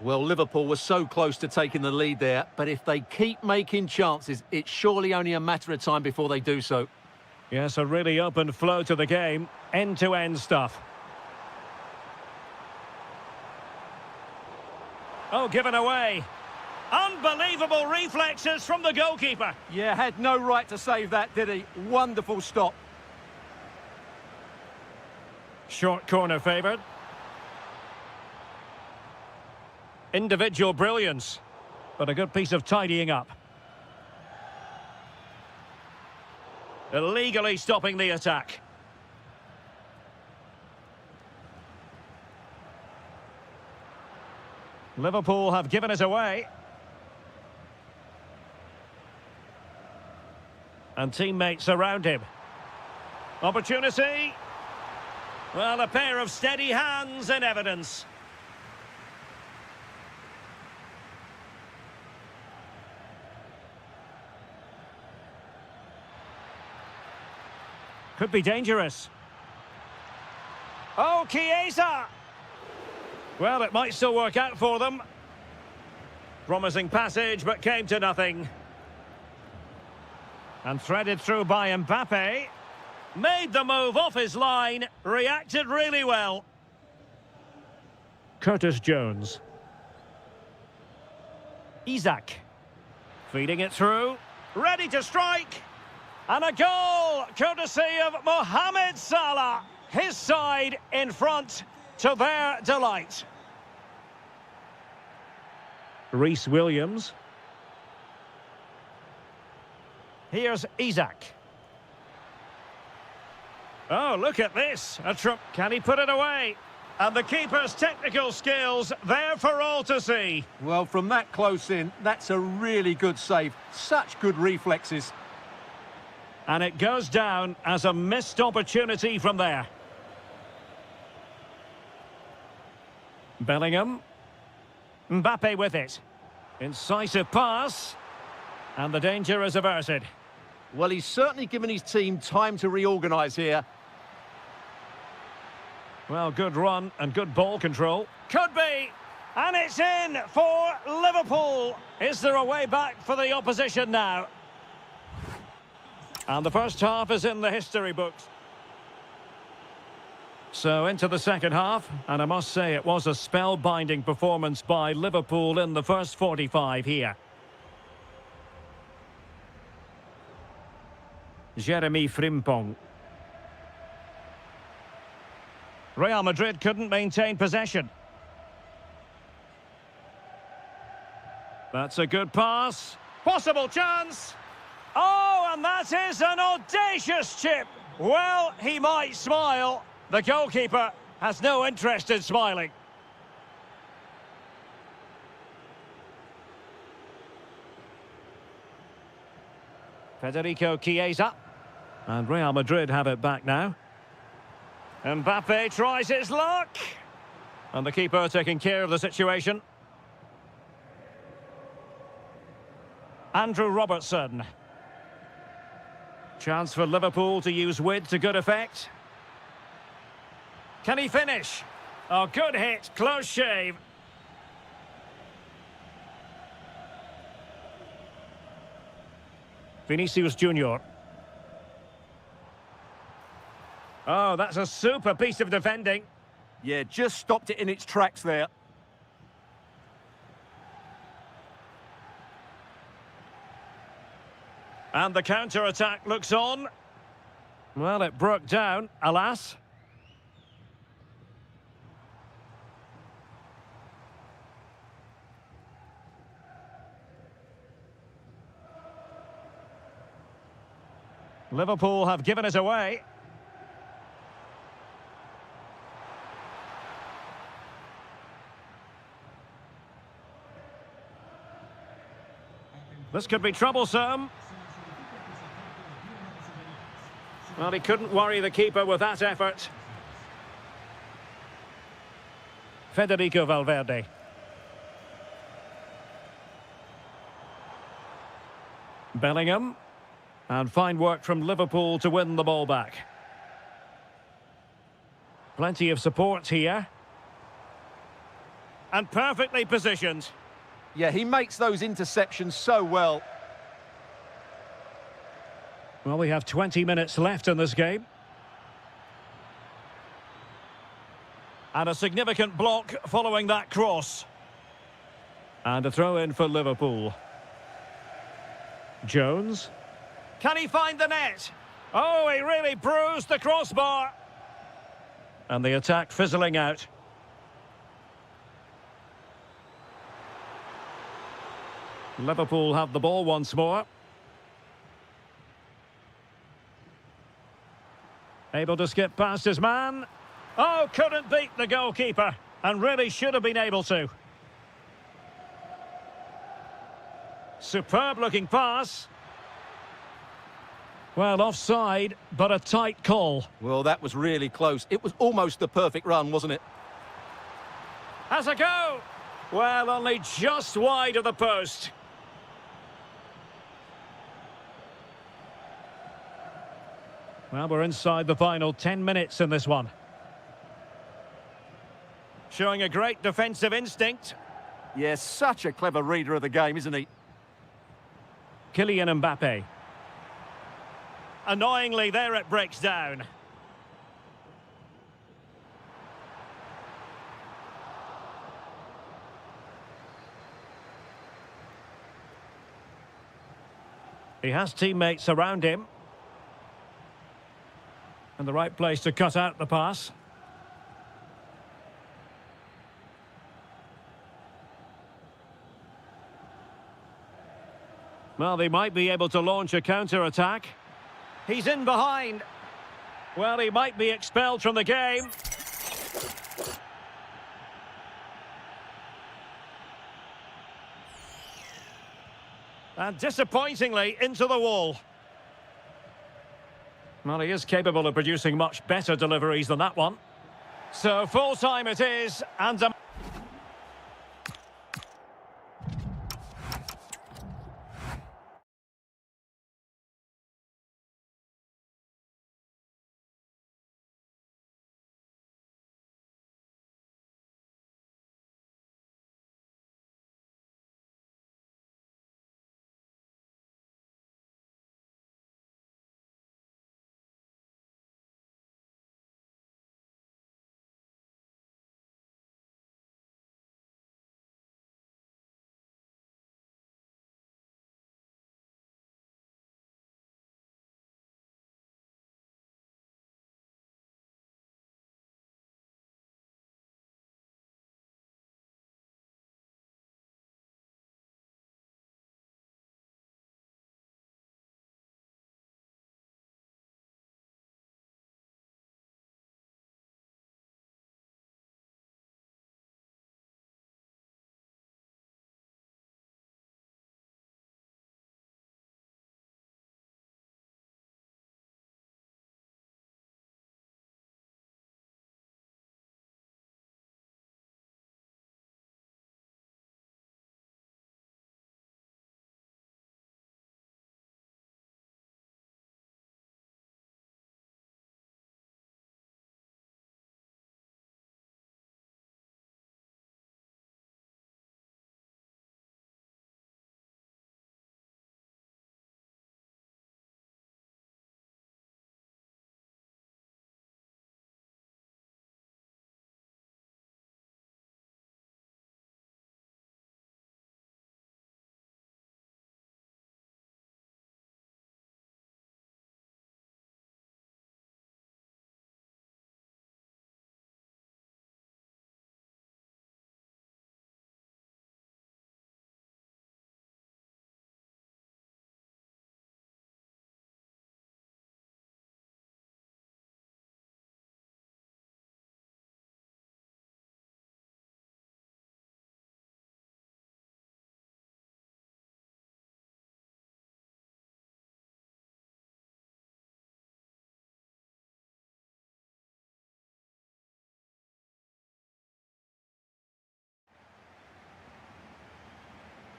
Well, Liverpool was so close to taking the lead there, but if they keep making chances, it's surely only a matter of time before they do so. Yes, a really open flow to the game. End-to-end stuff. Oh, given away. Unbelievable reflexes from the goalkeeper. Yeah, had no right to save that, did he? Wonderful stop. Short corner favoured. Individual brilliance, but a good piece of tidying up. Illegally stopping the attack. Liverpool have given it away. And teammates around him. Opportunity. Well, a pair of steady hands in evidence. Could be dangerous. Oh, Chiesa! Well, it might still work out for them. Promising passage, but came to nothing. And threaded through by Mbappe. Made the move off his line. Reacted really well. Curtis Jones. Isak. Feeding it through. Ready to strike. And a goal, courtesy of Mohamed Salah. His side in front to their delight. Reece Williams. Here's Isak. Oh, look at this. Can he put it away? And the keeper's technical skills there for all to see. Well, from that close in, that's a really good save. Such good reflexes. And it goes down as a missed opportunity from there. Bellingham. Mbappe with it. Incisive pass. And the danger is averted. Well, he's certainly given his team time to reorganise here. Well, good run and good ball control. Could be. And it's in for Liverpool. Is there a way back for the opposition now? And the first half is in the history books. So into the second half, and I must say it was a spellbinding performance by Liverpool in the first 45 here. Jeremy Frimpong. Real Madrid couldn't maintain possession. That's a good pass. Possible chance. Oh, and that is an audacious chip. Well, he might smile. The goalkeeper has no interest in smiling. Federico Chiesa. And Real Madrid have it back now. Mbappe tries his luck. And the keeper taking care of the situation. Andrew Robertson. Chance for Liverpool to use width to good effect. Can he finish? Oh, good hit, close shave. Vinicius Junior. Oh, that's a super piece of defending. Yeah, just stopped it in its tracks there. And the counter-attack looks on. Well, it broke down, alas. Liverpool have given it away. This could be troublesome. Well, he couldn't worry the keeper with that effort. Federico Valverde. Bellingham. And fine work from Liverpool to win the ball back. Plenty of support here. And perfectly positioned. Yeah, he makes those interceptions so well. Well, we have 20 minutes left in this game. And a significant block following that cross. And a throw-in for Liverpool. Jones. Can he find the net? Oh, he really bruised the crossbar. And the attack fizzling out. Liverpool have the ball once more. Able to skip past his man. Oh, couldn't beat the goalkeeper. And really should have been able to. Superb looking pass. Well, offside, but a tight call. Well, that was really close. It was almost the perfect run, wasn't it? Has a go. Well, only just wide of the post. Well, we're inside the final 10 minutes in this one. Showing a great defensive instinct. Yes, such a clever reader of the game, isn't he? Kylian Mbappe. Annoyingly, there it breaks down. He has teammates around him. And the right place to cut out the pass. Well, they might be able to launch a counter-attack. He's in behind. Well, he might be expelled from the game. And disappointingly into the wall. Well, he is capable of producing much better deliveries than that one. So full time it is, and a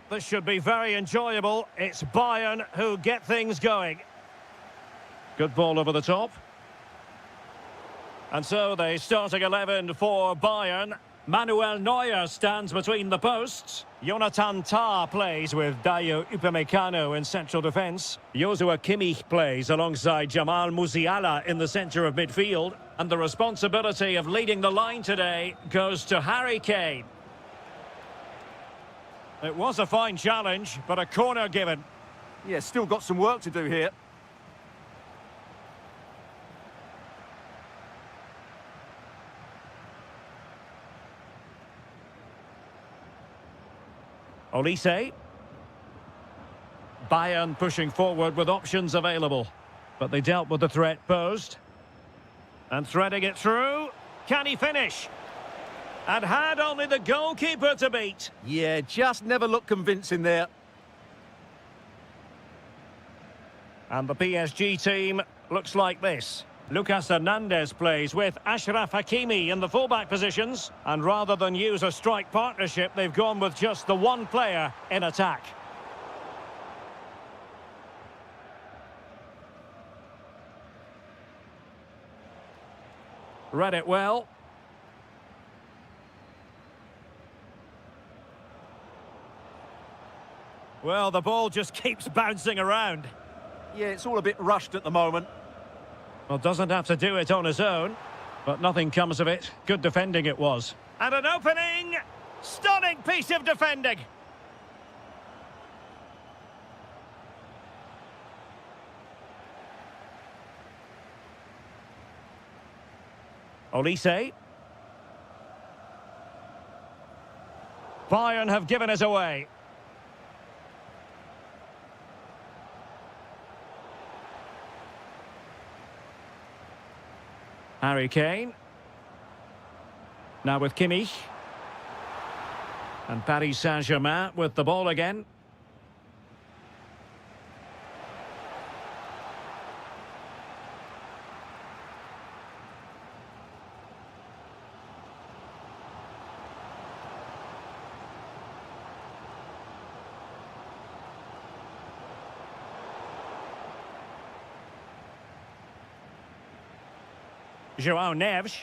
this should be very enjoyable. It's Bayern who get things going. Good ball over the top. And so the starting 11 for Bayern. Manuel Neuer stands between the posts. Jonathan Tah plays with Dayo Upamecano in central defence. Joshua Kimmich plays alongside Jamal Musiala in the centre of midfield. And the responsibility of leading the line today goes to Harry Kane. It was a fine challenge, but a corner given. Yeah, still got some work to do here. Olise. Bayern pushing forward with options available. But they dealt with the threat posed. And threading it through. Can he finish? And had only the goalkeeper to beat. Yeah, just never looked convincing there. And the PSG team looks like this. Lucas Hernandez plays with Ashraf Hakimi in the fullback positions. And rather than use a strike partnership, they've gone with just the one player in attack. Read it well. Well, the ball just keeps bouncing around. Yeah, it's all a bit rushed at the moment. Well, doesn't have to do it on his own, but nothing comes of it. Good defending it was. And an opening! Stunning piece of defending! Olise. Bayern have given it away. Harry Kane. Now with Kimmich. And Paris Saint-Germain with the ball again. João Neves.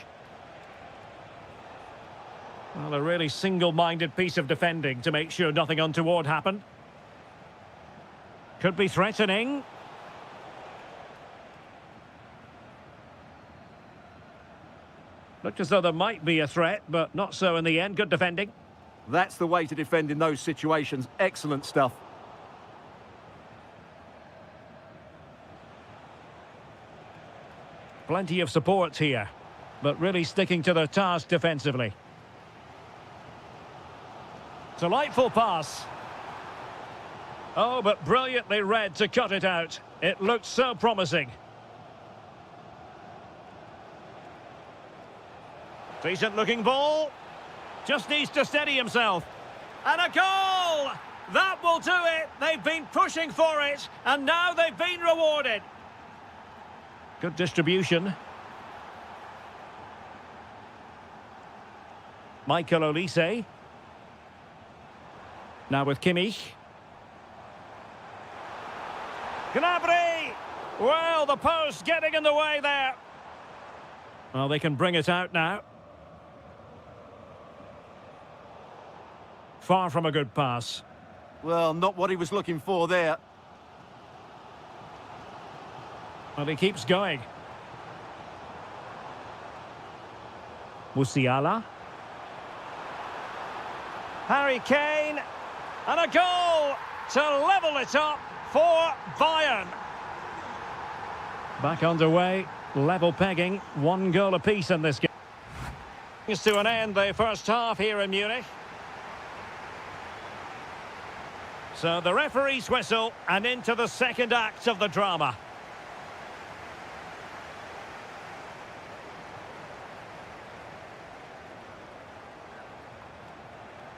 Well, a really single-minded piece of defending to make sure nothing untoward happened. Could be threatening. Looked as though there might be a threat, but not so in the end. Good defending. That's the way to defend in those situations. Excellent stuff. Plenty of support here, but really sticking to their task defensively. Delightful pass. Oh, but brilliantly read to cut it out. It looked so promising. Decent looking ball. Just needs to steady himself. And a goal! That will do it. They've been pushing for it, and now they've been rewarded. Good distribution. Michael Olise. Now with Kimmich. Gnabry! Well, the post getting in the way there. Well, they can bring it out now. Far from a good pass. Well, not what he was looking for there. Well, he keeps going. Musiala. Harry Kane. And a goal to level it up for Bayern. Back underway. Level pegging. One goal apiece in this game. Brings to an end the first half here in Munich. So the referee's whistle and into the second act of the drama.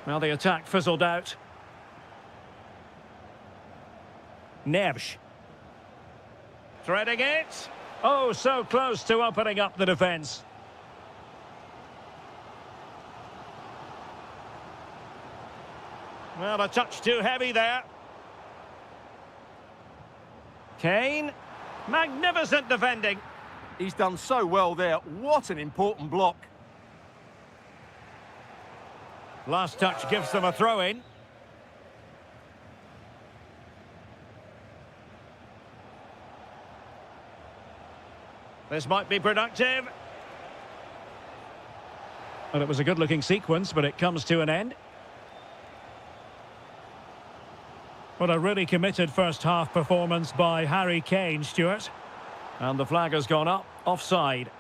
Well, the attack fizzled out. Neves. Threading it. Oh, so close to opening up the defence. Well, a touch too heavy there. Kane. Magnificent defending. He's done so well there. What an important block. Last touch gives them a throw-in. This might be productive. Well, it was a good-looking sequence, but it comes to an end. What a really committed first-half performance by Harry Kane, Stuart. And the flag has gone up, offside.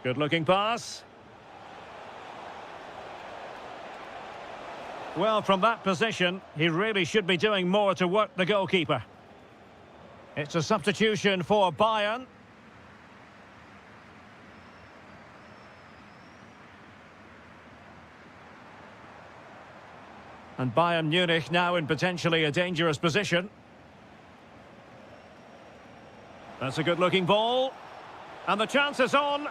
Good-looking pass. Well, from that position, he really should be doing more to work the goalkeeper. It's a substitution for Bayern. And Bayern Munich now in potentially a dangerous position. That's a good-looking ball. And the chance is on.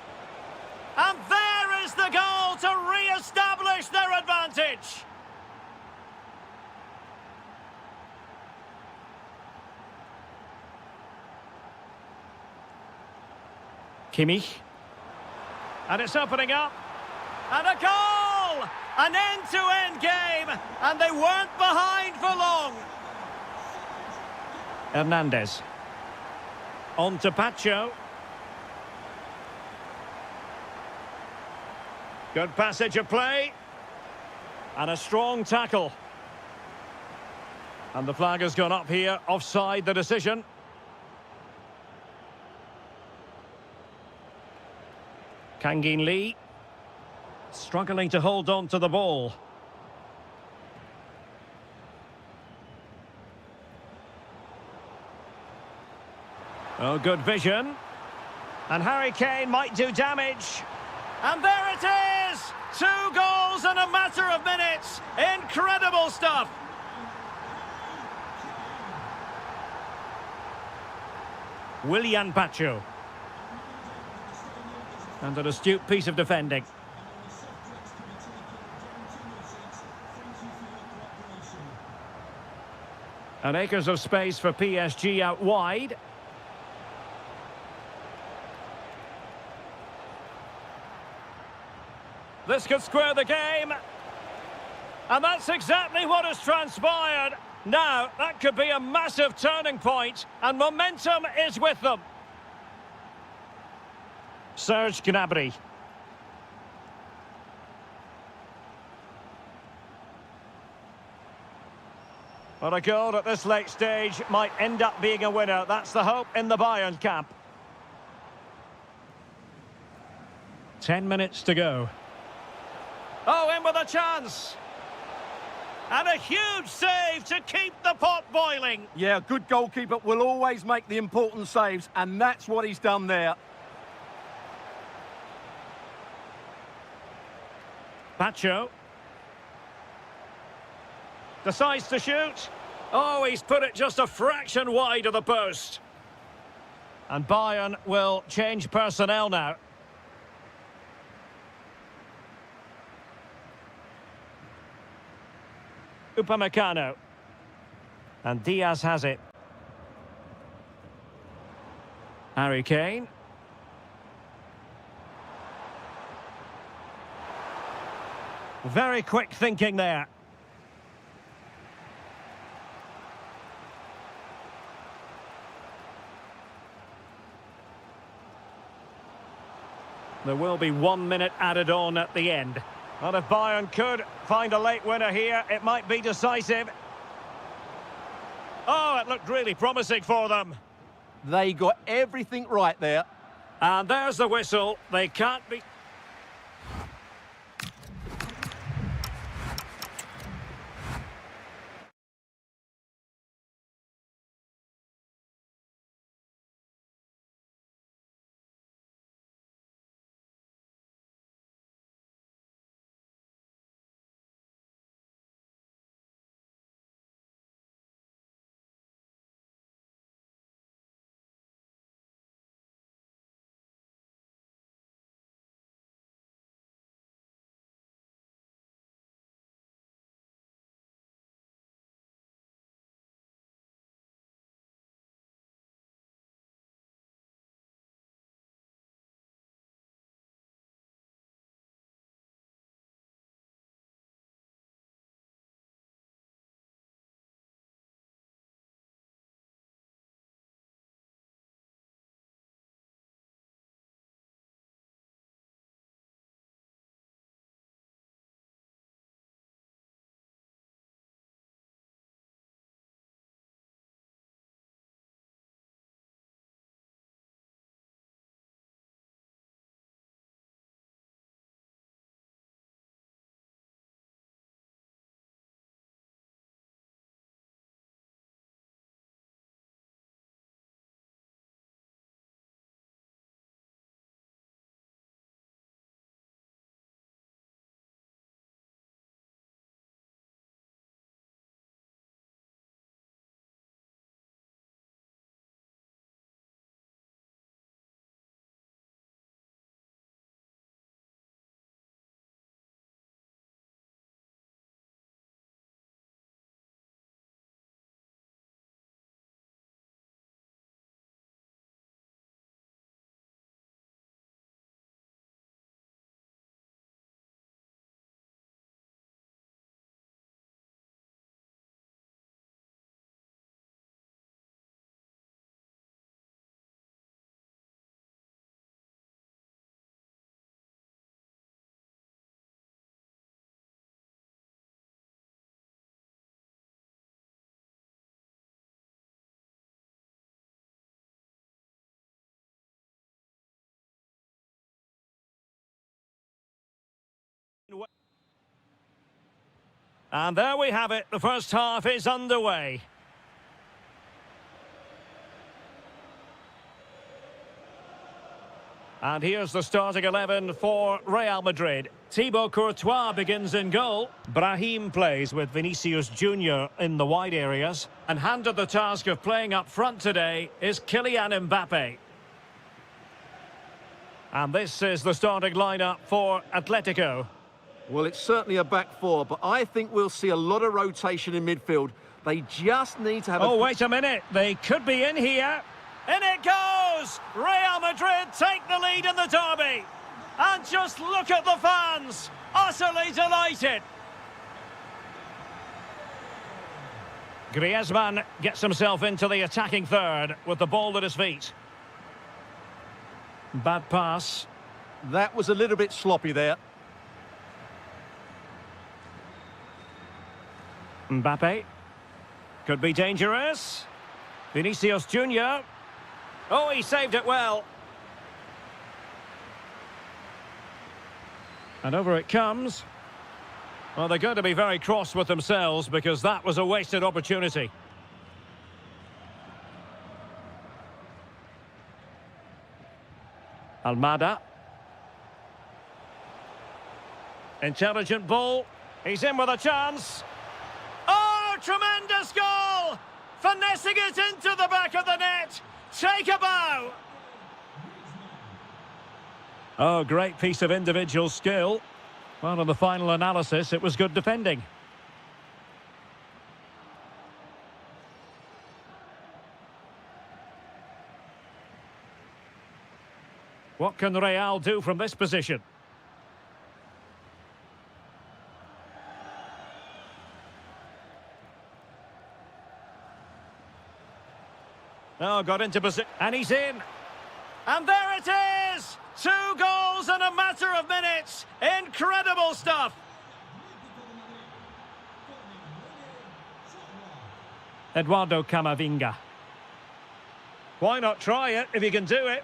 And there is the goal to re-establish their advantage. Kimmich. And it's opening up. And a goal! An end-to-end game. And they weren't behind for long. Hernandez. On to Pacho. Good passage of play. And a strong tackle. And the flag has gone up here. Offside the decision. Kangin Lee. Struggling to hold on to the ball. Oh, good vision. And Harry Kane might do damage. And there it is! 2 goals in a matter of minutes. Incredible stuff. Willian Pacho. And an astute piece of defending. And acres of space for PSG out wide. This could square the game. And that's exactly what has transpired. Now, that could be a massive turning point, and momentum is with them. Serge Gnabry. But a goal at this late stage might end up being a winner. That's the hope in the Bayern camp. 10 minutes to go. Oh, in with a chance. And a huge save to keep the pot boiling. Yeah, a good goalkeeper will always make the important saves, and that's what he's done there. Pacho. Decides to shoot. Oh, he's put it just a fraction wide of the post. And Bayern will change personnel now. Upamecano. And Diaz has it. Harry Kane. Very quick thinking there. There will be 1 minute added on at the end. Well, if Bayern could find a late winner here, it might be decisive. Oh, it looked really promising for them. They got everything right there. And there's the whistle. They can't be... And there we have it. The first half is underway. And here's the starting 11 for Real Madrid. Thibaut Courtois begins in goal. Brahim plays with Vinicius Junior in the wide areas. And handed the task of playing up front today is Kylian Mbappe. And this is the starting lineup for Atletico. Well, it's certainly a back four, but I think we'll see a lot of rotation in midfield. They just need to have Oh, wait a minute. They could be in here. In it goes! Real Madrid take the lead in the derby. And just look at the fans. Utterly delighted. Griezmann gets himself into the attacking third with the ball at his feet. Bad pass. That was a little bit sloppy there. Mbappe. Could be dangerous. Vinicius Junior. Oh, he saved it well. And over it comes. Well, they're going to be very cross with themselves because that was a wasted opportunity. Almada. Intelligent ball. He's in with a chance. Oh, tremendous goal! Finessing it into the back of the net. Take a bow. Oh, great piece of individual skill. Well, in the final analysis, it was good defending. What can Real do from this position? Oh, got into position. And he's in. And there it is! 2 goals in a matter of minutes. Incredible stuff. Eduardo Camavinga. Why not try it if you can do it?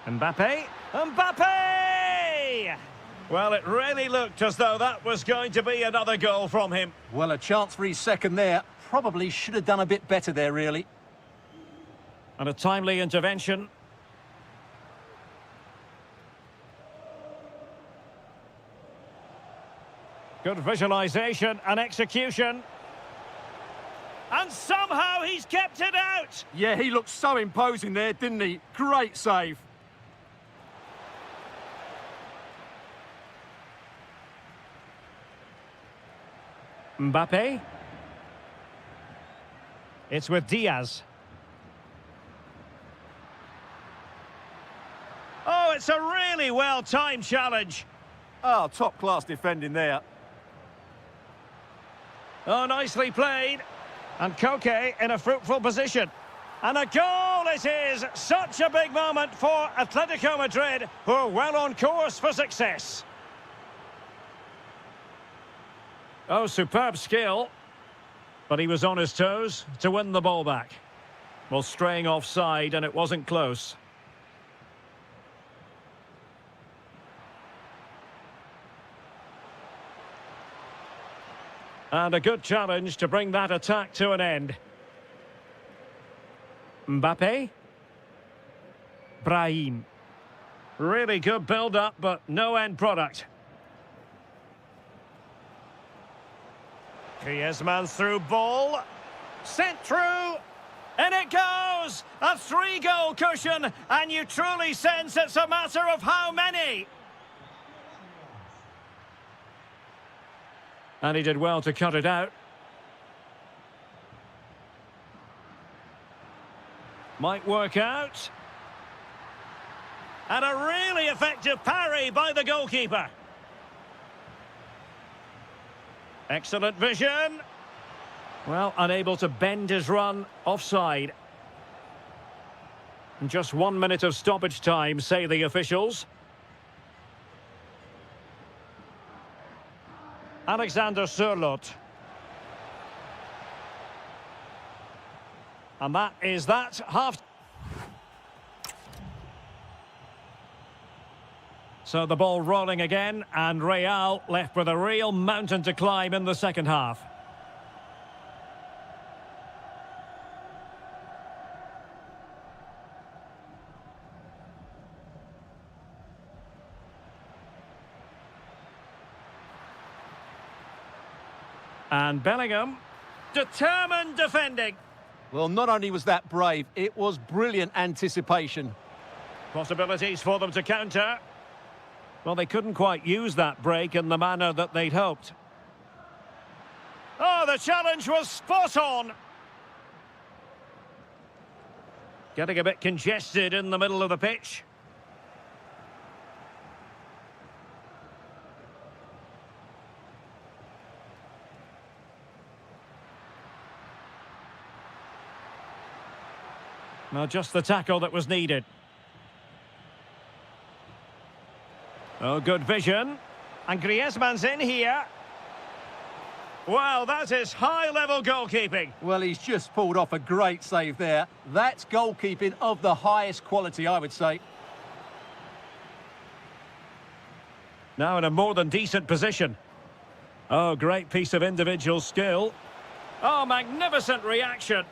Mbappe. Mbappe! Well, it really looked as though that was going to be another goal from him. Well, a chance for his second there. Probably should have done a bit better there, really. And a timely intervention. Good visualization and execution. And somehow he's kept it out. Yeah, he looked so imposing there, didn't he? Great save. Mbappe. It's with Diaz. Oh, it's a really well-timed challenge. Oh, top-class defending there. Oh, nicely played. And Koke in a fruitful position. And a goal it is! Such a big moment for Atletico Madrid, who are well on course for success. Oh, superb skill. But he was on his toes to win the ball back. Well, straying offside, and it wasn't close. And a good challenge to bring that attack to an end. Mbappe. Brahim. Really good build-up, but no end product. Griezmann through ball. Sent through. And it goes! A 3-goal cushion, and you truly sense it's a matter of how many. And he did well to cut it out. Might work out. And a really effective parry by the goalkeeper. Excellent vision. Well, unable to bend his run, offside. And just 1 minute of stoppage time, say the officials. Alexander Sørloth. And that is that half. So the ball rolling again, and Real left with a real mountain to climb in the second half. And Bellingham, determined defending. Well, not only was that brave, it was brilliant anticipation. Possibilities for them to counter. Well, they couldn't quite use that break in the manner that they'd hoped. Oh, the challenge was spot on. Getting a bit congested in the middle of the pitch. Well, just the tackle that was needed. Oh, good vision. And Griezmann's in here. Well, that is high-level goalkeeping. Well, he's just pulled off a great save there. That's goalkeeping of the highest quality, I would say. Now in a more than decent position. Oh, great piece of individual skill. Oh, magnificent reaction.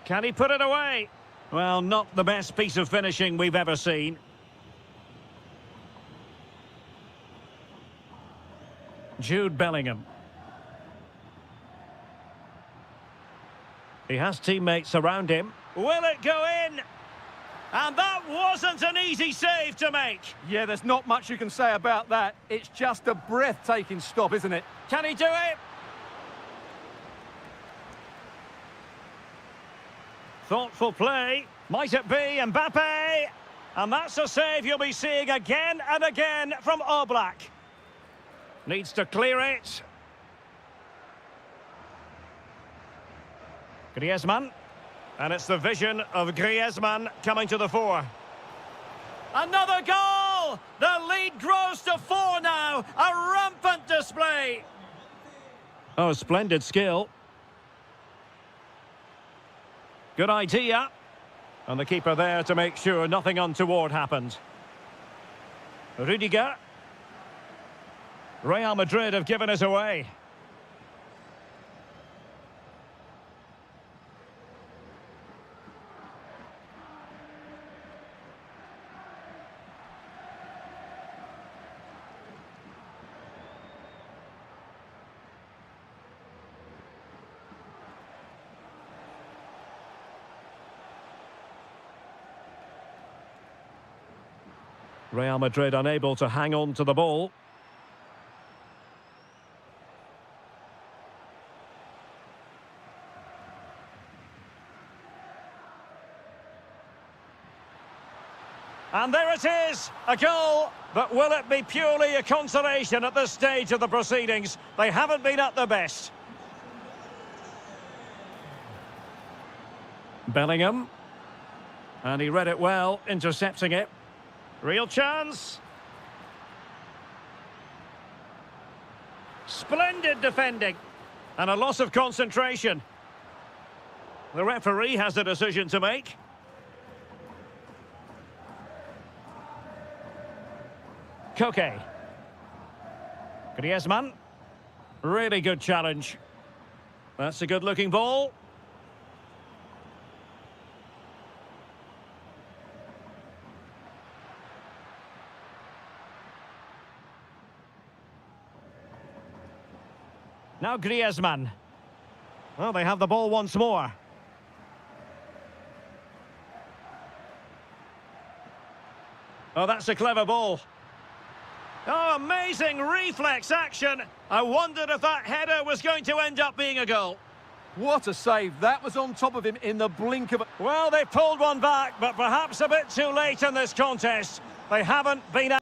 Can he put it away? Well, not the best piece of finishing we've ever seen. Jude Bellingham. He has teammates around him. Will it go in? And that wasn't an easy save to make. Yeah, there's not much you can say about that. It's just a breathtaking stop, isn't it? Can he do it? Thoughtful play. Might it be Mbappe? And that's a save you'll be seeing again and again from Oblak. Needs to clear it. Griezmann. And it's the vision of Griezmann coming to the fore. Another goal! The lead grows to 4 now. A rampant display. Oh, splendid skill. Good idea. And the keeper there to make sure nothing untoward happened. Rudiger. Real Madrid have given us away. Real Madrid unable to hang on to the ball. And there it is, a goal. But will it be purely a consolation at this stage of the proceedings? They haven't been at their best. Bellingham. And he read it well, intercepting it. Real chance. Splendid defending. And a loss of concentration. The referee has a decision to make. Koke. Griezmann. Really good challenge. That's a good-looking ball. Now Griezmann. Well, they have the ball once more. Oh, that's a clever ball. Oh, amazing reflex action. I wondered if that header was going to end up being a goal. What a save. That was on top of him in the blink of... Well, they pulled one back, but perhaps a bit too late in this contest. They haven't been...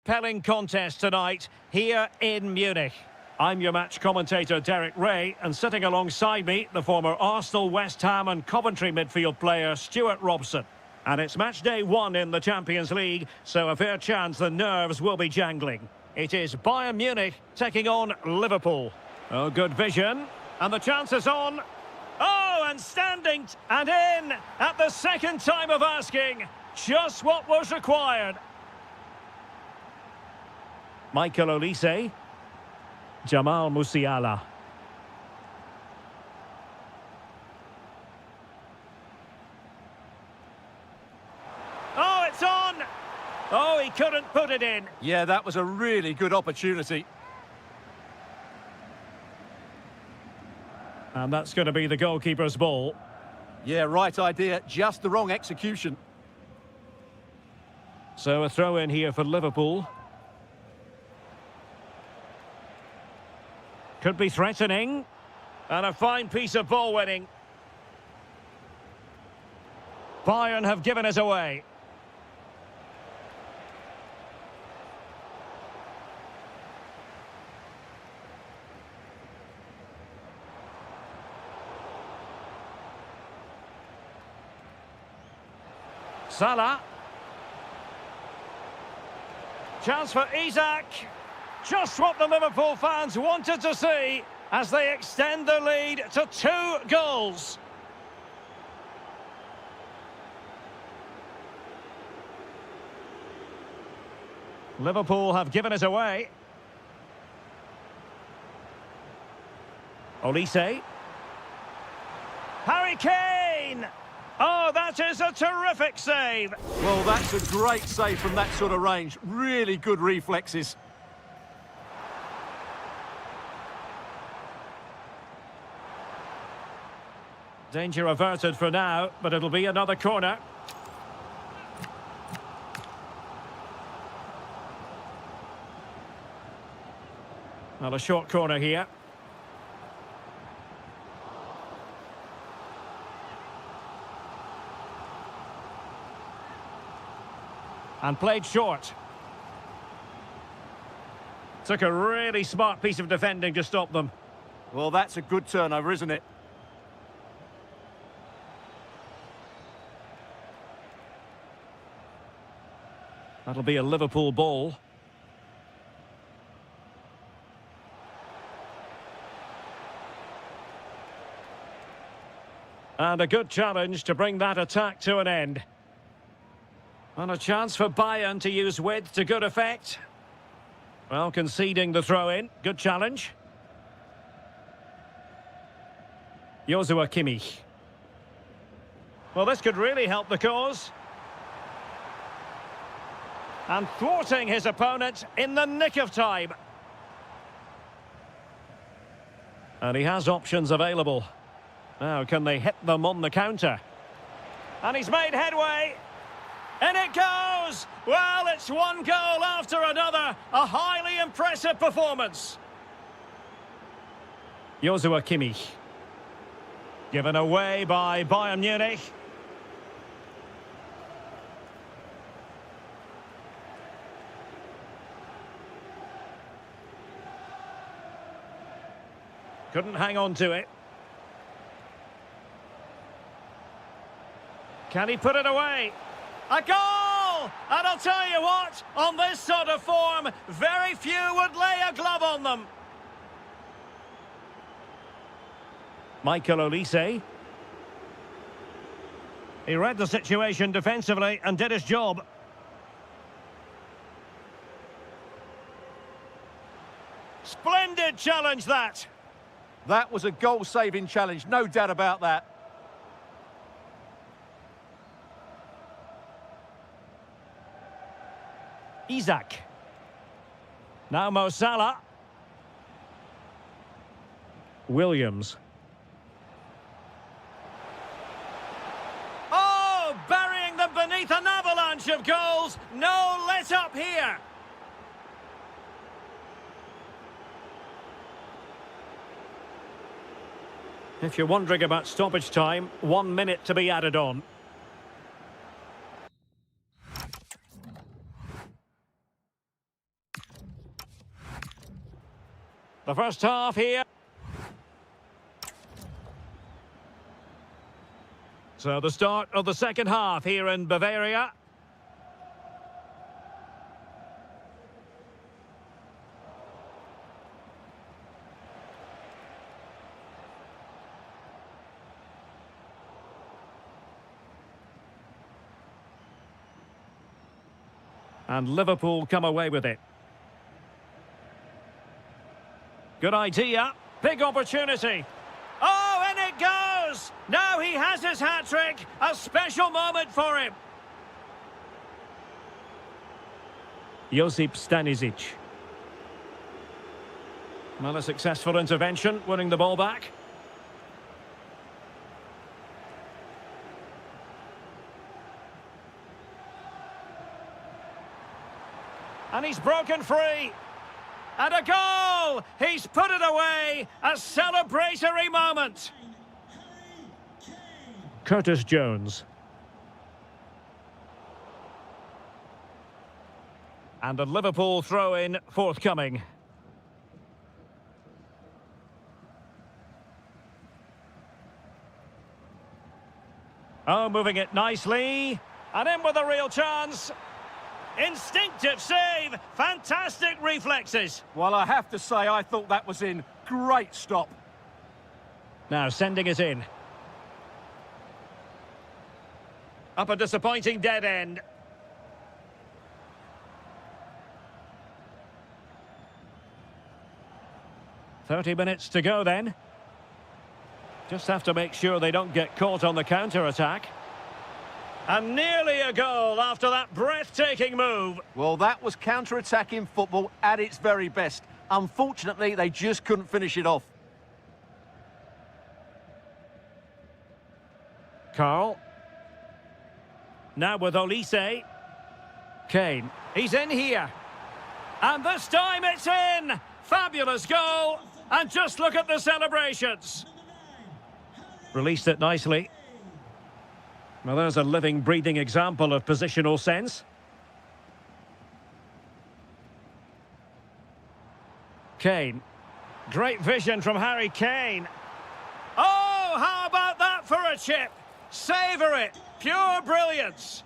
compelling contest tonight here in Munich. I'm your match commentator, Derek Ray, and sitting alongside me, the former Arsenal, West Ham and Coventry midfield player, Stuart Robson. And it's match day 1 in the Champions League, so a fair chance the nerves will be jangling. It is Bayern Munich taking on Liverpool. Oh, good vision. And the chance is on. Oh, and standing and in at the second time of asking. Just what was required. Michael Olise. Jamal Musiala. Oh, it's on! Oh, he couldn't put it in. Yeah, that was a really good opportunity. And that's going to be the goalkeeper's ball. Yeah, right idea, just the wrong execution. So a throw in here for Liverpool. Could be threatening. And a fine piece of ball winning. Bayern have given us away. Salah. Chance for Isak. Just what the Liverpool fans wanted to see as they extend the lead to 2 goals. Liverpool have given us away. Olise. Harry Kane! Oh, that is a terrific save. Well, that's a great save from that sort of range. Really good reflexes. Danger averted for now, but it'll be another corner. Well, a short corner here. And played short. Took a really smart piece of defending to stop them. Well, that's a good turnover, isn't it? That'll be a Liverpool ball. And a good challenge to bring that attack to an end. And a chance for Bayern to use width to good effect. Well, conceding the throw-in. Good challenge. Joshua Kimmich. Well, this could really help the cause. And thwarting his opponent in the nick of time. And he has options available. Now, can they hit them on the counter? And he's made headway. And it goes! Well, it's one goal after another. A highly impressive performance. Joshua Kimmich. Given away by Bayern Munich. Couldn't hang on to it. Can he put it away? A goal! And I'll tell you what, on this sort of form, very few would lay a glove on them. Michael Olise. He read the situation defensively and did his job. Splendid challenge, that. That was a goal-saving challenge, no doubt about that. Isak. Now Mo Salah. Williams. Oh, burying them beneath an avalanche of goals. No let up here. If you're wondering about stoppage time, 1 minute to be added on. The first half here. So the start of the second half here in Bavaria. And Liverpool come away with it. Good idea. Big opportunity. Oh, and it goes! Now he has his hat-trick. A special moment for him. Josip Stanisic. Well, a successful intervention, winning the ball back. And he's broken free. And a goal! He's put it away. A celebratory moment. Curtis Jones. And a Liverpool throw-in forthcoming. Oh, moving it nicely. And in with a real chance. Instinctive save. Fantastic reflexes. Well, I have to say, I thought that was in. Great stop. Now sending it in. Up a disappointing dead end. "30 minutes to go then. Just have to make sure they don't get caught on the counter-attack. And nearly a goal after that breathtaking move. Well, that was counter-attacking football at its very best. Unfortunately, they just couldn't finish it off. Carl. Now with Olise. Kane. He's in here. And this time it's in! Fabulous goal! And just look at the celebrations. Released it nicely. Well, there's a living, breathing example of positional sense. Kane. Great vision from Harry Kane. Oh, how about that for a chip? Savour it. Pure brilliance.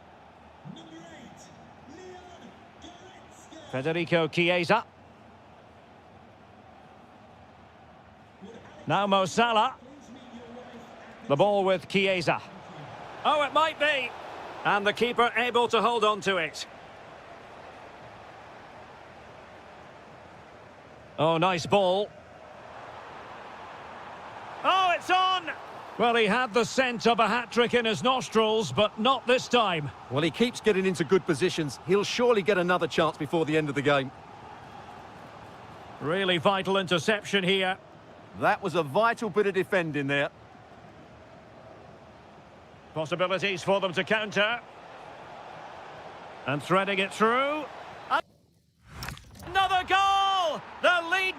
Federico Chiesa. Now Mo Salah. The ball with Chiesa. Oh, it might be. And the keeper able to hold on to it. Oh, nice ball. Oh, it's on! Well, he had the scent of a hat-trick in his nostrils, but not this time. Well, he keeps getting into good positions. He'll surely get another chance before the end of the game. Really vital interception here. That was a vital bit of defending there. Possibilities for them to counter. And threading it through. Another goal! The lead...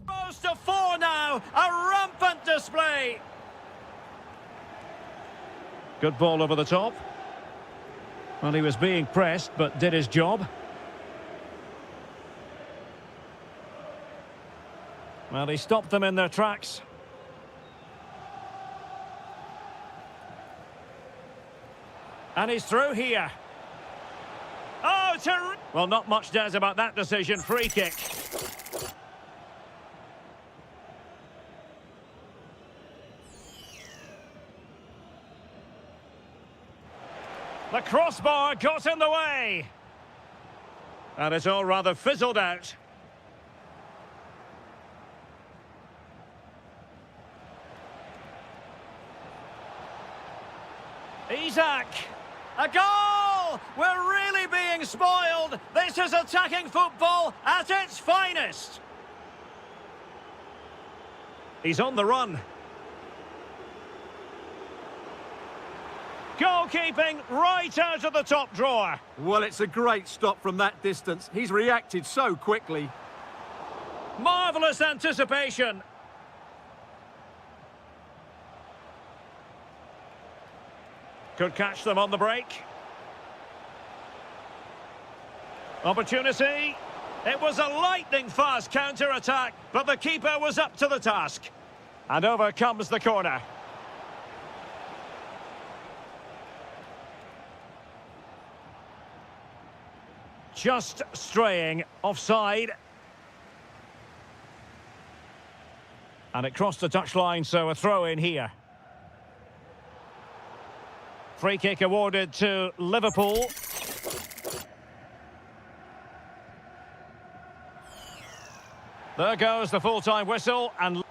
Close to 4 now. A rampant display. Good ball over the top. Well, he was being pressed, but did his job. Well, he stopped them in their tracks. And he's through here. Oh, well, not much does about that decision. Free kick. The crossbar got in the way. And it's all rather fizzled out. Isak. A goal! We're really being spoiled. This is attacking football at its finest. He's on the run. Goalkeeping right out of the top drawer. Well, it's a great stop from that distance. He's reacted so quickly. Marvellous anticipation. Could catch them on the break. Opportunity. It was a lightning-fast counter-attack, but the keeper was up to the task. And over comes the corner. Just straying offside. And it crossed the touchline, so a throw in here. Free kick awarded to Liverpool. There goes the full-time whistle and...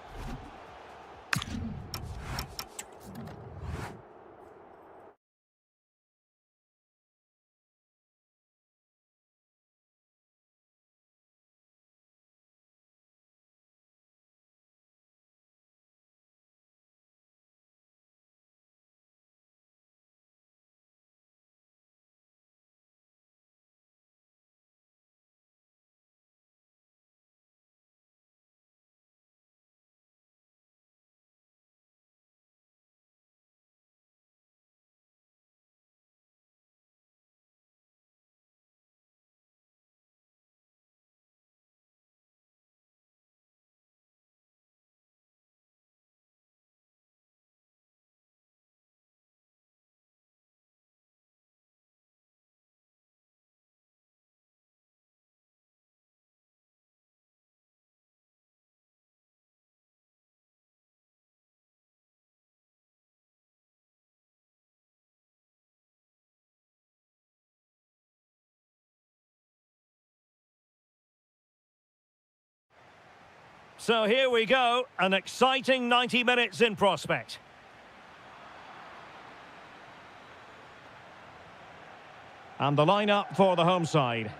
So here we go, an exciting 90 minutes in prospect. And the lineup for the home side.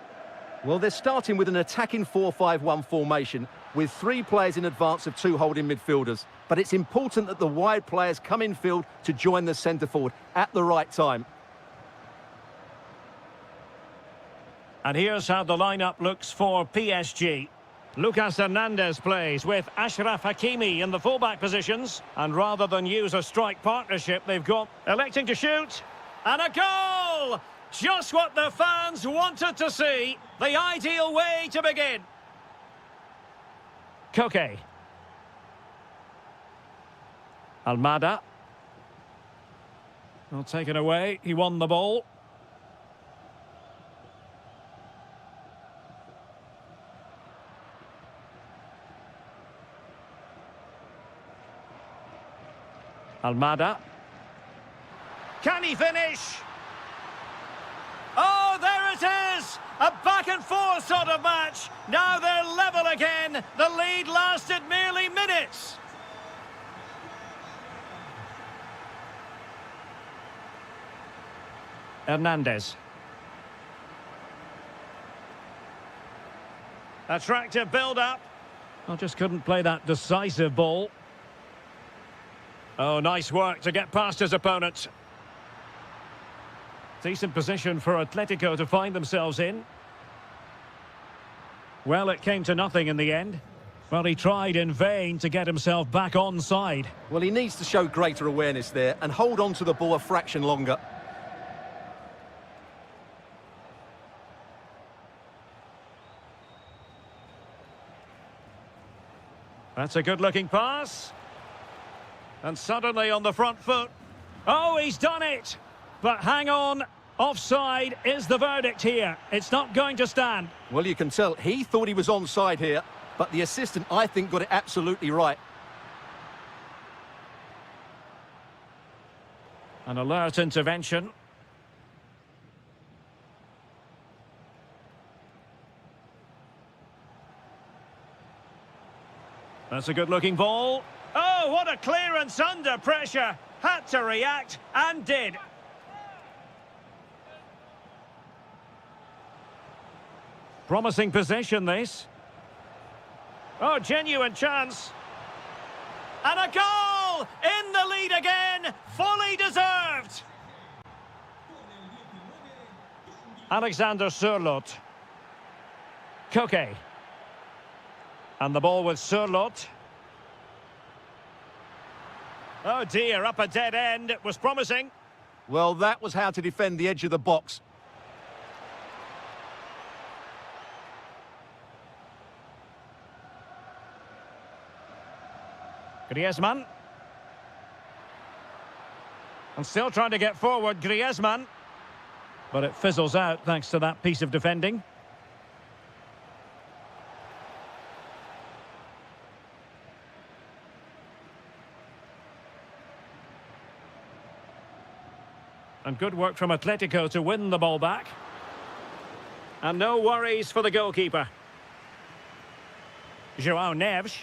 Well, they're starting with an attacking 4-5-1 formation with 3 players in advance of 2 holding midfielders. But it's important that the wide players come in field to join the centre forward at the right time. And here's how the lineup looks for PSG. Lucas Hernandez plays with Ashraf Hakimi in the fullback positions. And rather than use a strike partnership, they've got electing to shoot. And a goal! Just what the fans wanted to see. The ideal way to begin. Koke. Almada. Well, taken away. He won the ball. Almada. Can he finish? Oh, there it is! A back-and-forth sort of match. Now they're level again. The lead lasted merely minutes. Hernandez. Attractive build-up. I just couldn't play that decisive ball. Oh, nice work to get past his opponent. Decent position for Atletico to find themselves in. Well, it came to nothing in the end. Well, he tried in vain to get himself back on side. Well, he needs to show greater awareness there and hold on to the ball a fraction longer. That's a good-looking pass. And suddenly on the front foot. Oh, he's done it! But hang on, offside is the verdict here. It's not going to stand. Well, you can tell he thought he was onside here, but the assistant, I think, got it absolutely right. An alert intervention. That's a good-looking ball. Oh, what a clearance under pressure. Had to react, and did. Promising possession, this. Oh, genuine chance. And a goal! In the lead again! Fully deserved! Alexander Sørloth. Koke. And the ball with Sørloth. Oh dear, up a dead end. It was promising. Well, that was how to defend the edge of the box. Griezmann. And still trying to get forward, Griezmann. But it fizzles out thanks to that piece of defending. And good work from Atletico to win the ball back. And no worries for the goalkeeper. João Neves.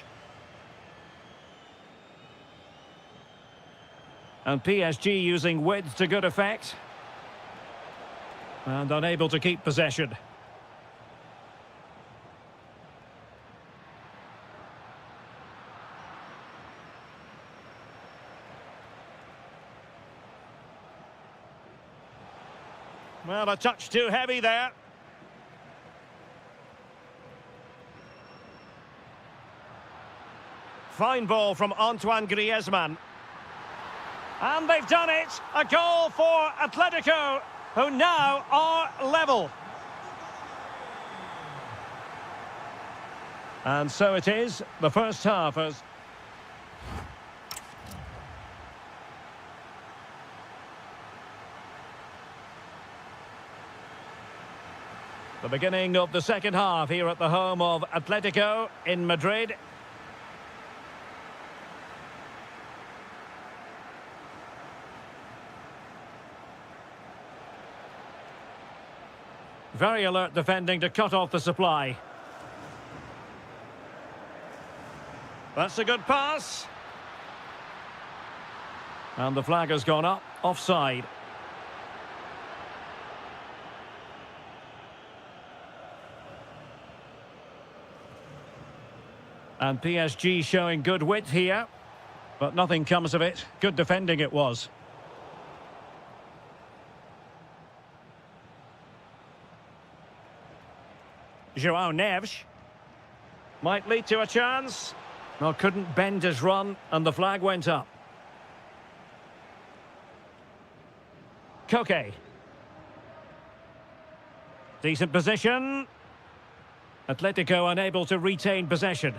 And PSG using width to good effect. And unable to keep possession. Well, a touch too heavy there. Fine ball from Antoine Griezmann. And they've done it! A goal for Atletico, who now are level. And so it is, the first half as... The beginning of the second half here at the home of Atletico in Madrid. Very alert defending to cut off the supply. That's a good pass. And the flag has gone up, offside. And PSG showing good width here, but nothing comes of it. Good defending it was. João Neves might lead to a chance. Well, couldn't bend his run, and the flag went up. Koke. Decent position. Atletico unable to retain possession.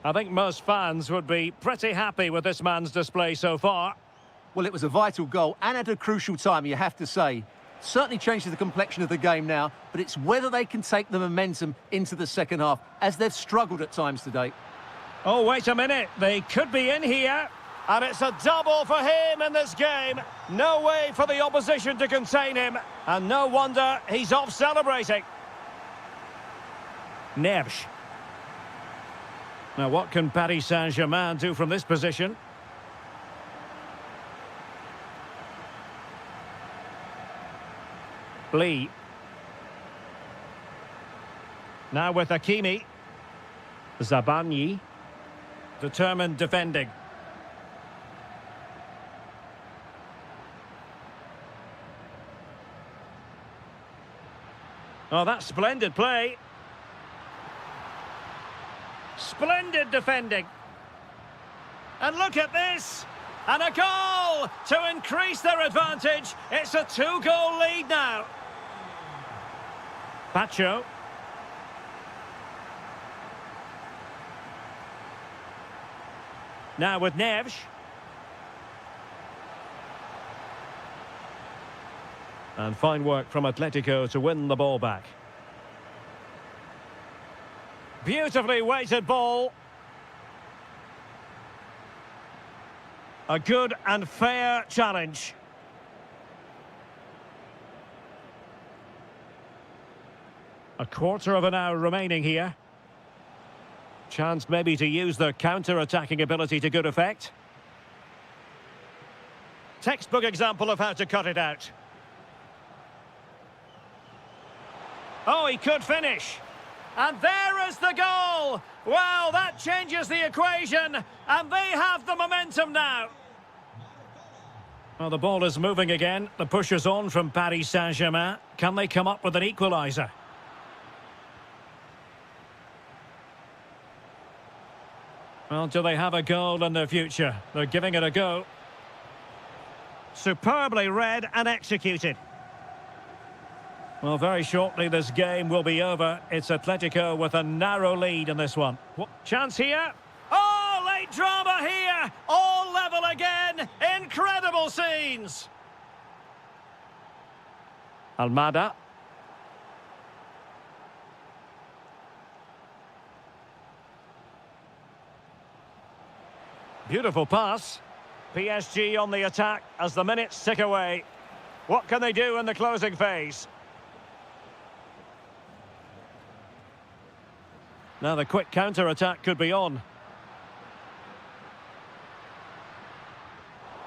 I think most fans would be pretty happy with this man's display so far. Well, it was a vital goal and at a crucial time, you have to say. Certainly changes the complexion of the game now, but it's whether they can take the momentum into the second half, as they've struggled at times today. Oh, wait a minute. They could be in here. And it's a double for him in this game. No way for the opposition to contain him. And no wonder he's off celebrating. Neves. Now, what can Paris Saint-Germain do from this position? Lee. Now with Hakimi. Zabani. Determined defending. Oh, that's splendid play. Splendid defending. And look at this. And a goal to increase their advantage. It's a 2-goal lead now. Pacho. Now with Neves. And fine work from Atletico to win the ball back. Beautifully weighted ball. A good and fair challenge. A quarter of an hour remaining here. Chance maybe to use their counter-attacking ability to good effect. Textbook example of how to cut it out. Oh, he could finish. And there is the goal! Well, that changes the equation, and they have the momentum now. Well, the ball is moving again. The push is on from Paris Saint-Germain. Can they come up with an equaliser? Well, do they have a goal in their future? They're giving it a go. Superbly read and executed. Well, very shortly this game will be over. It's Atletico with a narrow lead in this one. Chance here. Oh, late drama here. All level again. Incredible scenes. Almada. Beautiful pass. PSG on the attack as the minutes tick away. What can they do in the closing phase? Now the quick counter-attack could be on.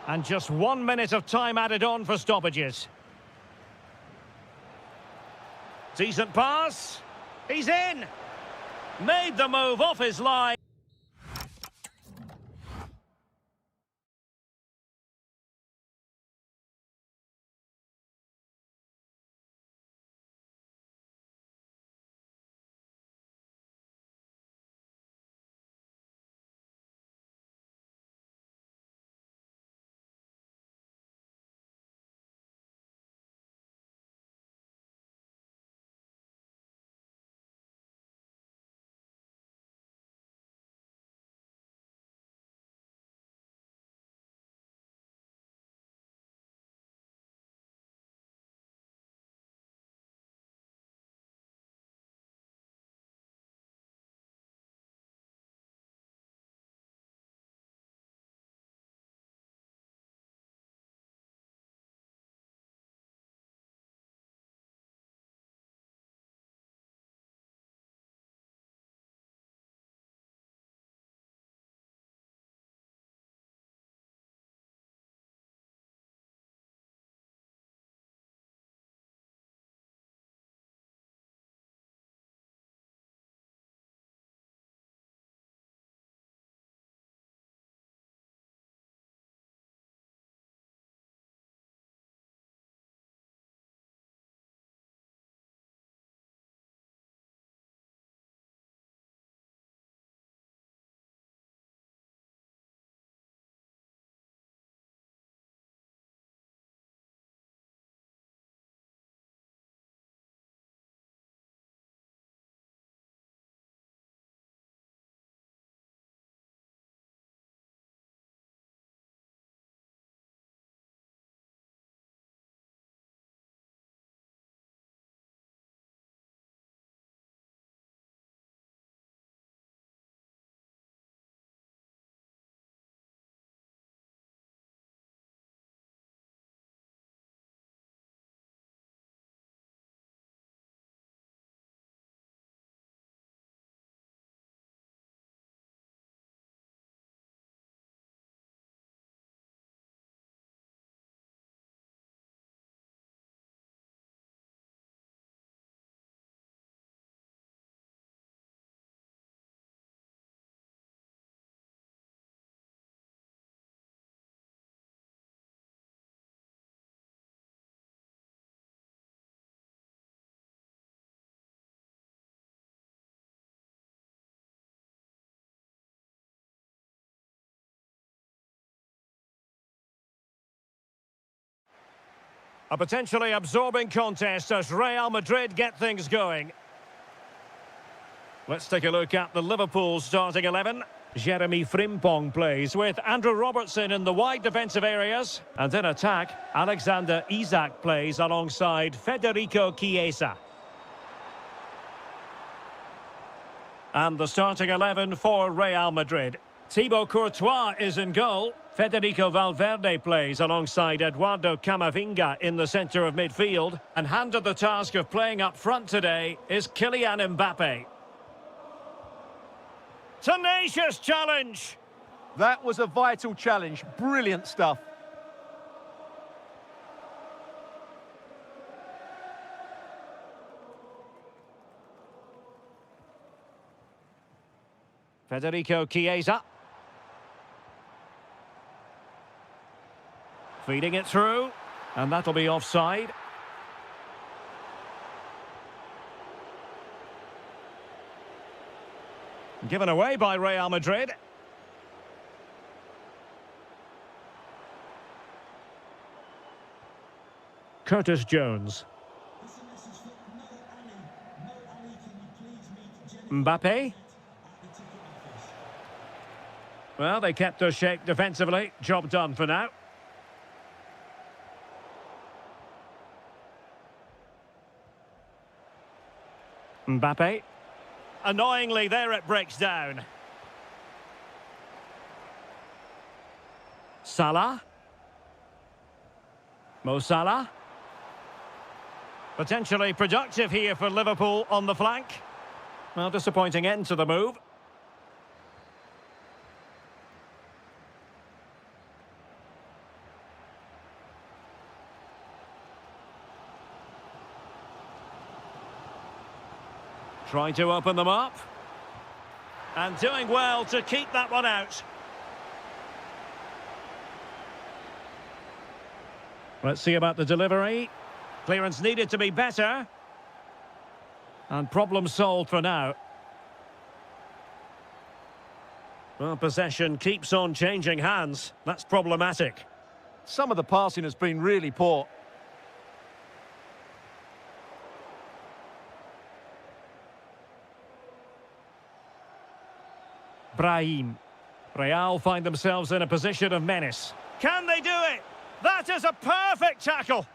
And just 1 minute of time added on for stoppages. Decent pass. He's in. Made the move off his line. A potentially absorbing contest as Real Madrid get things going. Let's take a look at the Liverpool starting 11. Jeremy Frimpong plays with Andrew Robertson in the wide defensive areas. And in attack, Alexander Isak plays alongside Federico Chiesa. And the starting 11 for Real Madrid. Thibaut Courtois is in goal. Federico Valverde plays alongside Eduardo Camavinga in the centre of midfield. And handed the task of playing up front today is Kylian Mbappe. Tenacious challenge. That was a vital challenge. Brilliant stuff. Federico Chiesa. Feeding it through. And that'll be offside. Given away by Real Madrid. Curtis Jones. Mbappe. Well, they kept their shape defensively. Job done for now. Mbappe. Annoyingly, there it breaks down. Salah. Mo Salah. Potentially productive here for Liverpool on the flank. Well, disappointing end to the move. Trying to open them up. And doing well to keep that one out. Let's see about the delivery. Clearance needed to be better. And problem solved for now. Well, possession keeps on changing hands. That's problematic. Some of the passing has been really poor. Brahim. Real find themselves in a position of menace. Can they do it? That is a perfect tackle.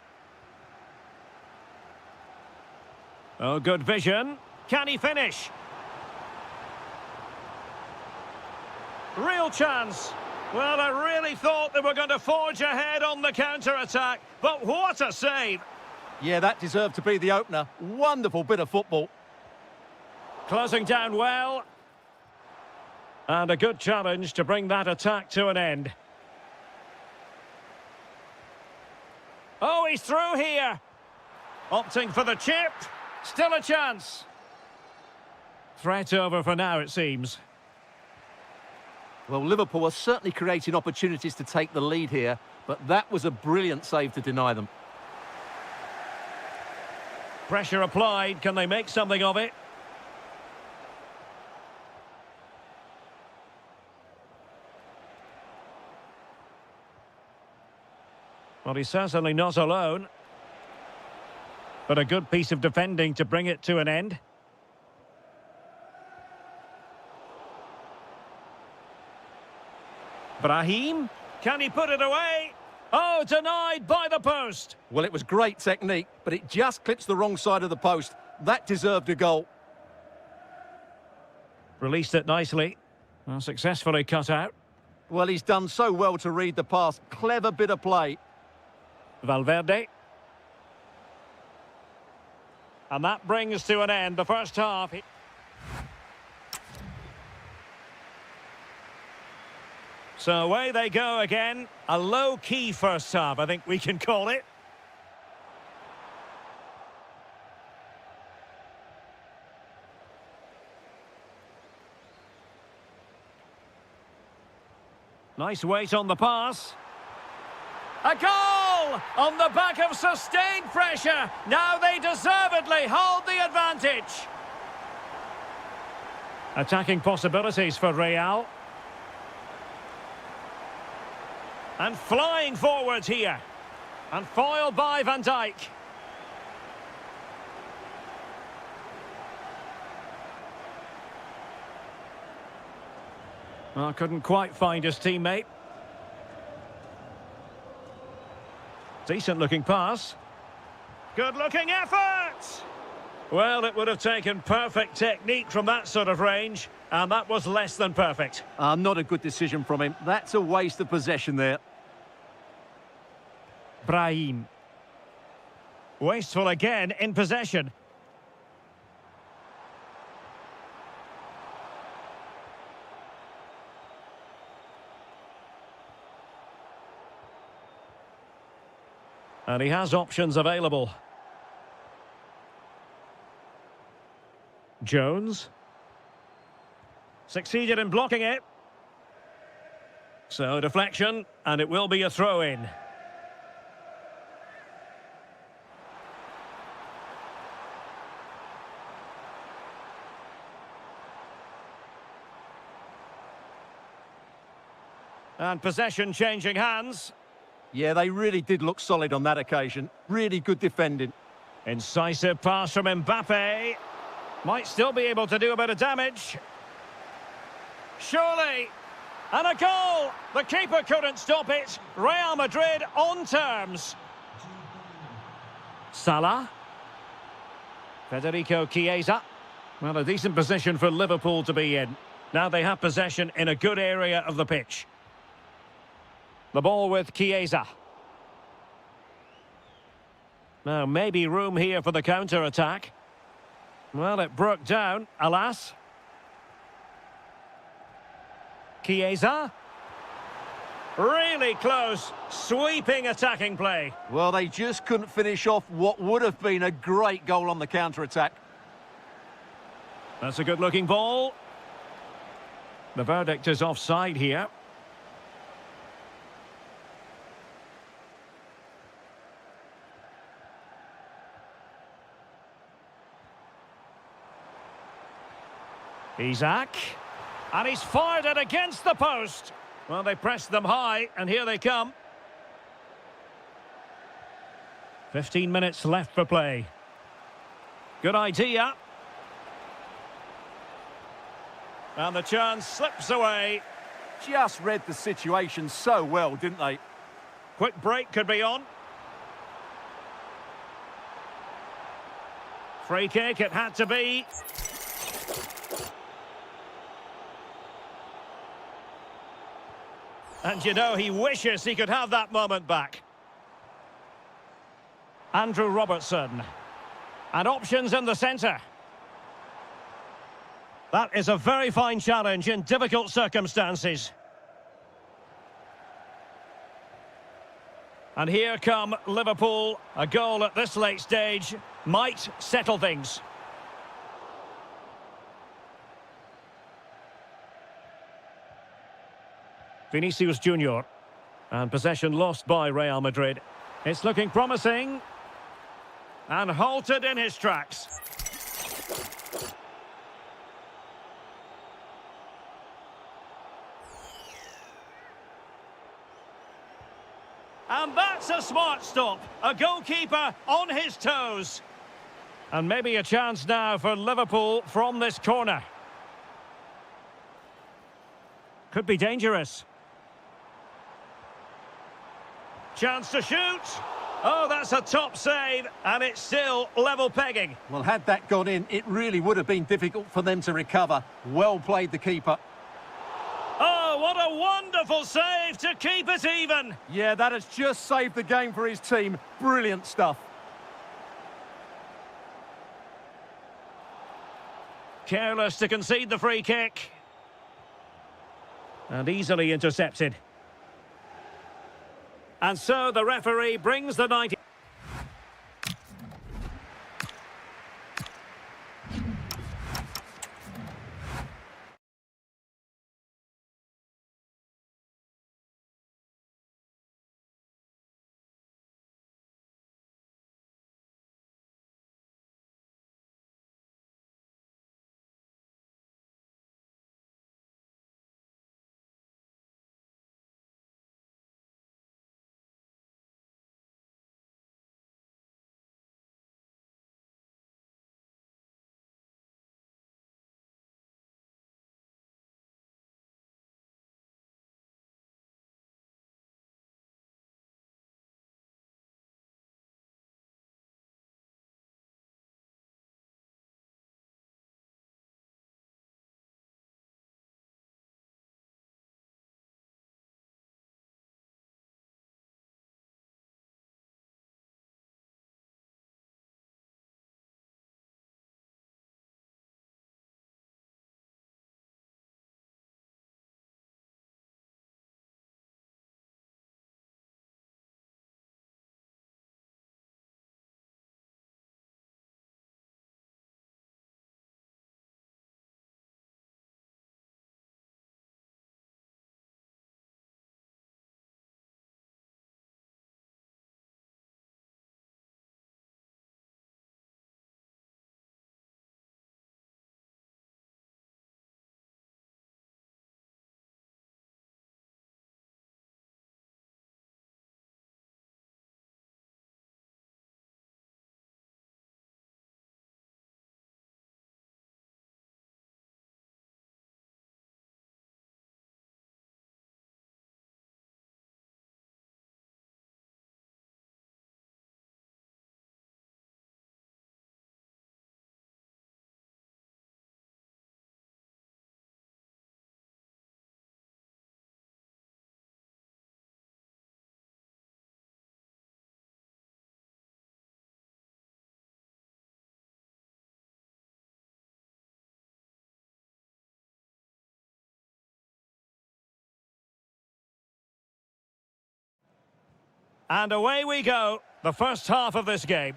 Oh, good vision. Can he finish? Real chance. Well, I really thought they were going to forge ahead on the counter-attack, but what a save. Yeah, that deserved to be the opener. Wonderful bit of football. Closing down well. And a good challenge to bring that attack to an end. Oh, he's through here. Opting for the chip. Still a chance. Threat over for now, it seems. Well, Liverpool are certainly creating opportunities to take the lead here, but that was a brilliant save to deny them. Pressure applied. Can they make something of it? Well, he's certainly not alone. But a good piece of defending to bring it to an end. Brahim, can he put it away? Oh, denied by the post. Well, it was great technique, but it just clips the wrong side of the post. That deserved a goal. Released it nicely. Well, successfully cut out. Well, he's done so well to read the pass. Clever bit of play. Valverde. And that brings to an end the first half. So away they go again. A low-key first half, I think we can call it. Nice weight on the pass. A goal! On the back of sustained pressure. Now they deservedly hold the advantage. Attacking possibilities for Real. And flying forwards here. And foiled by Van Dijk. Well, couldn't quite find his teammate. Decent looking pass. Good looking effort! Well, it would have taken perfect technique from that sort of range, and that was less than perfect. Not a good decision from him. That's a waste of possession there. Brahim. Wasteful again in possession. And he has options available. Jones. Succeeded in blocking it. So deflection, and it will be a throw-in. And possession changing hands. Yeah, they really did look solid on that occasion. Really good defending. Incisive pass from Mbappe. Might still be able to do a bit of damage. Surely. And a goal! The keeper couldn't stop it. Real Madrid on terms. Salah. Federico Chiesa. Well, a decent position for Liverpool to be in. Now they have possession in a good area of the pitch. The ball with Chiesa. Now, maybe room here for the counter-attack. Well, it broke down, alas. Chiesa. Really close, sweeping attacking play. Well, they just couldn't finish off what would have been a great goal on the counter-attack. That's a good-looking ball. The verdict is offside here. Isaac. And he's fired it against the post. Well, they pressed them high, and here they come. 15 minutes left for play. Good idea. And the chance slips away. Just read the situation so well, didn't they? Quick break could be on. Free kick, it had to be. And you know, he wishes he could have that moment back. Andrew Robertson. And options in the centre. That is a very fine challenge in difficult circumstances. And here come Liverpool. A goal at this late stage might settle things. Vinicius Junior. And possession lost by Real Madrid. It's looking promising. And halted in his tracks. And that's a smart stop. A goalkeeper on his toes. And maybe a chance now for Liverpool from this corner. Could be dangerous. Chance to shoot. Oh, that's a top save, and it's still level pegging. Well, had that gone in, it really would have been difficult for them to recover. Well played, the keeper. Oh, what a wonderful save to keep it even. Yeah, that has just saved the game for his team. Brilliant stuff. Careless to concede the free kick. And easily intercepted. And so the referee brings the 90. And away we go, the first half of this game.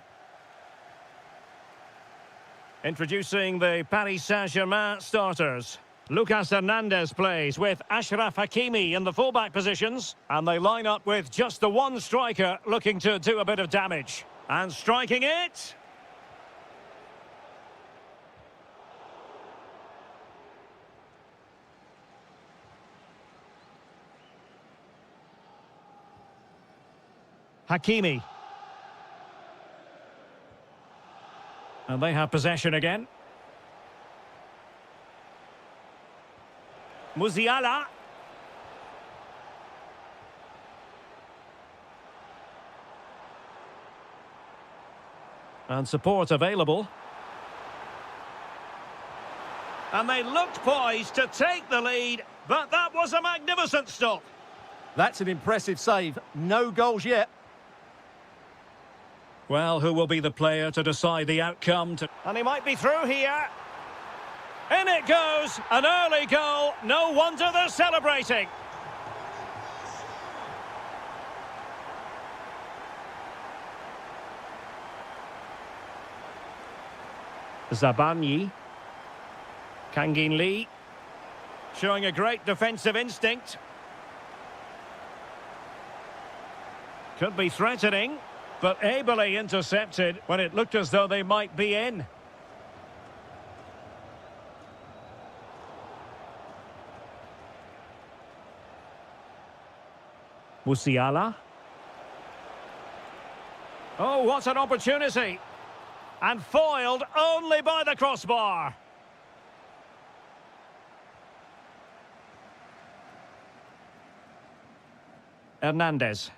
Introducing the Paris Saint-Germain starters. Lucas Hernandez plays with Ashraf Hakimi in the fullback positions. And they line up with just the one striker looking to do a bit of damage. And striking it. Hakimi. And they have possession again. Musiala. And support available. And they looked poised to take the lead, but that was a magnificent stop. That's an impressive save. No goals yet. Well, who will be the player to decide the outcome? And he might be through here. In it goes, an early goal. No wonder they're celebrating. Zabanyi. Kangin Lee. Showing a great defensive instinct. Could be threatening, but ably intercepted when it looked as though they might be in. Musiala. Oh, what an opportunity. And foiled only by the crossbar. Hernandez.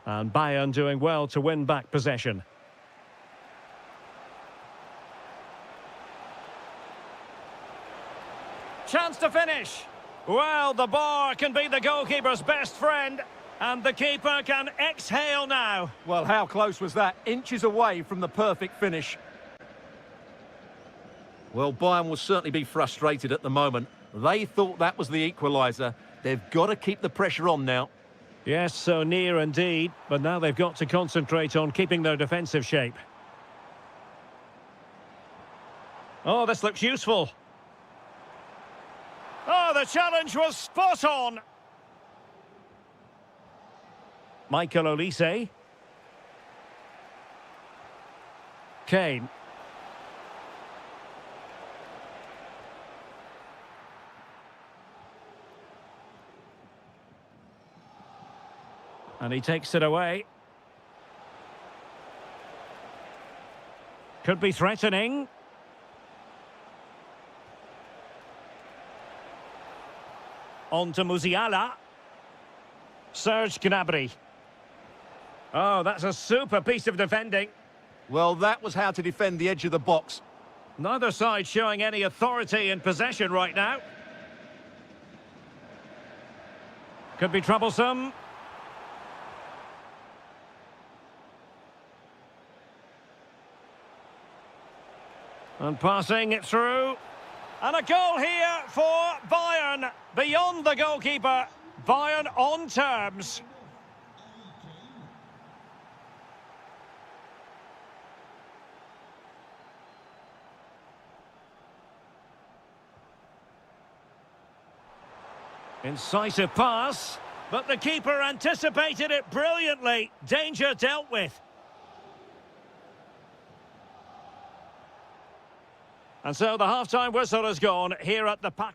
And Bayern doing well to win back possession. Chance to finish. Well, the bar can be the goalkeeper's best friend, and the keeper can exhale now. Well, how close was that? Inches away from the perfect finish. Well, Bayern will certainly be frustrated at the moment. They thought that was the equaliser. They've got to keep the pressure on now. Yes, so near indeed, but now they've got to concentrate on keeping their defensive shape. Oh, this looks useful. Oh, the challenge was spot on. Michael Olise. Kane. And he takes it away. Could be threatening. On to Musiala. Serge Gnabry. Oh, that's a super piece of defending. Well, that was how to defend the edge of the box. Neither side showing any authority in possession right now. Could be troublesome. And passing it through. And a goal here for Bayern. Beyond the goalkeeper. Bayern on terms. Incisive pass. But the keeper anticipated it brilliantly. Danger dealt with. And so the half-time whistle has gone here at the pack.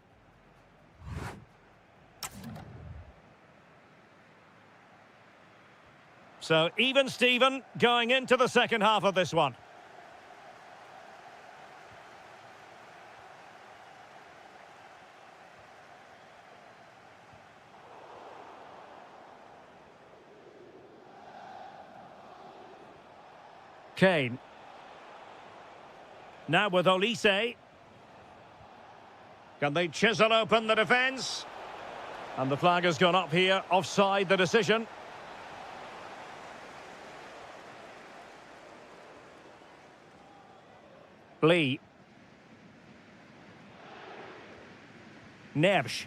So even Steven going into the second half of this one. Kane. Now with Olise. Can they chisel open the defence? And the flag has gone up here. Offside the decision. Lee. Neves.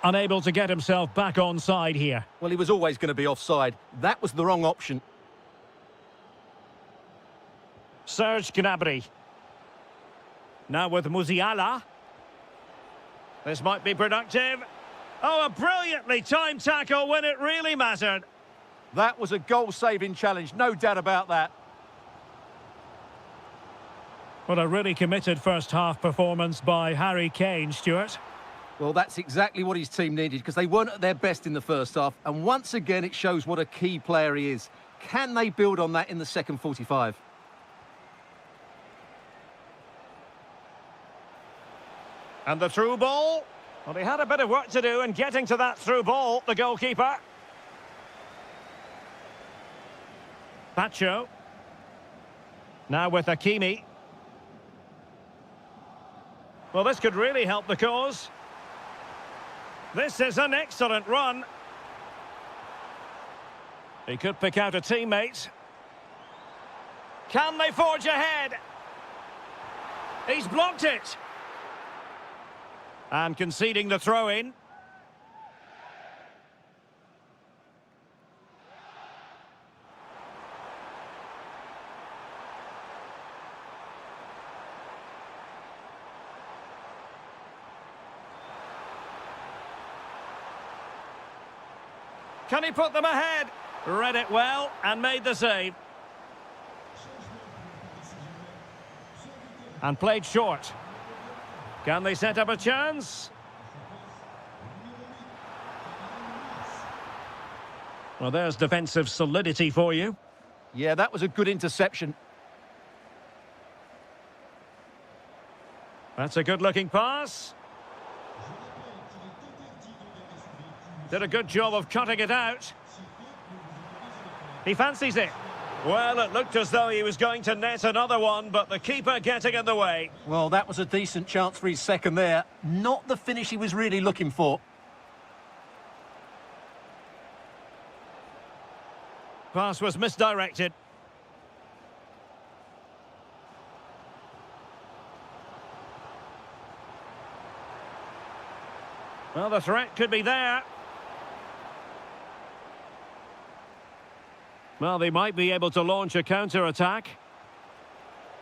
unable to get himself back on side here. Well, he was always going to be offside. That was the wrong option. Serge Gnabry. Now with Musiala. This might be productive. Oh, a brilliantly timed tackle when it really mattered. That was a goal-saving challenge, no doubt about that. What a really committed first-half performance by Harry Kane, Stuart. Well, that's exactly what his team needed, because they weren't at their best in the first half. And once again, it shows what a key player he is. Can they build on that in the second 45? And the through ball. Well, he had a bit of work to do in getting to that through ball, the goalkeeper. Pacho. Now with Hakimi. Well, this could really help the cause. This is an excellent run. He could pick out a teammate. Can they forge ahead? He's blocked it. And conceding the throw-in. Can he put them ahead? Read it well and made the save. And played short. Can they set up a chance? Well, there's defensive solidity for you. Yeah, that was a good interception. That's a good-looking pass. Did a good job of cutting it out. He fancies it. Well, it looked as though he was going to net another one, but the keeper getting in the way. Well, that was a decent chance for his second there. Not the finish he was really looking for. Pass was misdirected. Well, the threat could be there. Well, they might be able to launch a counter-attack.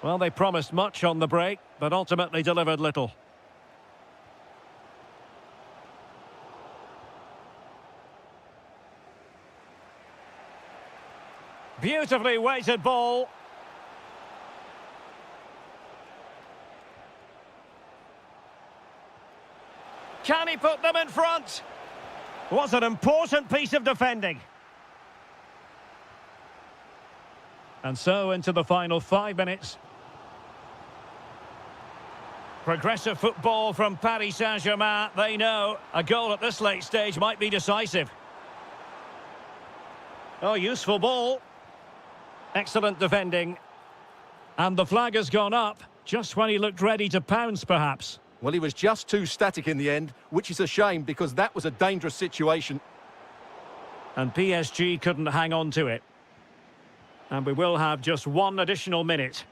Well, they promised much on the break, but ultimately delivered little. Beautifully weighted ball. Can he put them in front? Was an important piece of defending. And so into the final 5 minutes. Progressive football from Paris Saint-Germain. They know a goal at this late stage might be decisive. Oh, useful ball. Excellent defending. And the flag has gone up just when he looked ready to pounce, perhaps. Well, he was just too static in the end, which is a shame because that was a dangerous situation. And PSG couldn't hang on to it. And we will have just one additional minute.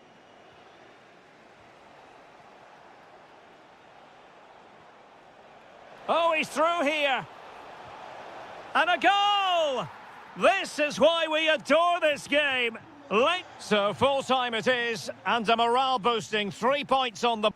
Oh, he's through here. And a goal! This is why we adore this game. Late, so full time it is, and a morale-boosting 3 points on the...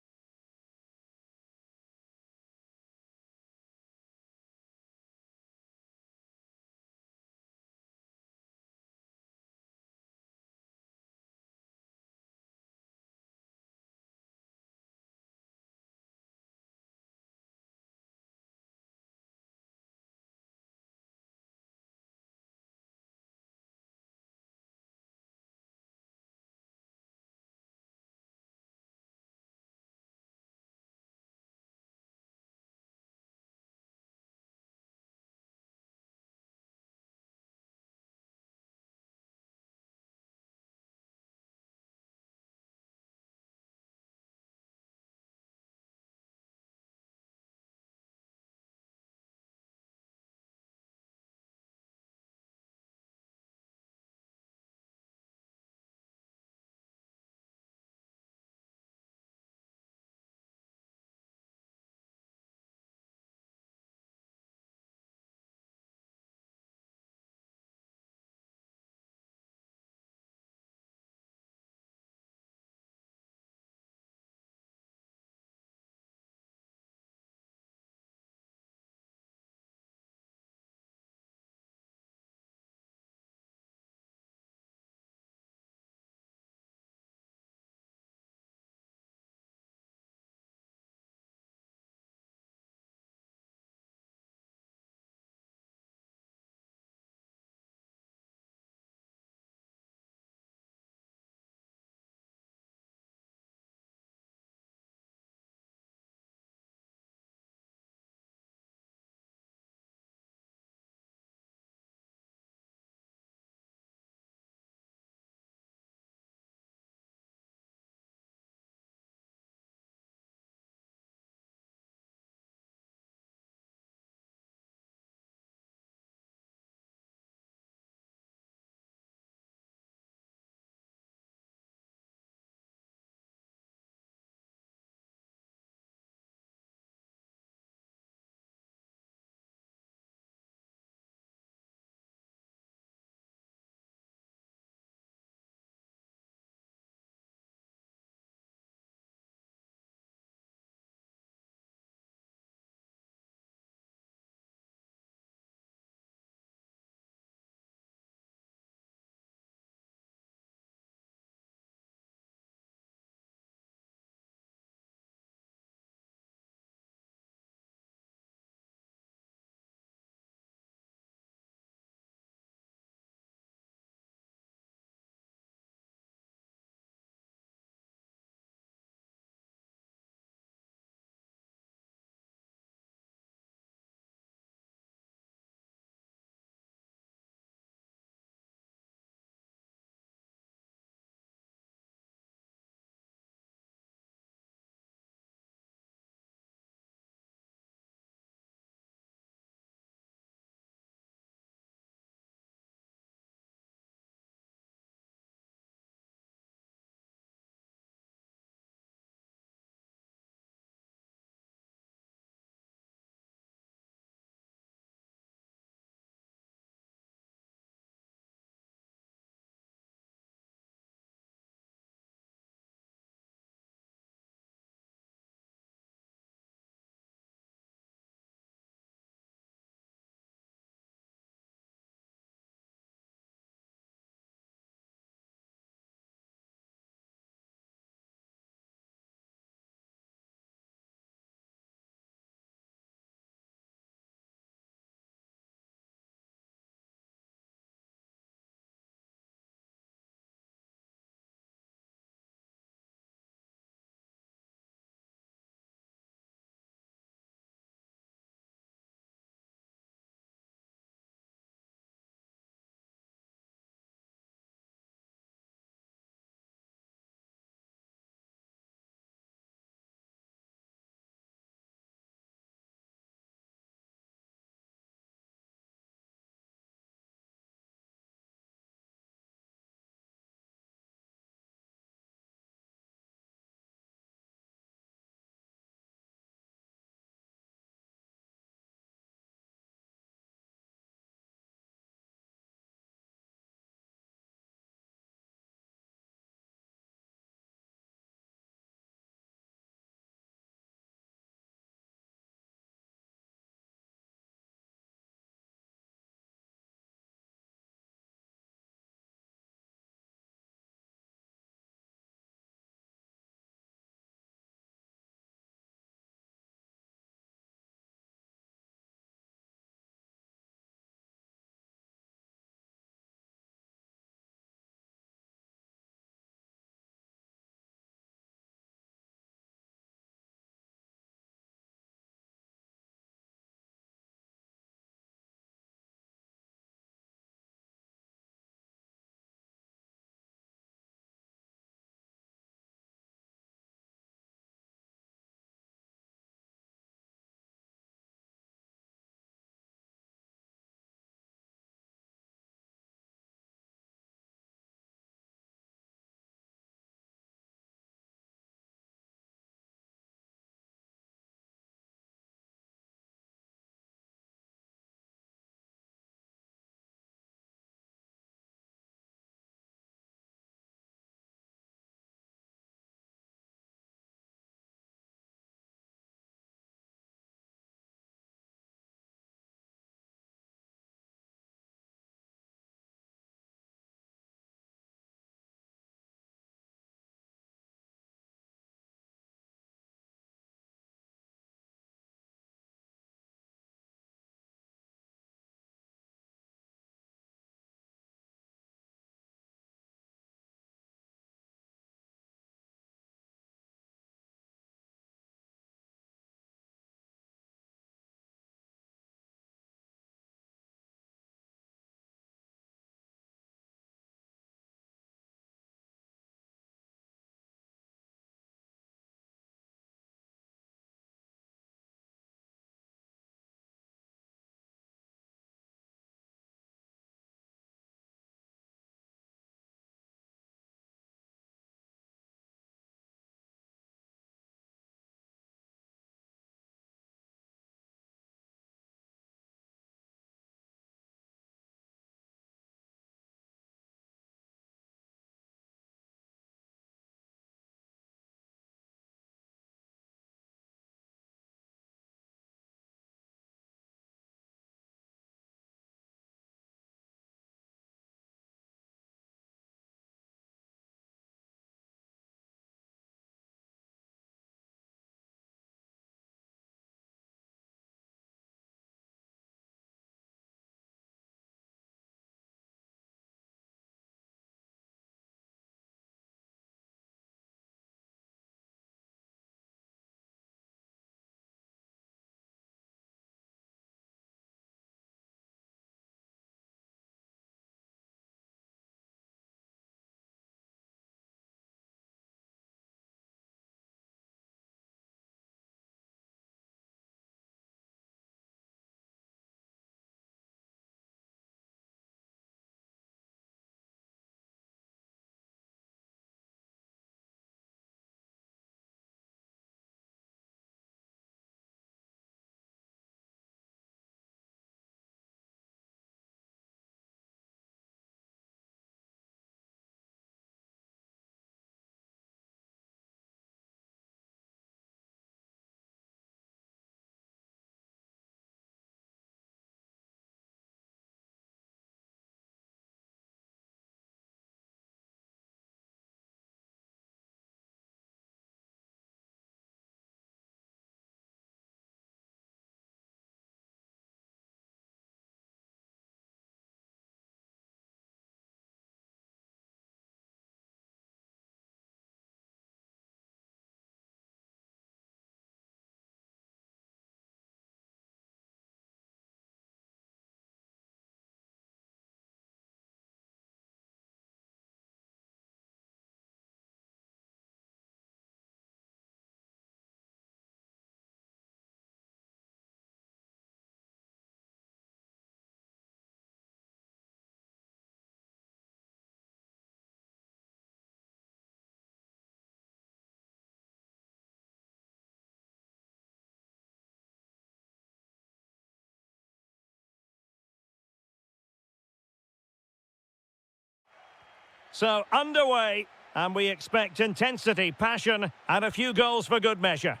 So, underway, and we expect intensity, passion, and a few goals for good measure.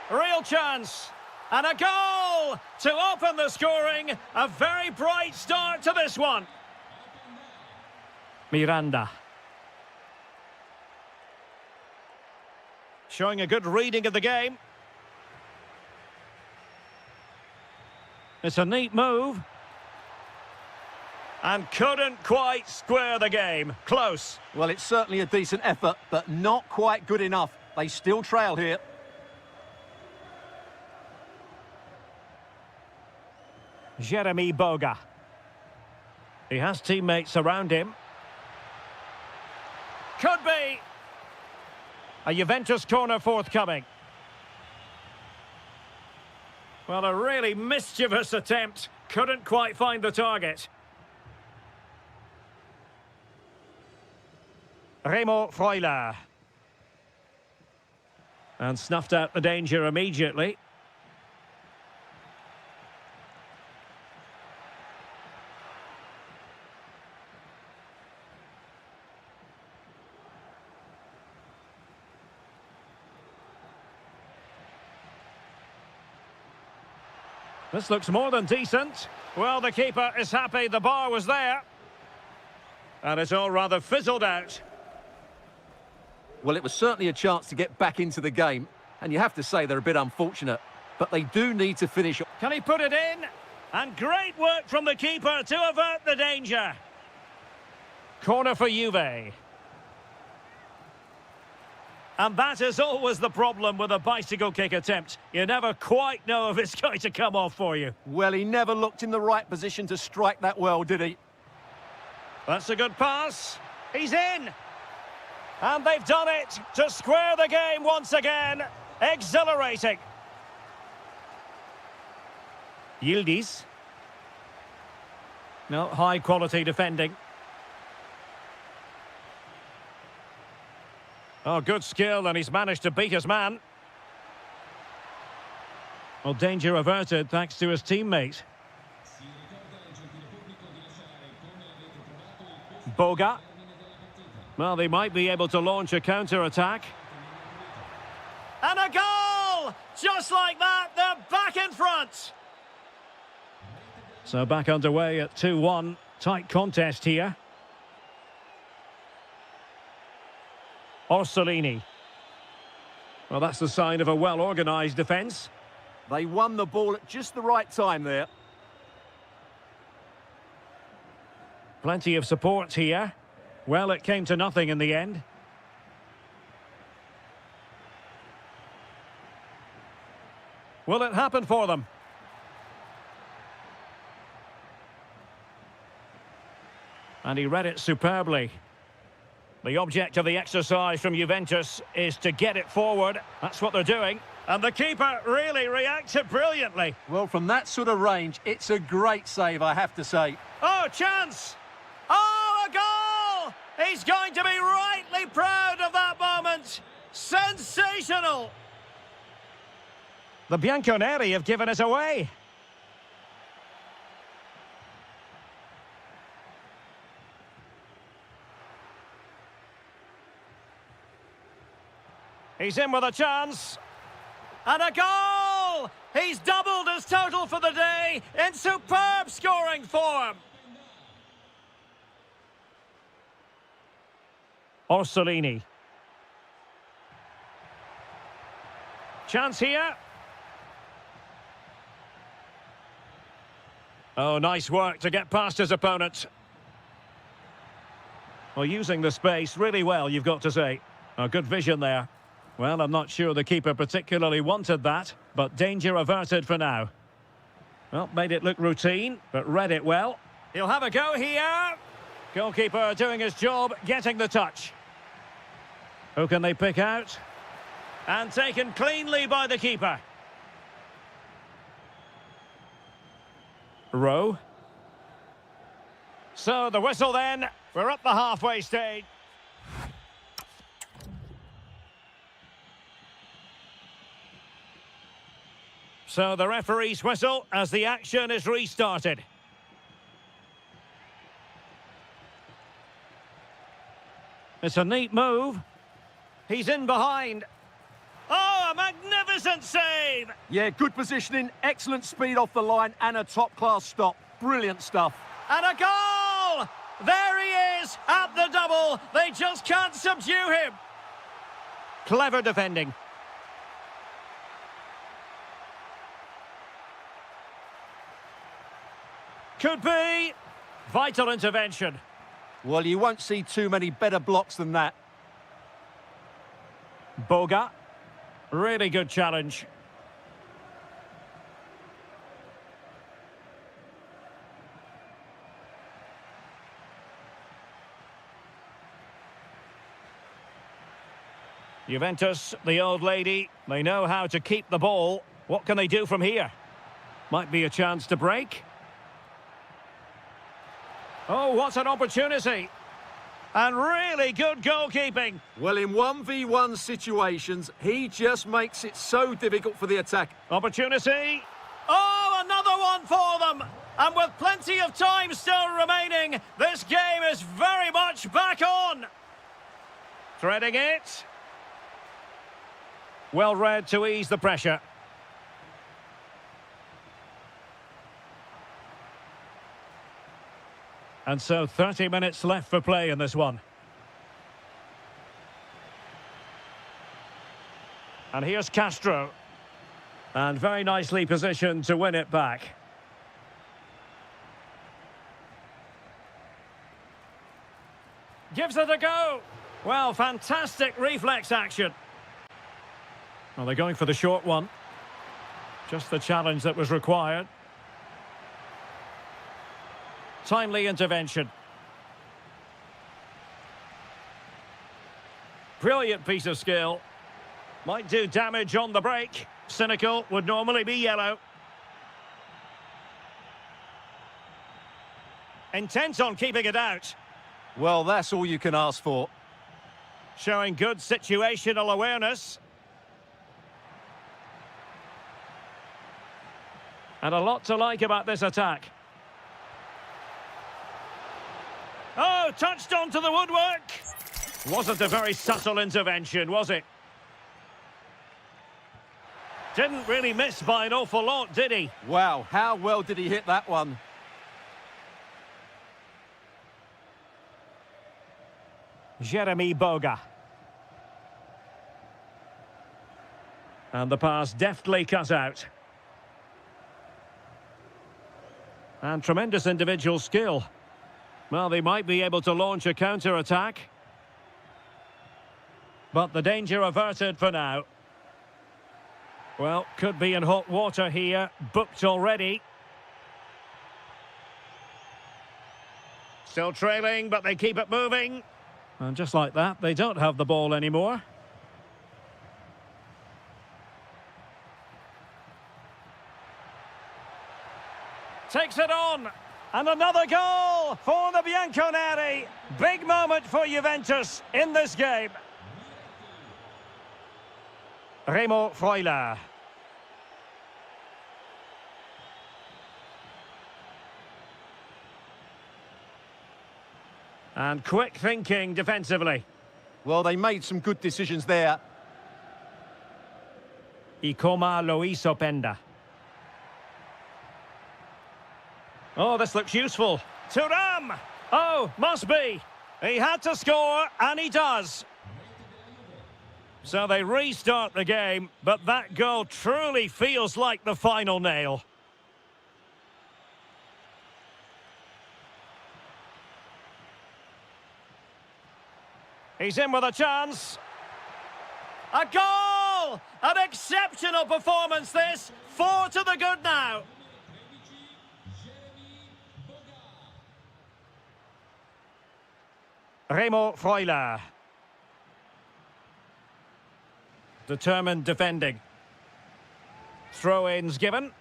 Real chance, and a goal to open the scoring. A very bright start to this one. Miranda. Showing a good reading of the game. It's a neat move. And couldn't quite square the game. Close. Well, it's certainly a decent effort, but not quite good enough. They still trail here. Jeremy Boga. He has teammates around him. Could be. A Juventus corner forthcoming. Well, a really mischievous attempt. Couldn't quite find the target. Remo Freuler. And snuffed out the danger immediately. This looks more than decent. Well, the keeper is happy the bar was there. And it's all rather fizzled out. Well, it was certainly a chance to get back into the game. And you have to say they're a bit unfortunate. But they do need to finish. Can he put it in? And great work from the keeper to avert the danger. Corner for Juve. And that is always the problem with a bicycle kick attempt. You never quite know if it's going to come off for you. Well, he never looked in the right position to strike that well, did he? That's a good pass. He's in. And they've done it to square the game once again. Exhilarating. Yildiz. No, high quality defending. Oh, good skill, and he's managed to beat his man. Well, danger averted thanks to his teammate. Boga. Well, they might be able to launch a counter-attack. And a goal! Just like that, they're back in front. So back underway at 2-1. Tight contest here. Orsolini. Well, that's the sign of a well-organised defence. They won the ball at just the right time there. Plenty of support here. Well, it came to nothing in the end. Will it happen for them? And he read it superbly. The object of the exercise from Juventus is to get it forward. That's what they're doing. And the keeper really reacted brilliantly. Well, from that sort of range, it's a great save, I have to say. Oh, chance! Oh, a goal! He's going to be rightly proud of that moment. Sensational! The Bianconeri have given it away. He's in with a chance. And a goal! He's doubled his total for the day in superb scoring form. Orsolini. Chance here. Oh, nice work to get past his opponent. Well, using the space really well, you've got to say. Oh, good vision there. Well, I'm not sure the keeper particularly wanted that, but danger averted for now. Well, made it look routine, but read it well. He'll have a go here. Goalkeeper doing his job, getting the touch. Who can they pick out? And taken cleanly by the keeper. Rowe. So the whistle then. We're up the halfway stage. So the referee's whistle as the action is restarted. It's a neat move. He's in behind. Oh, a magnificent save! Yeah, good positioning, excellent speed off the line, and a top-class stop. Brilliant stuff. And a goal! There he is, at the double. They just can't subdue him. Clever defending. Could be. Vital intervention. Well, you won't see too many better blocks than that. Boga. Really good challenge. Juventus, the old lady, they know how to keep the ball. What can they do from here? Might be a chance to break. Oh, what an opportunity. And really good goalkeeping. Well, in 1v1 situations, he just makes it so difficult for the attack. Opportunity. Oh, another one for them. And with plenty of time still remaining, this game is very much back on. Threading it. Well read to ease the pressure. And so 30 minutes left for play in this one. And here's Castro. And very nicely positioned to win it back. Gives it a go. Well, fantastic reflex action. Well, they're going for the short one. Just the challenge that was required. Timely intervention. Brilliant piece of skill. Might do damage on the break. Cynical would normally be yellow. Intent on keeping it out. Well, that's all you can ask for. Showing good situational awareness. And a lot to like about this attack. Oh, touched onto the woodwork. Wasn't a very subtle intervention, was it? Didn't really miss by an awful lot, did he? Wow, how well did he hit that one? Jeremy Boga. And the pass deftly cut out. And tremendous individual skill. Well, they might be able to launch a counter-attack. But the danger averted for now. Well, could be in hot water here. Booked already. Still trailing, but they keep it moving. And just like that, they don't have the ball anymore. Takes it on. And another goal for the Bianconeri. Big moment for Juventus in this game. Remo Freuler. And quick thinking defensively. Well, they made some good decisions there. Ikoma Lois Openda. Oh, this looks useful. Thuram! Oh, must be. He had to score, and he does. So they restart the game, but that goal truly feels like the final nail. He's in with a chance. A goal! An exceptional performance, this. 4 to the good now. Remo Freuler. Determined defending. Throw-ins given.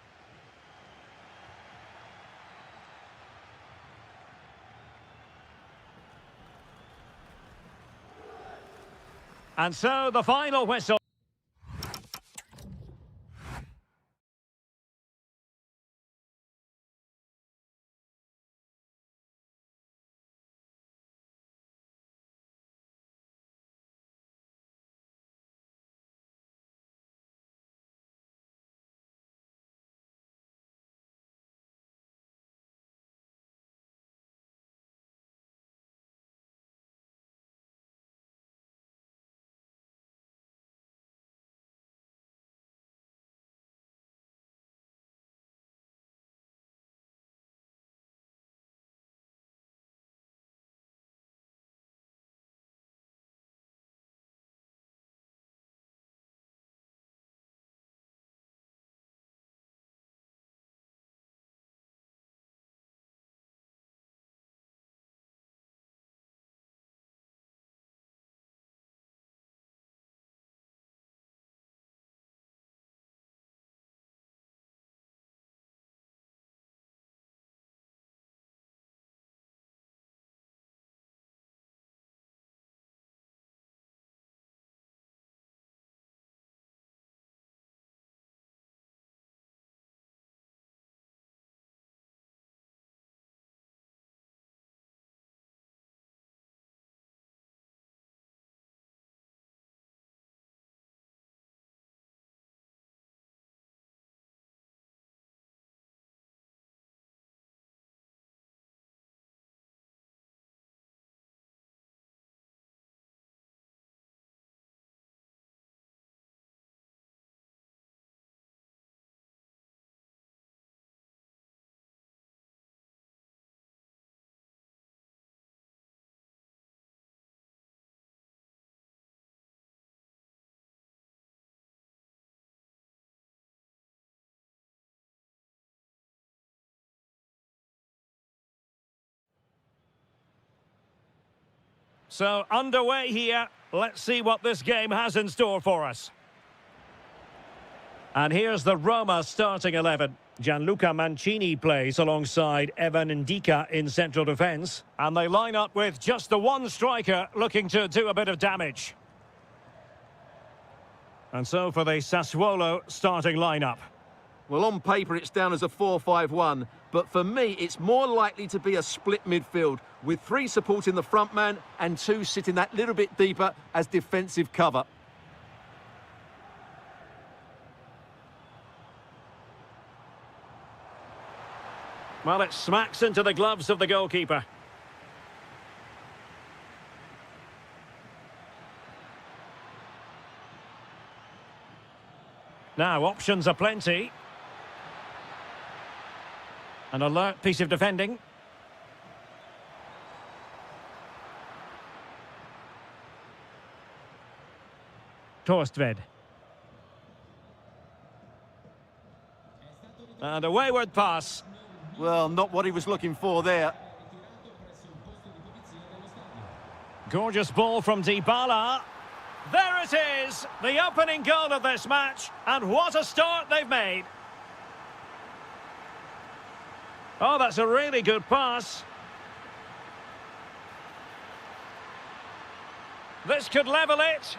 And so the final whistle. So, underway here. Let's see what this game has in store for us. And here's the Roma starting 11. Gianluca Mancini plays alongside Evan Ndika in central defence. And they line up with just the one striker looking to do a bit of damage. And so for the Sassuolo starting lineup. Well, on paper, it's down as a 4-5-1, but for me, it's more likely to be a split midfield, with 3 supporting the front man and 2 sitting that little bit deeper as defensive cover. Well, it smacks into the gloves of the goalkeeper. Now, options are plenty. An alert piece of defending. Torstved. And a wayward pass. Well, not what he was looking for there. Gorgeous ball from Dybala. There it is, the opening goal of this match, and what a start they've made. Oh, that's a really good pass. This could level it.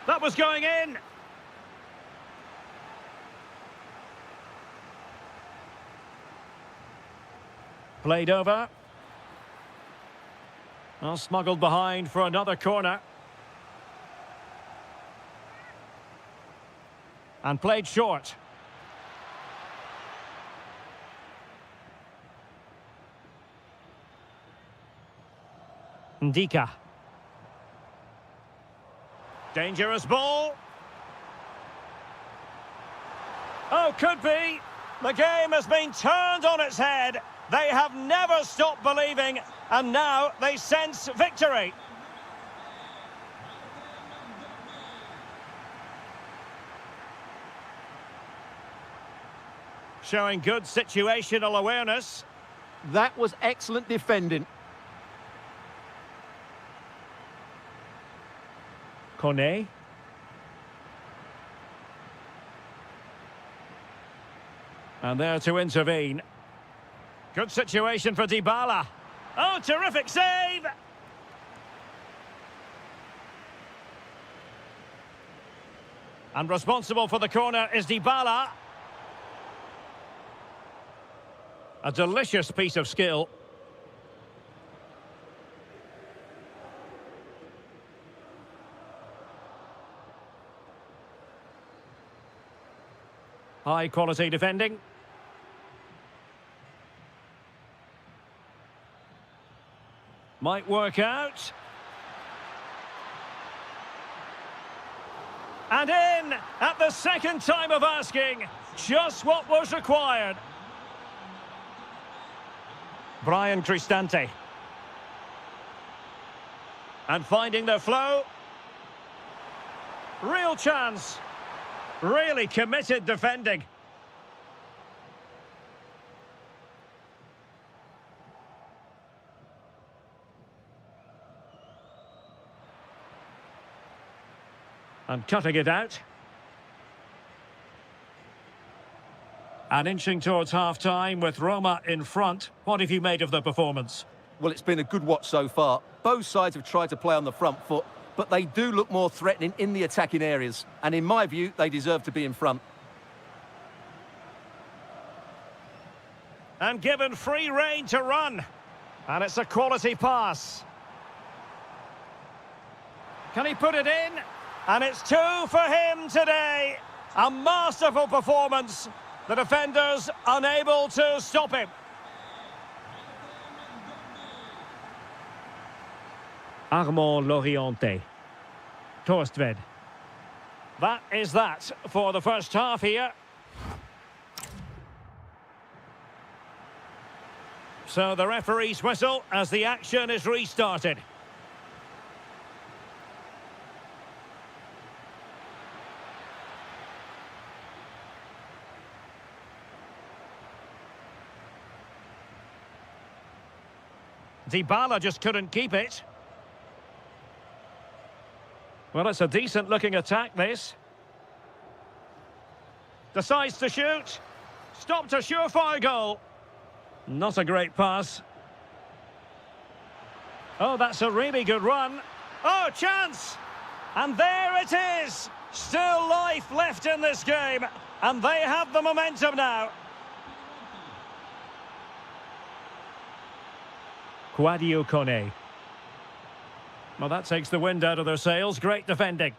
That was going in. Played over. Well, smuggled behind for another corner. And played short. Ndika. Dangerous ball. Oh, could be. The game has been turned on its head. They have never stopped believing, and now they sense victory. Showing good situational awareness. That was excellent defending. Kone. And there to intervene. Good situation for Dybala. Oh, terrific save! And responsible for the corner is Dybala. A delicious piece of skill. High quality defending. Might work out. And in at the second time of asking. Just what was required. Brian Cristante. And finding the flow. Real chance. Really committed defending. And cutting it out. And inching towards half-time with Roma in front. What have you made of the performance? Well, it's been a good watch so far. Both sides have tried to play on the front foot, but they do look more threatening in the attacking areas. And in my view, they deserve to be in front. And given free rein to run. And it's a quality pass. Can he put it in? And it's 2 for him today. A masterful performance. The defenders unable to stop him. Armand Loriente. Torstved. That is that for the first half here. So the referee's whistle as the action is restarted. Dybala just couldn't keep it. Well, it's a decent-looking attack, this. Decides to shoot. Stopped a surefire goal. Not a great pass. Oh, that's a really good run. Oh, chance! And there it is! Still life left in this game. And they have the momentum now. Quadio Kone. Well, that takes the wind out of their sails. Great defending.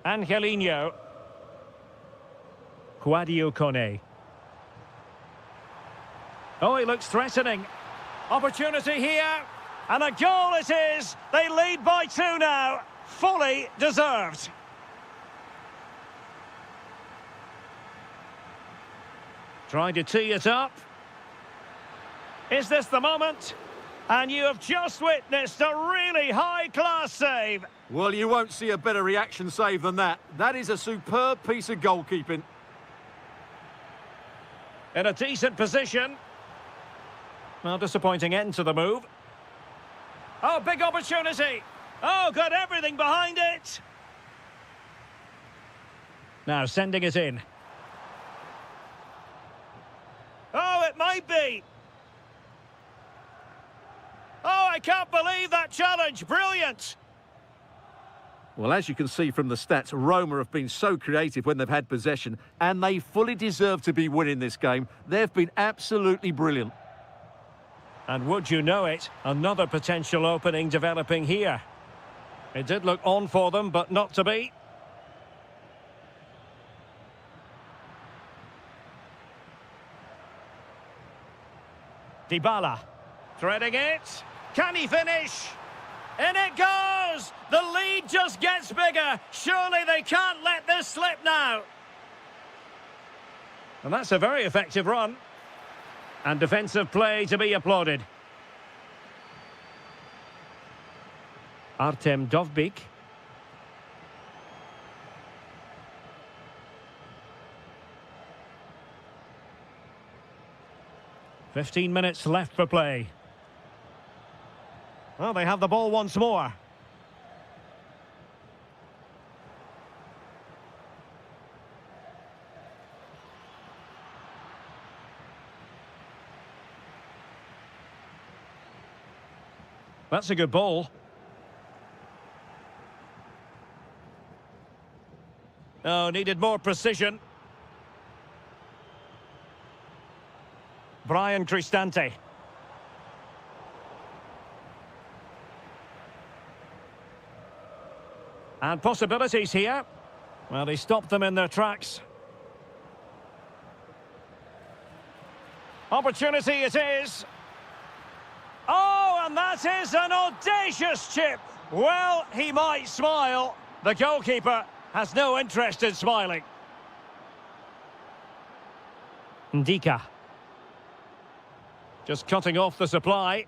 Angelino. Quadio Kone. Oh, he looks threatening. Opportunity here. And a goal it is. They lead by 2 now. Fully deserved. Trying to tee it up. Is this the moment? And you have just witnessed a really high-class save. Well, you won't see a better reaction save than that. That is a superb piece of goalkeeping. In a decent position. Well, disappointing end to the move. Oh, big opportunity. Oh, got everything behind it. Now sending it in. Oh, it might be. Oh, I can't believe that challenge. Brilliant. Well, as you can see from the stats, Roma have been so creative when they've had possession, and they fully deserve to be winning this game. They've been absolutely brilliant. And would you know it, another potential opening developing here. It did look on for them, but not to be. Dybala, threading it. Can he finish? In it goes! The lead just gets bigger. Surely they can't let this slip now. And that's a very effective run. And defensive play to be applauded. Artem Dovbyk. "15 minutes left for play. Well, they have the ball once more. That's a good ball. Oh, needed more precision. Brian Cristante. And possibilities here. Well, he stopped them in their tracks. Opportunity it is. Oh, and that is an audacious chip. Well, he might smile. The goalkeeper has no interest in smiling. Ndika. Just cutting off the supply.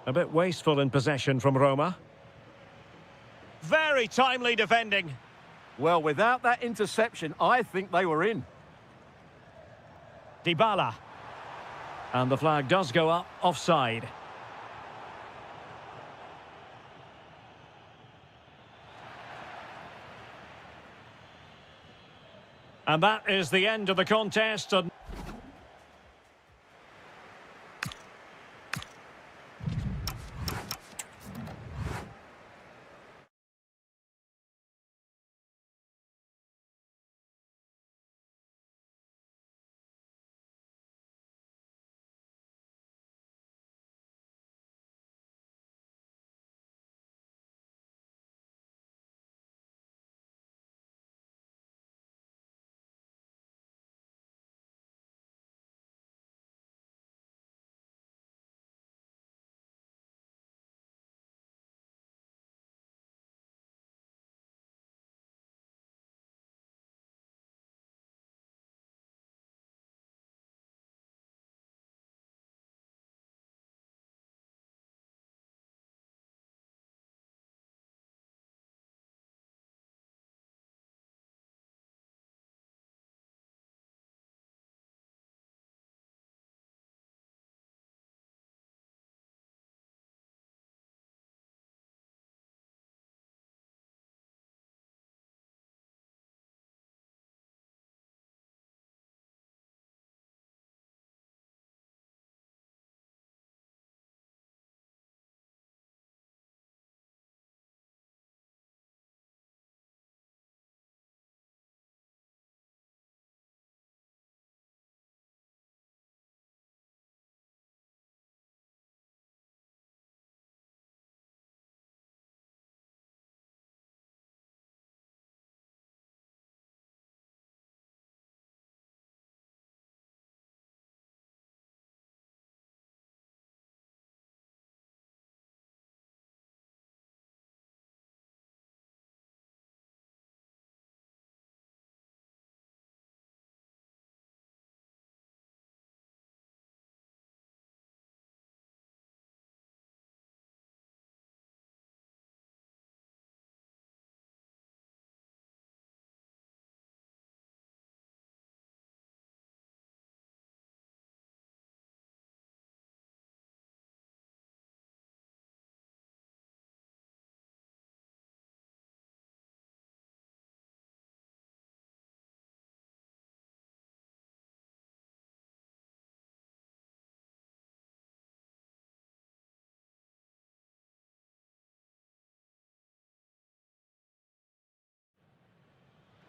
A bit wasteful in possession from Roma. Very timely defending. Well, without that interception, I think they were in. Dybala. And the flag does go up, offside. And that is the end of the contest. And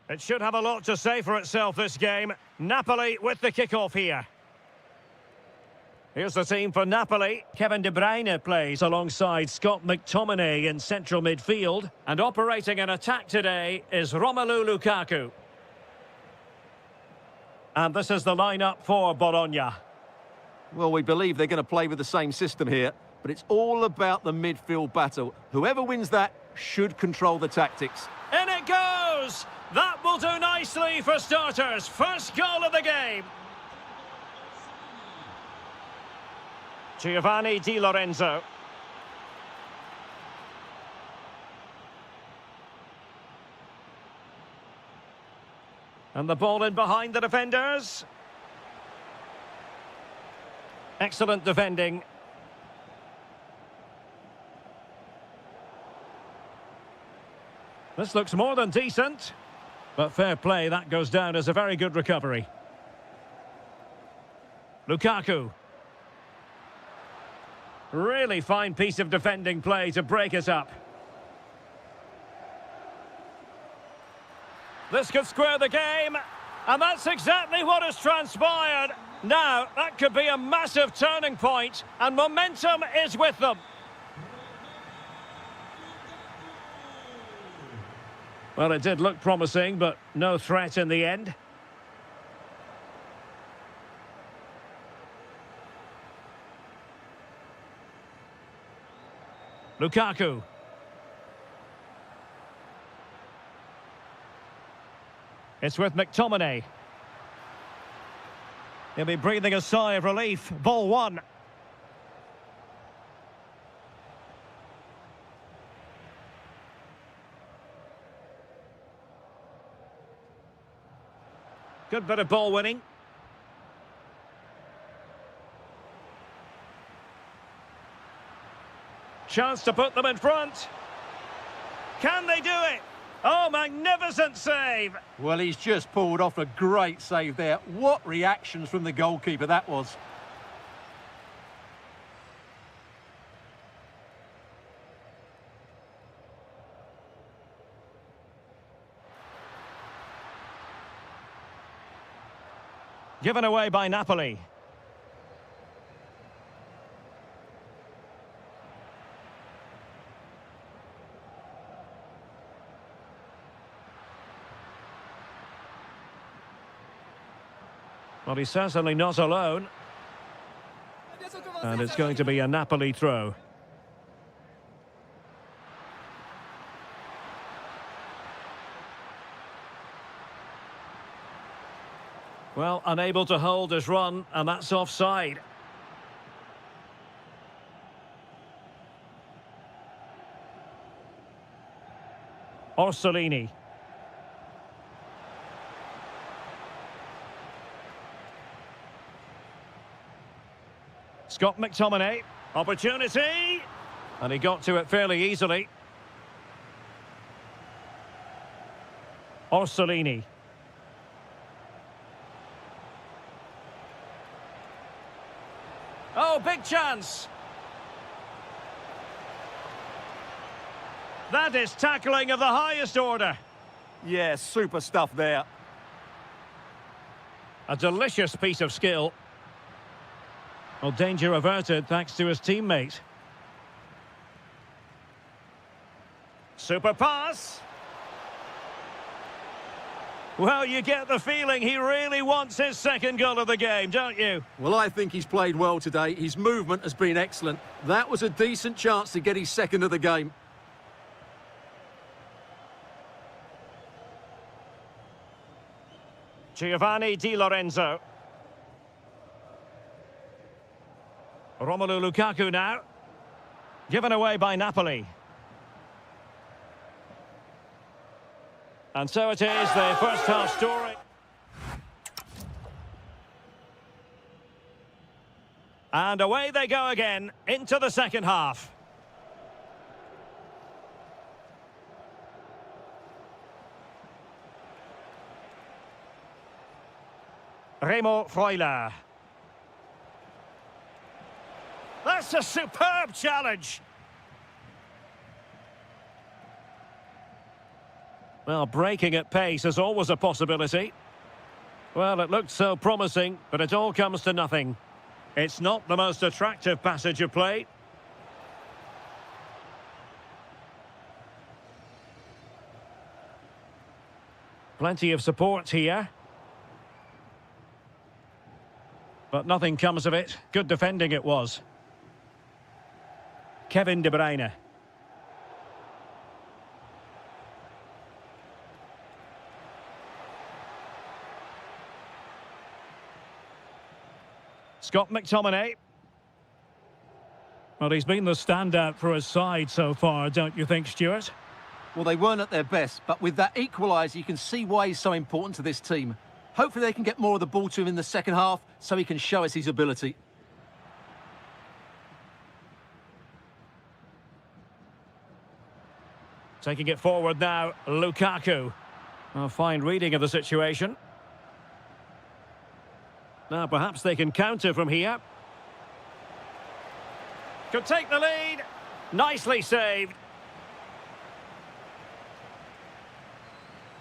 It should have a lot to say for itself, this game. Napoli with the kickoff here. Here's the team for Napoli. Kevin De Bruyne plays alongside Scott McTominay in central midfield. And operating an attack today is Romelu Lukaku. And this is the lineup for Bologna. Well, we believe they're going to play with the same system here, but it's all about the midfield battle. Whoever wins that should control the tactics. In it goes! That will do nicely for starters. First goal of the game. Giovanni Di Lorenzo. And the ball in behind the defenders. Excellent defending. This looks more than decent. But fair play, that goes down as a very good recovery. Lukaku. Really fine piece of defending play to break it up. This could square the game, and that's exactly what has transpired. Now, that could be a massive turning point, and momentum is with them. Well, it did look promising, but no threat in the end. Lukaku. It's with McTominay. He'll be breathing a sigh of relief. Ball one. Good bit of ball winning. Chance to put them in front. Can they do it? Oh, magnificent save. Well, he's just pulled off a great save there. What reactions from the goalkeeper that was. Given away by Napoli. Well, he's certainly not alone. And it's going to be a Napoli throw. Well, unable to hold his run, and that's offside. Orsolini. Scott McTominay. Opportunity. And he got to it fairly easily. Orsolini. Oh, big chance. That is tackling of the highest order. Yeah, super stuff there. A delicious piece of skill. Well, danger averted thanks to his teammate. Super pass. Well, you get the feeling he really wants his second goal of the game, don't you? Well, I think he's played well today. His movement has been excellent. That was a decent chance to get his second of the game. Giovanni Di Lorenzo. Romelu Lukaku now. Given away by Napoli. And so it is, the first half story. And away they go again, into the second half. Remo Freuler. That's a superb challenge. Well, breaking at pace is always a possibility. Well, it looked so promising, but it all comes to nothing. It's not the most attractive passage of play. Plenty of support here. But nothing comes of it. Good defending it was. Kevin De Bruyne. Scott McTominay. Well, he's been the standout for his side so far, don't you think, Stuart? Well, they weren't at their best, but with that equaliser, you can see why he's so important to this team. Hopefully they can get more of the ball to him in the second half so he can show us his ability. Taking it forward now, Lukaku. A fine reading of the situation. Now perhaps they can counter from here. Could take the lead. Nicely saved.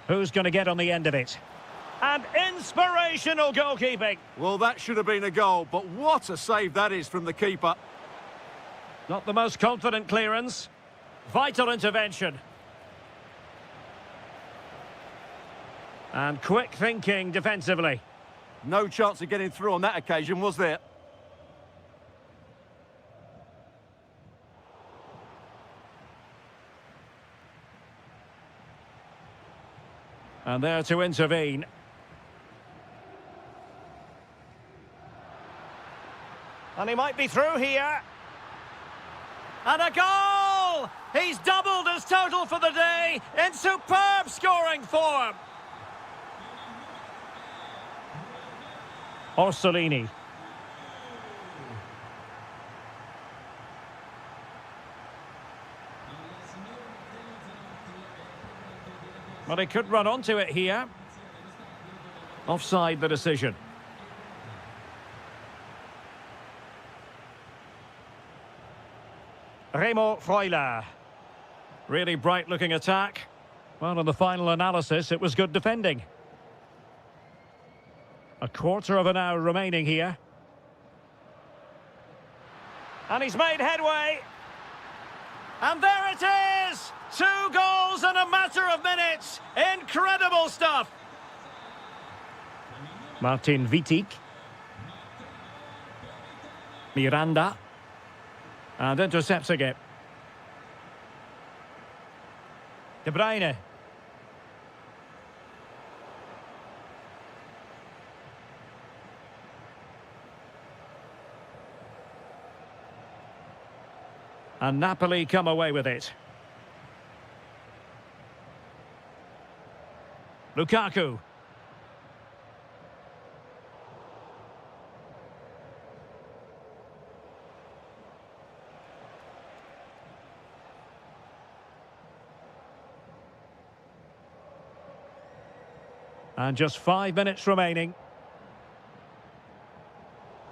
Who's going to get on the end of it? And inspirational goalkeeping. Well, that should have been a goal, but what a save that is from the keeper. Not the most confident clearance. Vital intervention. And quick thinking defensively. No chance of getting through on that occasion, was there? And there to intervene. And he might be through here. And a goal! He's doubled his total for the day in superb scoring form. Orsolini. But he could run onto it here. Offside the decision. Remo Freuler. Really bright looking attack. Well, in the final analysis, it was good defending. A quarter of an hour remaining here. And he's made headway. And there it is! 2 goals in a matter of minutes. Incredible stuff. Martin Vitic. Miranda. And intercepting it. De Bruyne. And Napoli come away with it. Lukaku. And just 5 minutes remaining.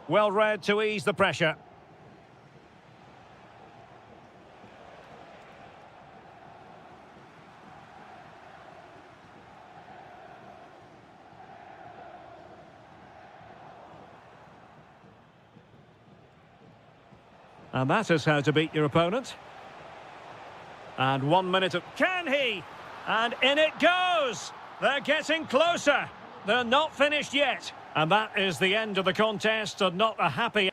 Well read to ease the pressure. And that is how to beat your opponent. And 1 minute of... Can he? And in it goes! They're getting closer. They're not finished yet. And that is the end of the contest, and not a happy...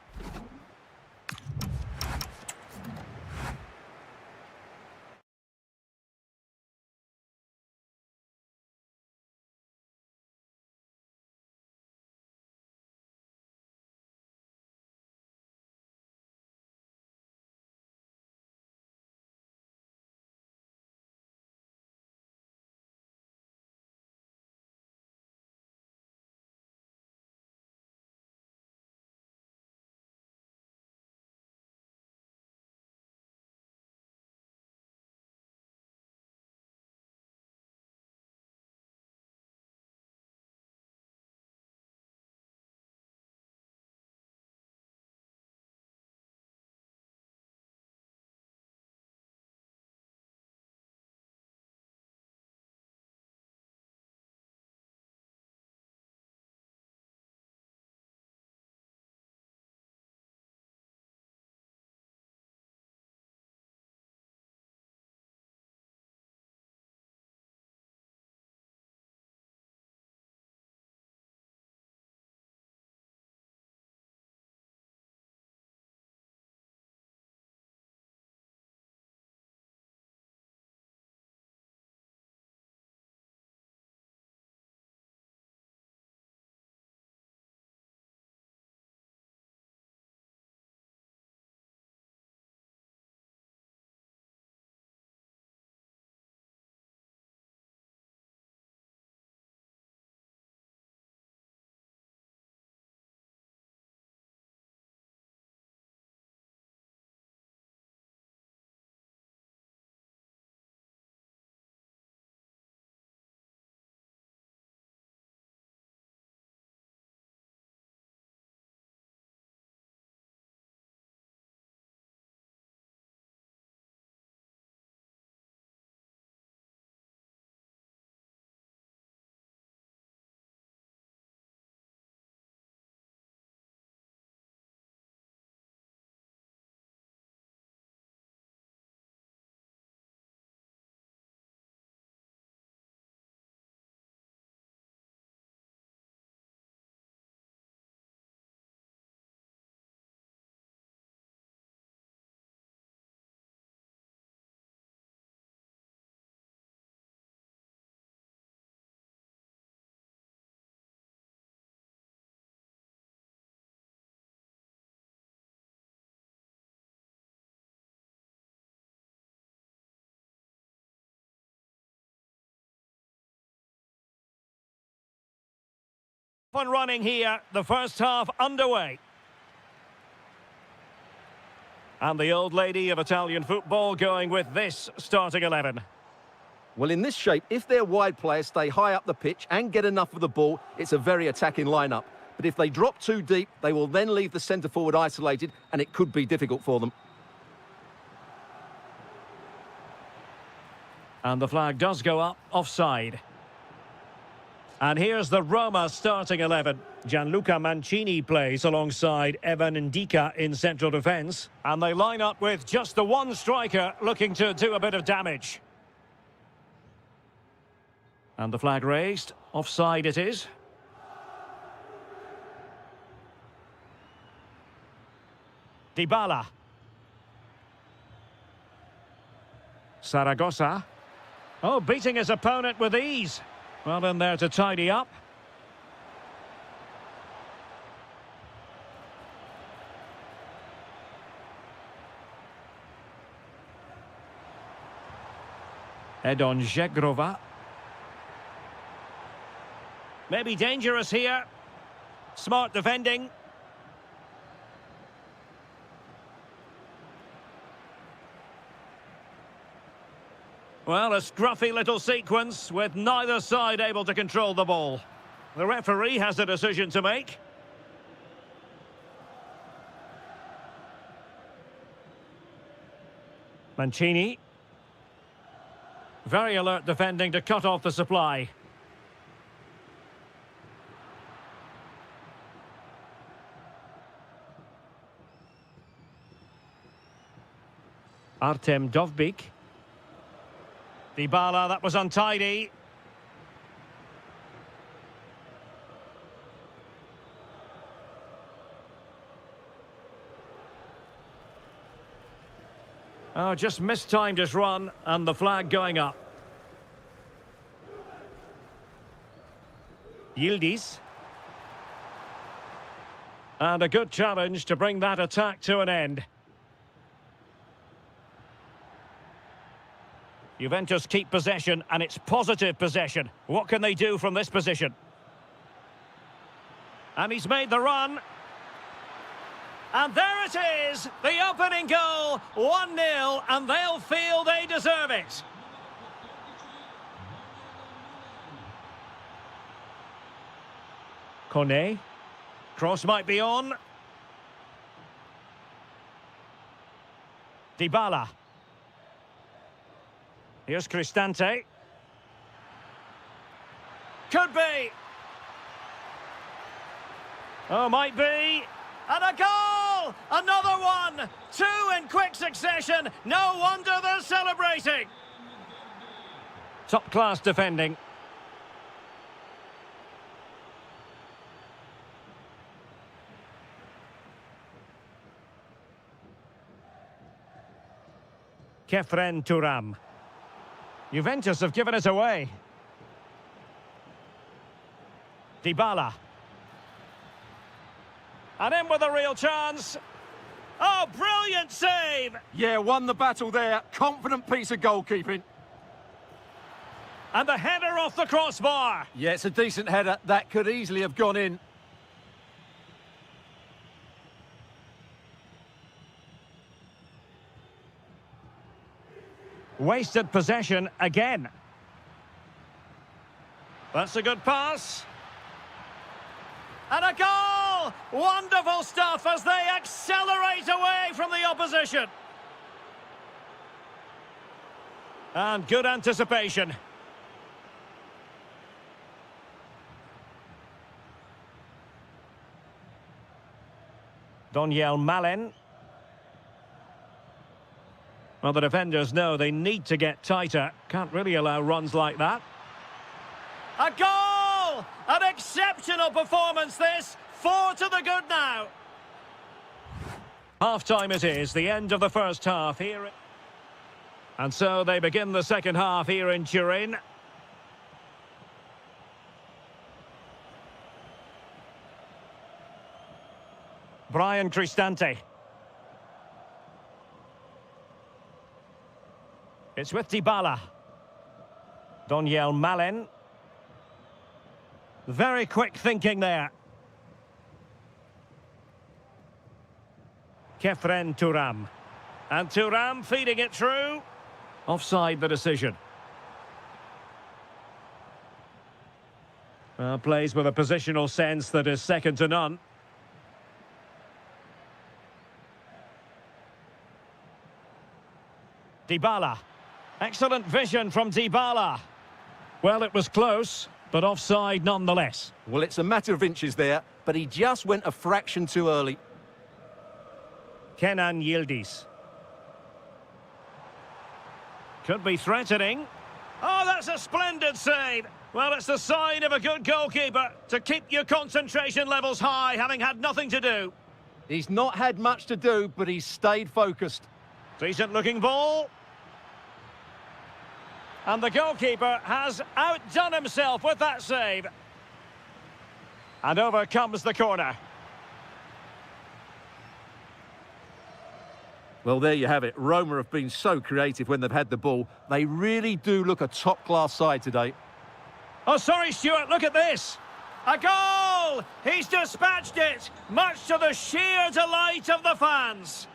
Up and running here, the first half underway. And the old lady of Italian football going with this starting 11. Well, in this shape, if their wide players stay high up the pitch and get enough of the ball, it's a very attacking lineup. But if they drop too deep, they will then leave the centre-forward isolated, and it could be difficult for them. And the flag does go up, offside. And here's the Roma starting 11. Gianluca Mancini plays alongside Evan Ndika in central defence. And they line up with just the one striker looking to do a bit of damage. And the flag raised. Offside it is. Dybala. Saragossa. Oh, beating his opponent with ease. Well in there to tidy up. Edon Žegrova. Maybe dangerous here. Smart defending. Well, a scruffy little sequence with neither side able to control the ball. The referee has a decision to make. Mancini. Very alert defending to cut off the supply. Artem Dovbyk. Dybala, that was untidy. Oh, just mistimed his run, and the flag going up. Yildiz. And a good challenge to bring that attack to an end. Juventus keep possession, and it's positive possession. What can they do from this position? And he's made the run. And there it is, the opening goal, 1-0, and they'll feel they deserve it. Kone. Cross might be on. Dybala. Here's Cristante. Could be. Oh, might be. And a goal! Another one! Two in quick succession. No wonder they're celebrating. Top-class defending. Kefren Turam. Juventus have given it away. Dybala. And in with a real chance. Oh, brilliant save! Yeah, won the battle there. Confident piece of goalkeeping. And the header off the crossbar. Yeah, it's a decent header. That could easily have gone in. Wasted possession again. That's a good pass. And a goal! Wonderful stuff as they accelerate away from the opposition. And good anticipation. Doniel Malen. Well, the defenders know they need to get tighter. Can't really allow runs like that. A goal! An exceptional performance, this. 4 to the good now. Half-time it is, the end of the first half here. And so they begin the second half here in Turin. Brian Cristante. It's with Dybala. Doniel Malen. Very quick thinking there. Kefren Turam. And Turam feeding it through. Offside the decision. Plays with a positional sense that is second to none. Dybala. Excellent vision from Dybala. Well, it was close, but offside nonetheless. Well, it's a matter of inches there, but he just went a fraction too early. Kenan Yildiz. Could be threatening. Oh, that's a splendid save. Well, it's the sign of a good goalkeeper to keep your concentration levels high, having had nothing to do. He's not had much to do, but he's stayed focused. Decent looking ball. And the goalkeeper has outdone himself with that save. And over comes the corner. Well, there you have it. Roma have been so creative when they've had the ball. They really do look a top-class side today. Oh, sorry, Stuart, look at this. A goal! He's dispatched it, much to the sheer delight of the fans.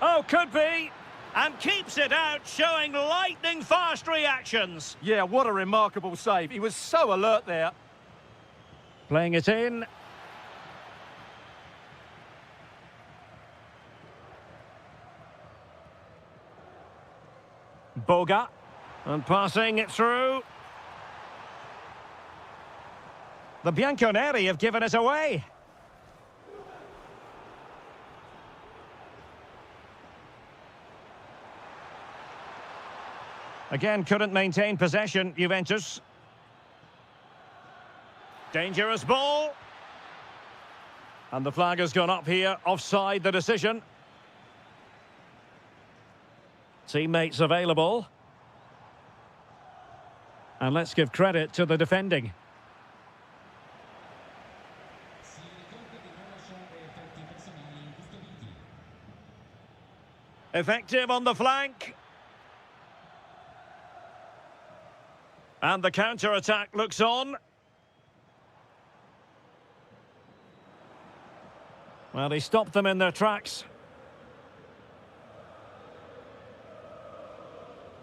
Oh, could be. And keeps it out, showing lightning-fast reactions. Yeah, what a remarkable save. He was so alert there. Playing it in. Boga. And passing it through. The Bianconeri have given it away. Again, couldn't maintain possession, Juventus. Dangerous ball. And the flag has gone up here, offside the decision. Teammates available. And let's give credit to the defending. Effective on the flank. And the counter-attack looks on. Well, he stopped them in their tracks.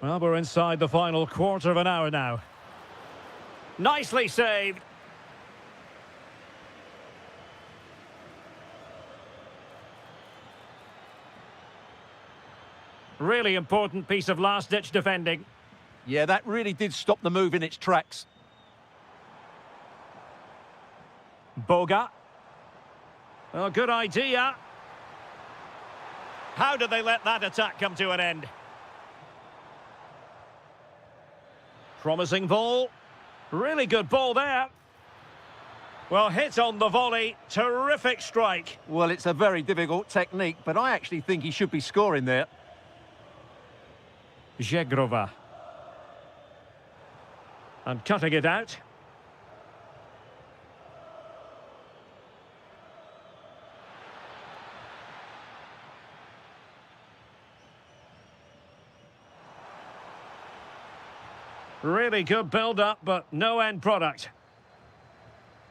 Well, we're inside the final quarter of an hour now. Nicely saved. Really important piece of last-ditch defending. Yeah, that really did stop the move in its tracks. Boga. Oh, good idea. How did they let that attack come to an end? Promising ball. Really good ball there. Well, hit on the volley. Terrific strike. Well, it's a very difficult technique, but I actually think he should be scoring there. Zegrova. And cutting it out. Really good build-up, but no end product.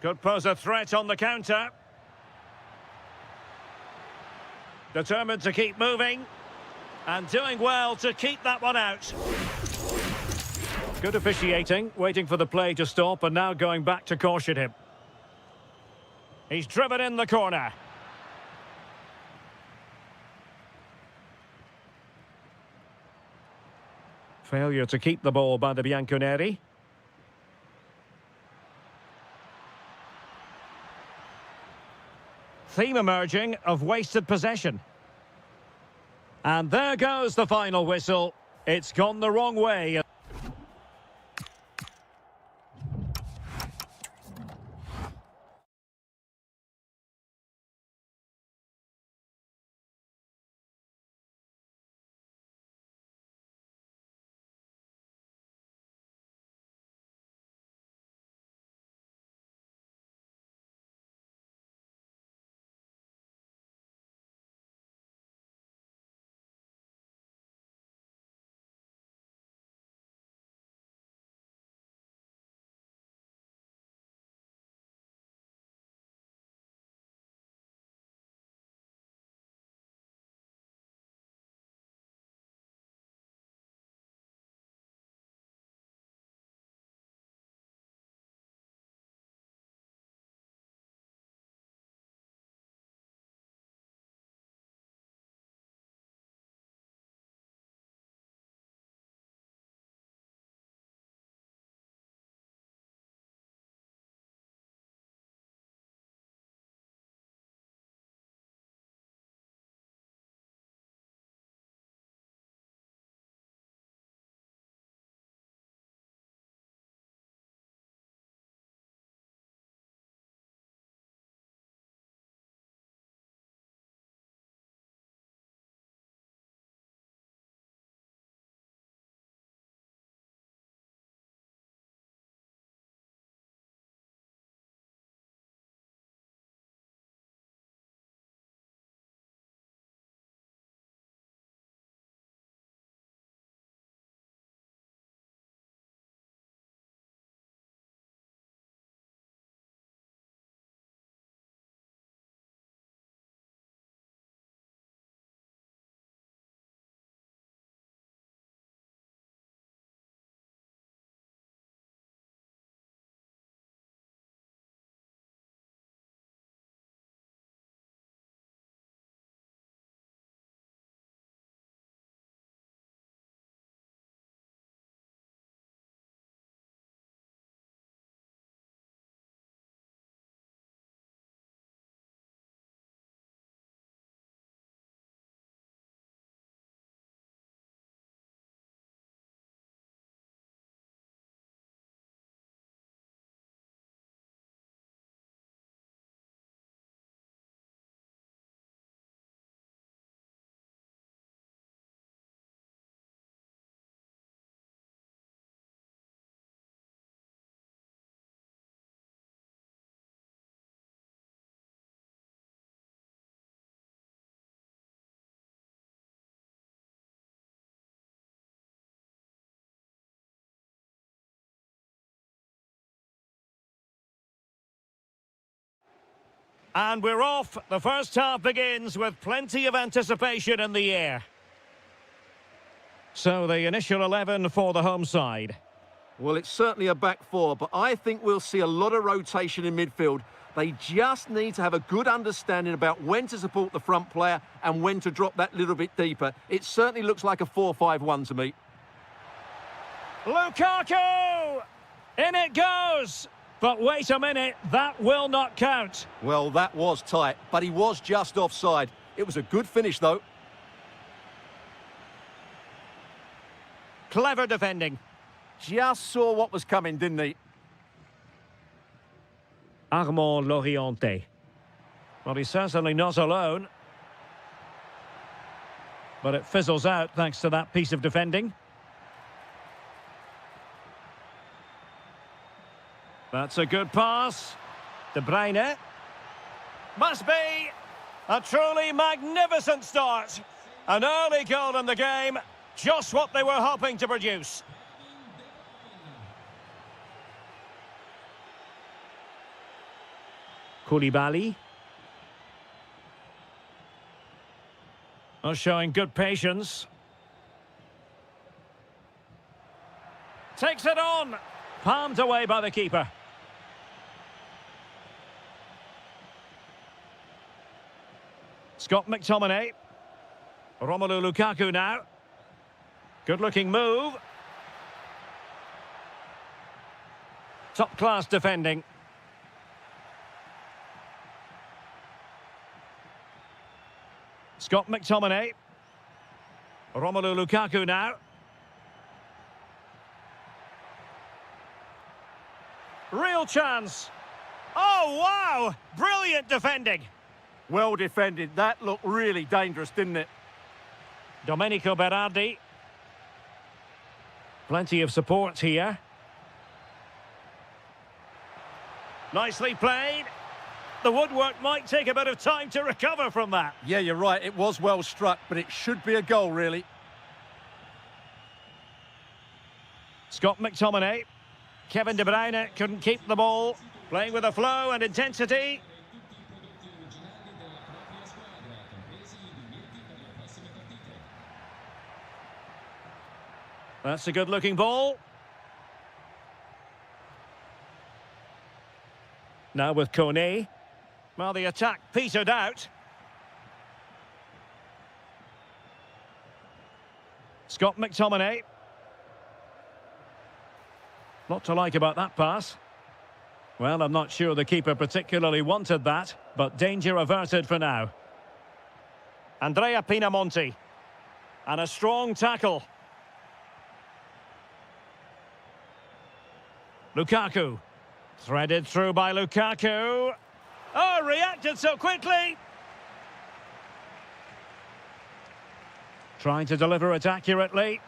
Could pose a threat on the counter. Determined to keep moving. And doing well to keep that one out. Good officiating, waiting for the play to stop and now going back to caution him. He's driven in the corner. Failure to keep the ball by the Bianconeri. Theme emerging of wasted possession. And there goes the final whistle. It's gone the wrong way. And we're off. The first half begins with plenty of anticipation in the air. So the initial 11 for the home side. Well, it's certainly a back four, but I think we'll see a lot of rotation in midfield. They just need to have a good understanding about when to support the front player and when to drop that little bit deeper. It certainly looks like a 4-5-1 to me. Lukaku! In it goes! But wait a minute, that will not count. Well, that was tight, but he was just offside. It was a good finish, though. Clever defending. Just saw what was coming, didn't he? Armand Loriente. Well, he's certainly not alone. But it fizzles out thanks to that piece of defending. That's a good pass. De Bruyne. Must be a truly magnificent start. An early goal in the game. Just what they were hoping to produce. Koulibaly. Oh, showing good patience. Takes it on. Palmed away by the keeper. Scott McTominay. Romelu Lukaku now. Good-looking move. Top-class defending. Scott McTominay. Romelu Lukaku now. Real chance. Oh, wow! Brilliant defending. Well defended. That looked really dangerous, didn't it? Domenico Berardi. Plenty of support here. Nicely played. The woodwork might take a bit of time to recover from that. Yeah, you're right. It was well struck, but it should be a goal, really. Scott McTominay. Kevin De Bruyne couldn't keep the ball. Playing with a flow and intensity. That's a good-looking ball. Now with Kone. Well, the attack petered out. Scott McTominay. Lot to like about that pass. Well, I'm not sure the keeper particularly wanted that, but danger averted for now. Andrea Pinamonti. And a strong tackle. Lukaku. Threaded through by Lukaku. Oh, reacted so quickly. Trying to deliver it accurately.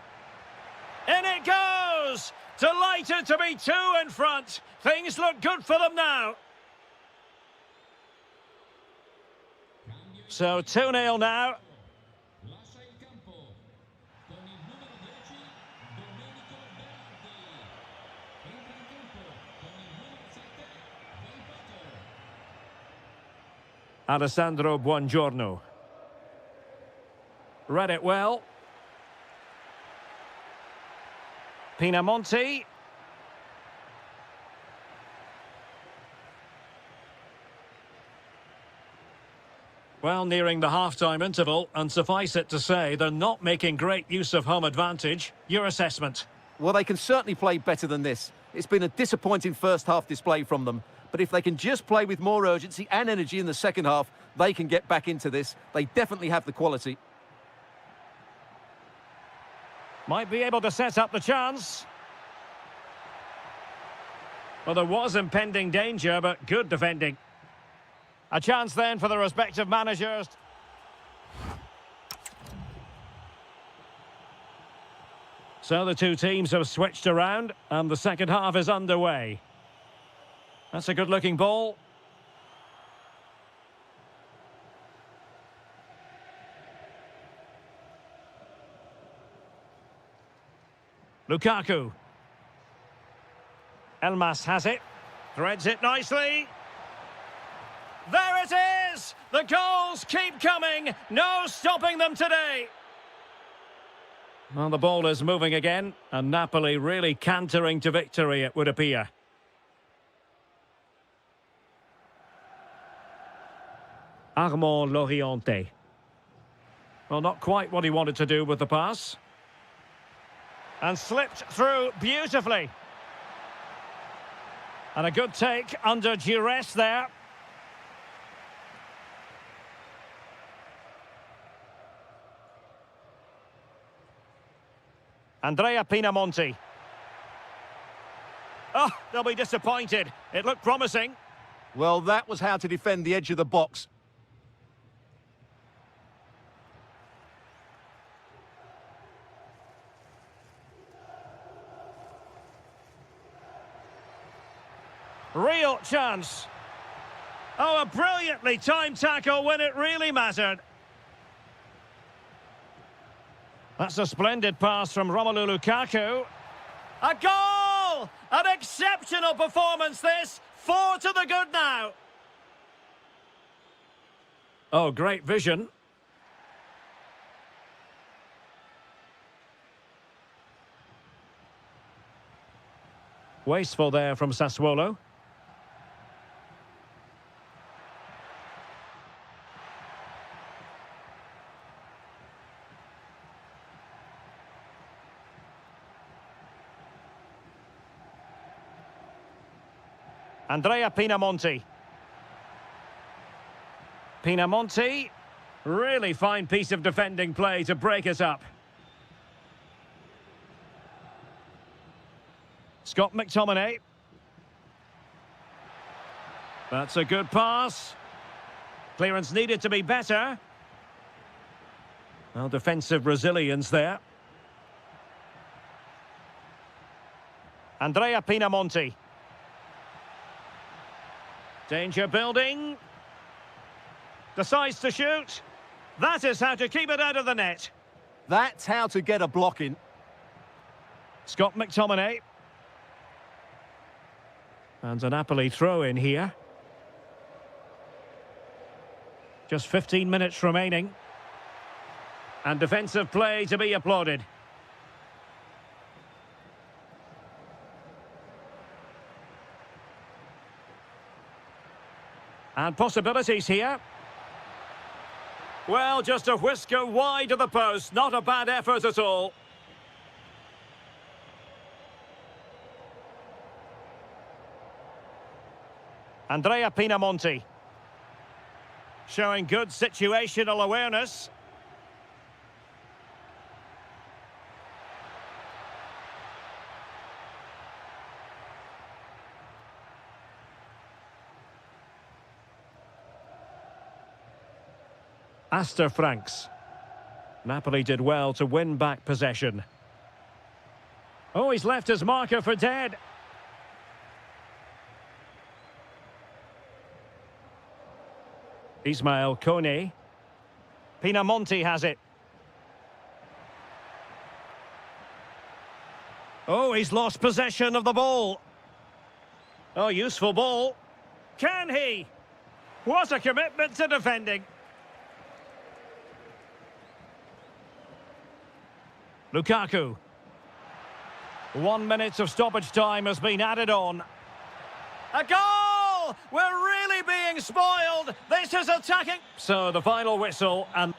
In it goes! Delighted to be two in front. Things look good for them now. So 2-0 now. Alessandro Buongiorno. Read it well. Pinamonti. Well, nearing the half-time interval, and suffice it to say, they're not making great use of home advantage. Your assessment? Well, they can certainly play better than this. It's been a disappointing first-half display from them. But if they can just play with more urgency and energy in the second half, they can get back into this. They definitely have the quality. Might be able to set up the chance. Well, there was impending danger, but good defending. A chance then for the respective managers. So the two teams have switched around, and the second half is underway. That's a good-looking ball. Lukaku. Elmas has it. Threads it nicely. There There it is! The goals keep coming. No stopping them today. Well, the ball is moving again, and Napoli really cantering to victory, it would appear. Armand Loriente. Well, not quite what he wanted to do with the pass. And slipped through beautifully. And a good take under duress there. Andrea Pinamonti. Oh, they'll be disappointed. It looked promising. Well, that was how to defend the edge of the box. Real chance. Oh, a brilliantly timed tackle when it really mattered. That's a splendid pass from Romelu Lukaku. A goal! An exceptional performance this. 4 to the good now. Oh, great vision. Wasteful there from Sassuolo. Andrea Pinamonti. Pinamonti. Really fine piece of defending play to break us up. Scott McTominay. That's a good pass. Clearance needed to be better. Well, defensive resilience there. Andrea Pinamonti. Danger building. Decides to shoot. That is how to keep it out of the net. That's how to get a block in. Scott McTominay. And a Napoli throw in here. Just 15 minutes remaining. And defensive play to be applauded. And possibilities here. Well, just a whisker wide of the post. Not a bad effort at all. Andrea Pinamonti. Showing good situational awareness. Astor Franks. Napoli did well to win back possession. Oh, he's left his marker for dead. Ismail Kone. Pinamonti has it. Oh, he's lost possession of the ball. Oh, useful ball. Can he? What a commitment to defending. Lukaku. 1 minute of stoppage time has been added on. A goal! We're really being spoiled. This is attacking. So the final whistle and...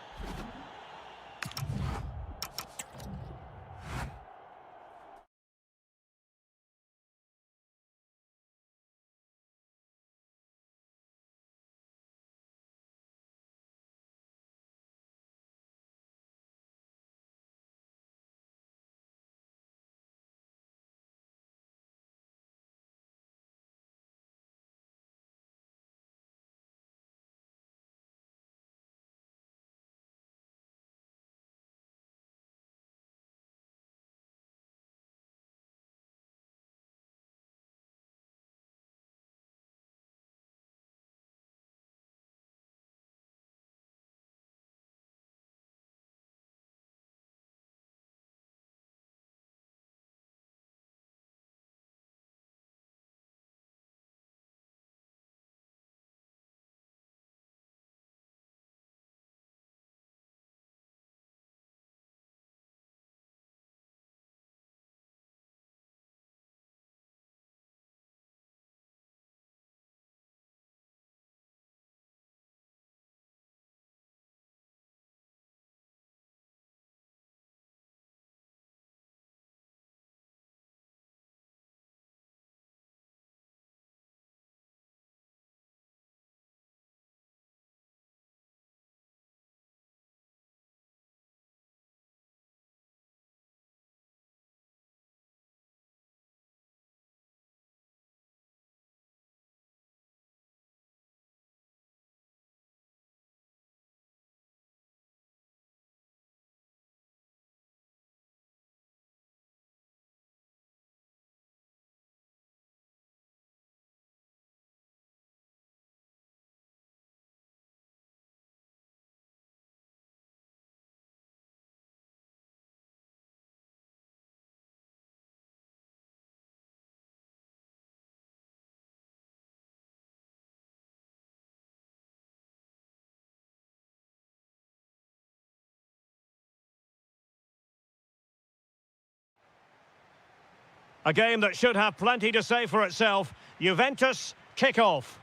A game that should have plenty to say for itself. Juventus kick-off.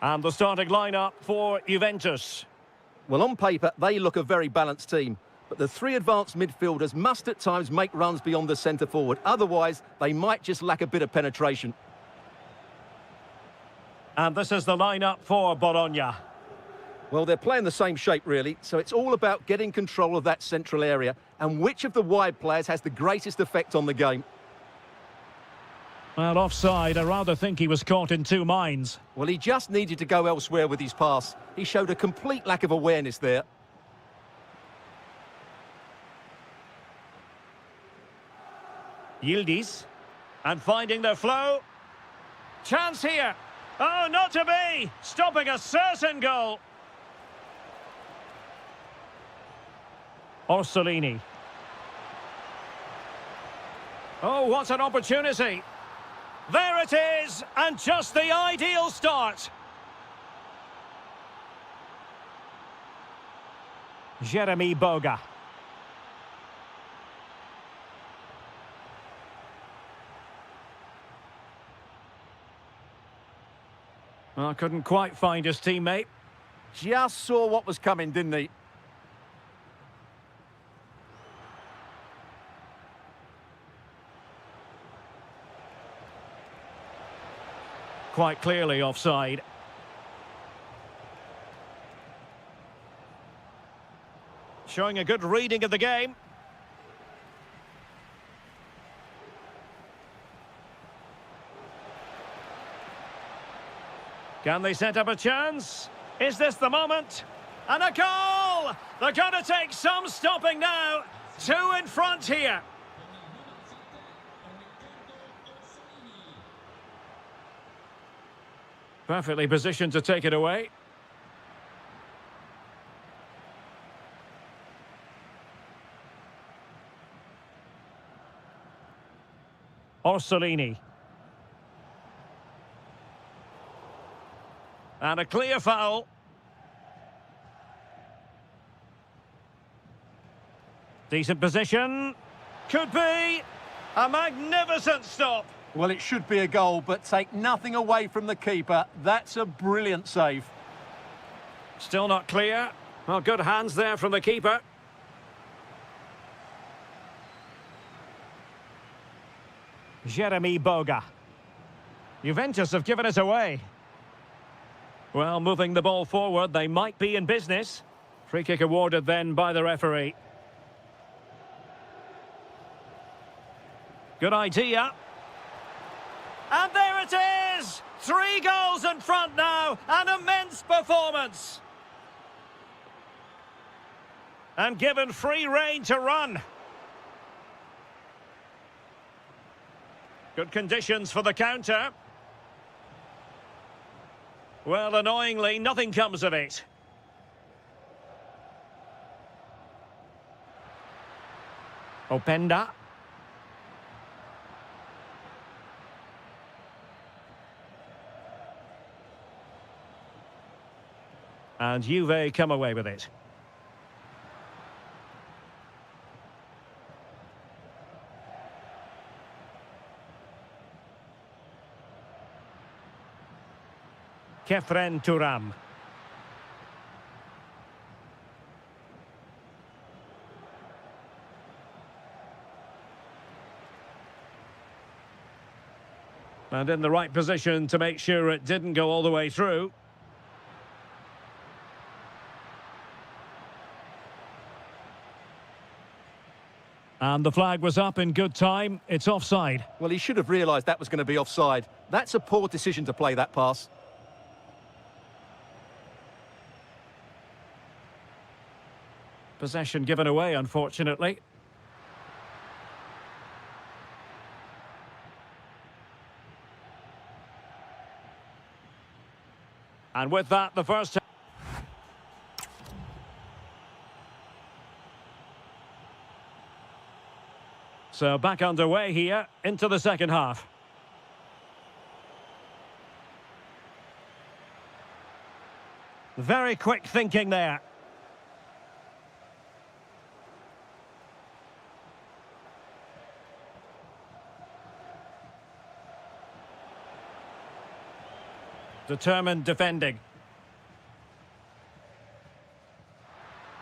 And the starting lineup for Juventus. Well, on paper, they look a very balanced team. But the three advanced midfielders must at times make runs beyond the centre-forward. Otherwise, they might just lack a bit of penetration. And this is the lineup for Bologna. Well, they're playing the same shape, really, so it's all about getting control of that central area and which of the wide players has the greatest effect on the game. Well, offside. I rather think he was caught in two minds. Well, he just needed to go elsewhere with his pass. He showed a complete lack of awareness there. Yildiz. And finding their flow. Chance here. Oh, not to be! Stopping a certain goal. Orsolini. Oh, what an opportunity. There it is, and just the ideal start. Jeremy Boga. Well, couldn't quite find his teammate. Just saw what was coming, didn't he? Quite clearly offside. Showing a good reading of the game. Can they set up a chance? Is this the moment? And a goal! They're going to take some stopping now. Two in front here. Perfectly positioned to take it away. Orsolini. And a clear foul. Decent position. Could be a magnificent stop. Well, it should be a goal, but take nothing away from the keeper. That's a brilliant save. Still not clear. Well, good hands there from the keeper. Jeremy Boga. Juventus have given it away. Well, moving the ball forward, they might be in business. Free kick awarded then by the referee. Good idea. And there it is! 3 goals in front now. An immense performance. And given free rein to run. Good conditions for the counter. Well, annoyingly, nothing comes of it. Openda. And Juve come away with it. Kefren Turam. And in the right position to make sure it didn't go all the way through. And the flag was up in good time. It's offside. Well, he should have realised that was going to be offside. That's a poor decision to play that pass. Possession given away, unfortunately. And with that, the first... So back underway here, into the second half. Very quick thinking there. Determined defending.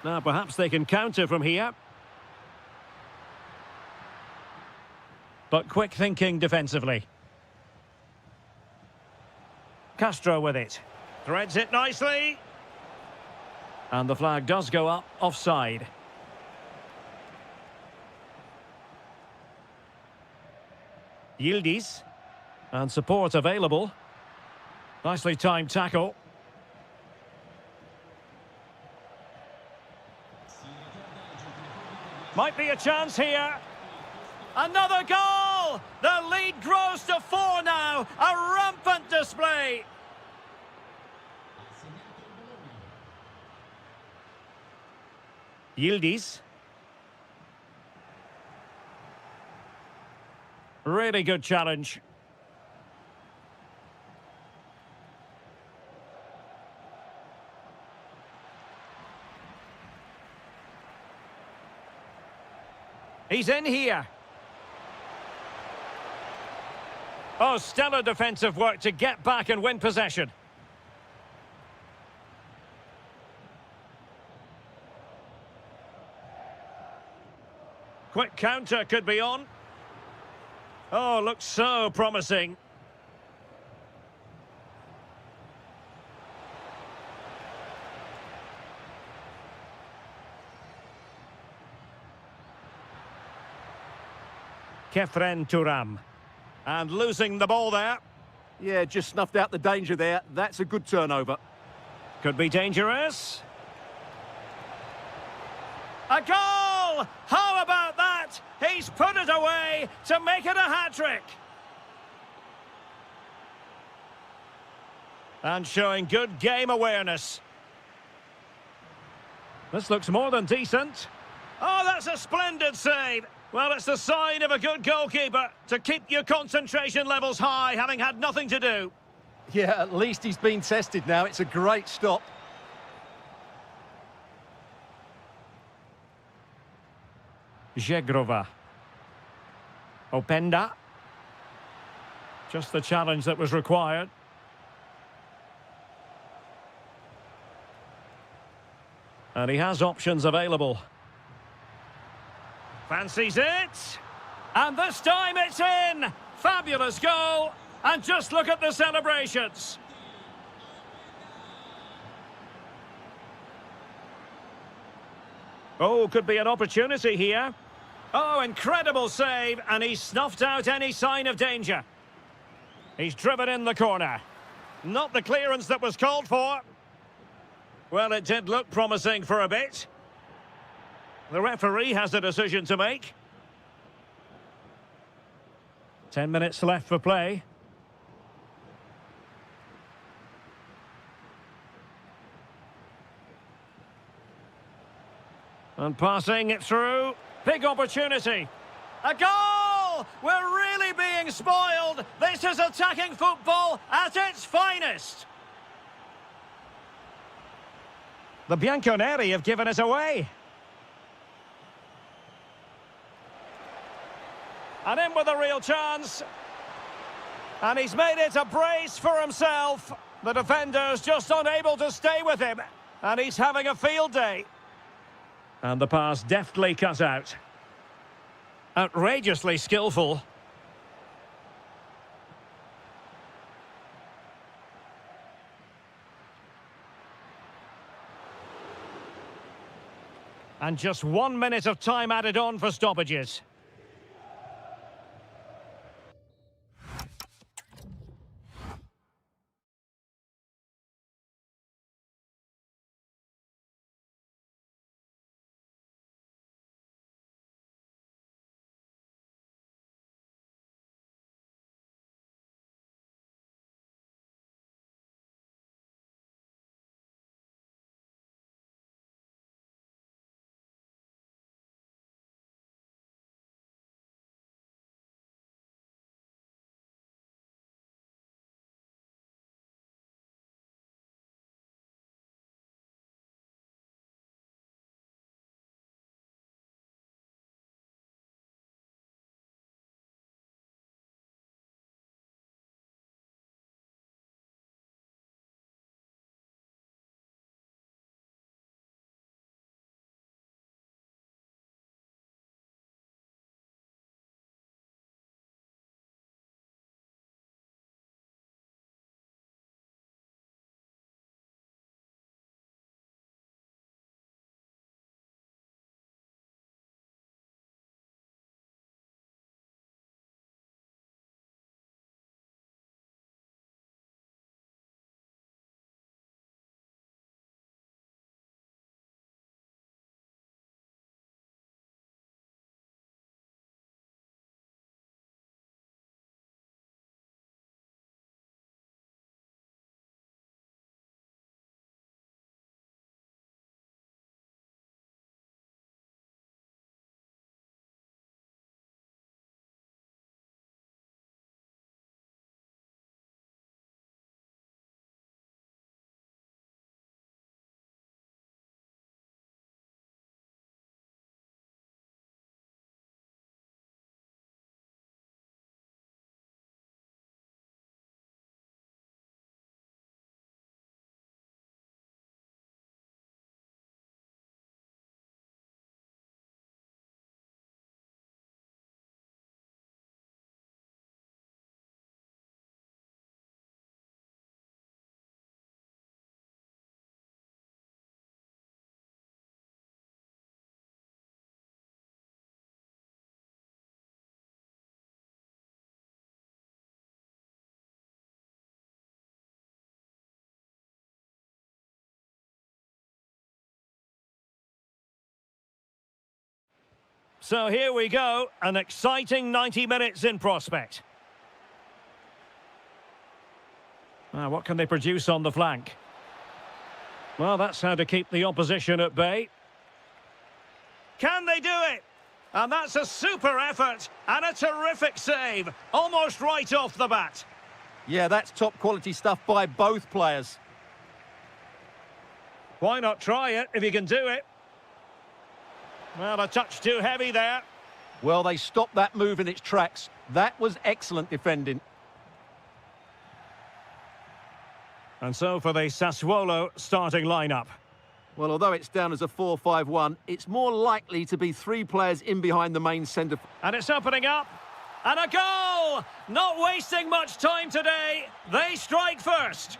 Now perhaps they can counter from here. But quick thinking defensively. Castro with it. Threads it nicely. And the flag does go up offside. Yildiz. And support available. Nicely timed tackle. Might be a chance here. Another goal! The lead grows to 4 now. A rampant display. Yildiz. Really good challenge. He's in here. Oh, stellar defensive work to get back and win possession. Quick counter could be on. Oh, looks so promising. Kefren Turam. And losing the ball there. Yeah, just snuffed out the danger there. That's a good turnover. Could be dangerous. A goal! How about that? He's put it away to make it a hat-trick. And showing good game awareness. This looks more than decent. Oh, that's a splendid save. Well, it's the sign of a good goalkeeper to keep your concentration levels high, having had nothing to do. Yeah, at least he's been tested now. It's a great stop. Zegrova. Openda. Just the challenge that was required. And he has options available. Fancies it. And this time it's in. Fabulous goal. And just look at the celebrations. Oh, could be an opportunity here. Oh, incredible save. And he's snuffed out any sign of danger. He's driven in the corner. Not the clearance that was called for. Well, it did look promising for a bit. The referee has a decision to make. 10 minutes left for play. And passing it through. Big opportunity. A goal! We're really being spoiled. This is attacking football at its finest. The Bianconeri have given us away. And in with a real chance. And he's made it a brace for himself. The defender's just unable to stay with him. And he's having a field day. And the pass deftly cut out. Outrageously skillful. And just 1 minute of time added on for stoppages. So here we go, an exciting 90 minutes in prospect. Now, what can they produce on the flank? Well, that's how to keep the opposition at bay. Can they do it? And that's a super effort and a terrific save, almost right off the bat. Yeah, that's top quality stuff by both players. Why not try it if you can do it? Well, a touch too heavy there. Well, they stopped that move in its tracks. That was excellent defending. And so for the Sassuolo starting lineup. Well, although it's down as a 4-5-1, it's more likely to be three players in behind the main centre. And it's opening up. And a goal! Not wasting much time today. They strike first.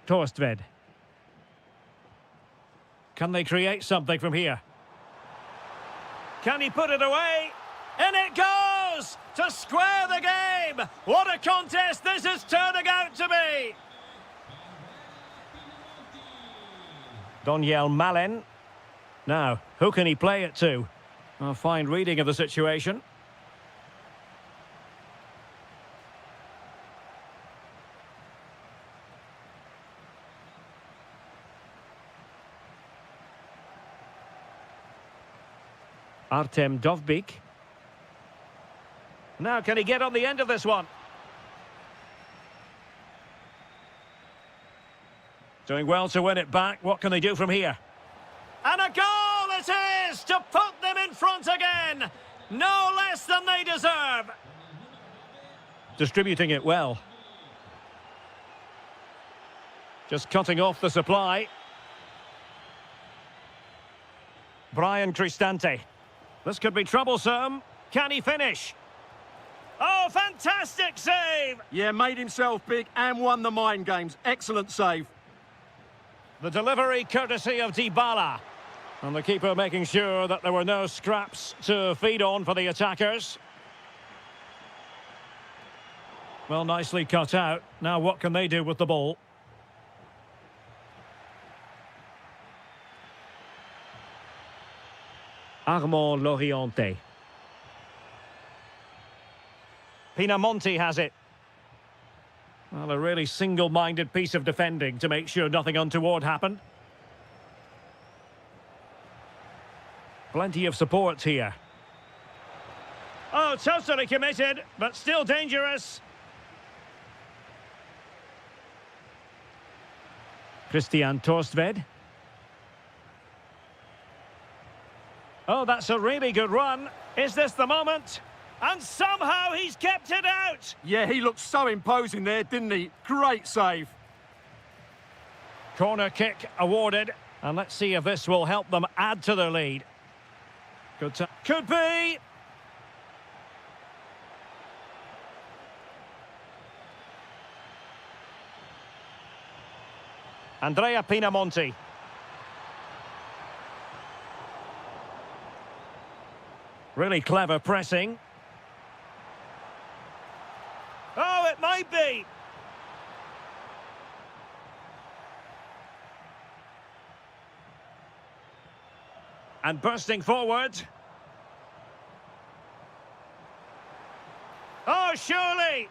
Torstved. Can they create something from here? Can he put it away? In it goes! To square the game! What a contest this is turning out to be! Doniel Malen. Now, who can he play it to? A fine reading of the situation. Artem Dovbyk. Now, can he get on the end of this one? Doing well to win it back. What can they do from here? And a goal it is to put them in front again. No less than they deserve. Distributing it well. Just cutting off the supply. Brian Cristante. This could be troublesome. Can he finish? Oh, fantastic save! Yeah, made himself big and won the mind games. Excellent save. The delivery courtesy of Dybala. And the keeper making sure that there were no scraps to feed on for the attackers. Well, nicely cut out. Now what can they do with the ball? Armand Loriente. Pinamonti has it. Well, a really single-minded piece of defending to make sure nothing untoward happened. Plenty of support here. Oh, totally committed, but still dangerous. Christian Torstved. Oh, that's a really good run. Is this the moment? And somehow he's kept it out. Yeah, he looked so imposing there, didn't he? Great save. Corner kick awarded. And let's see if this will help them add to their lead. Could be. Andrea Pinamonti. Really clever pressing. Oh, it might be. And bursting forward. Oh, surely.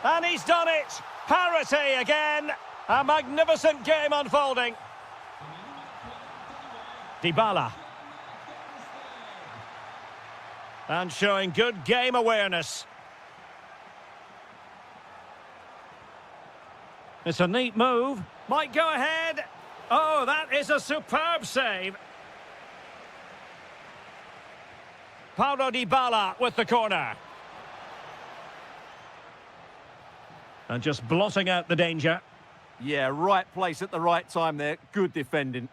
And he's done it. Parity again. A magnificent game unfolding. Dybala. And showing good game awareness. It's a neat move. Might go ahead. Oh, that is a superb save. Paulo Dybala with the corner. And just blotting out the danger. Yeah, right place at the right time there. Good defending.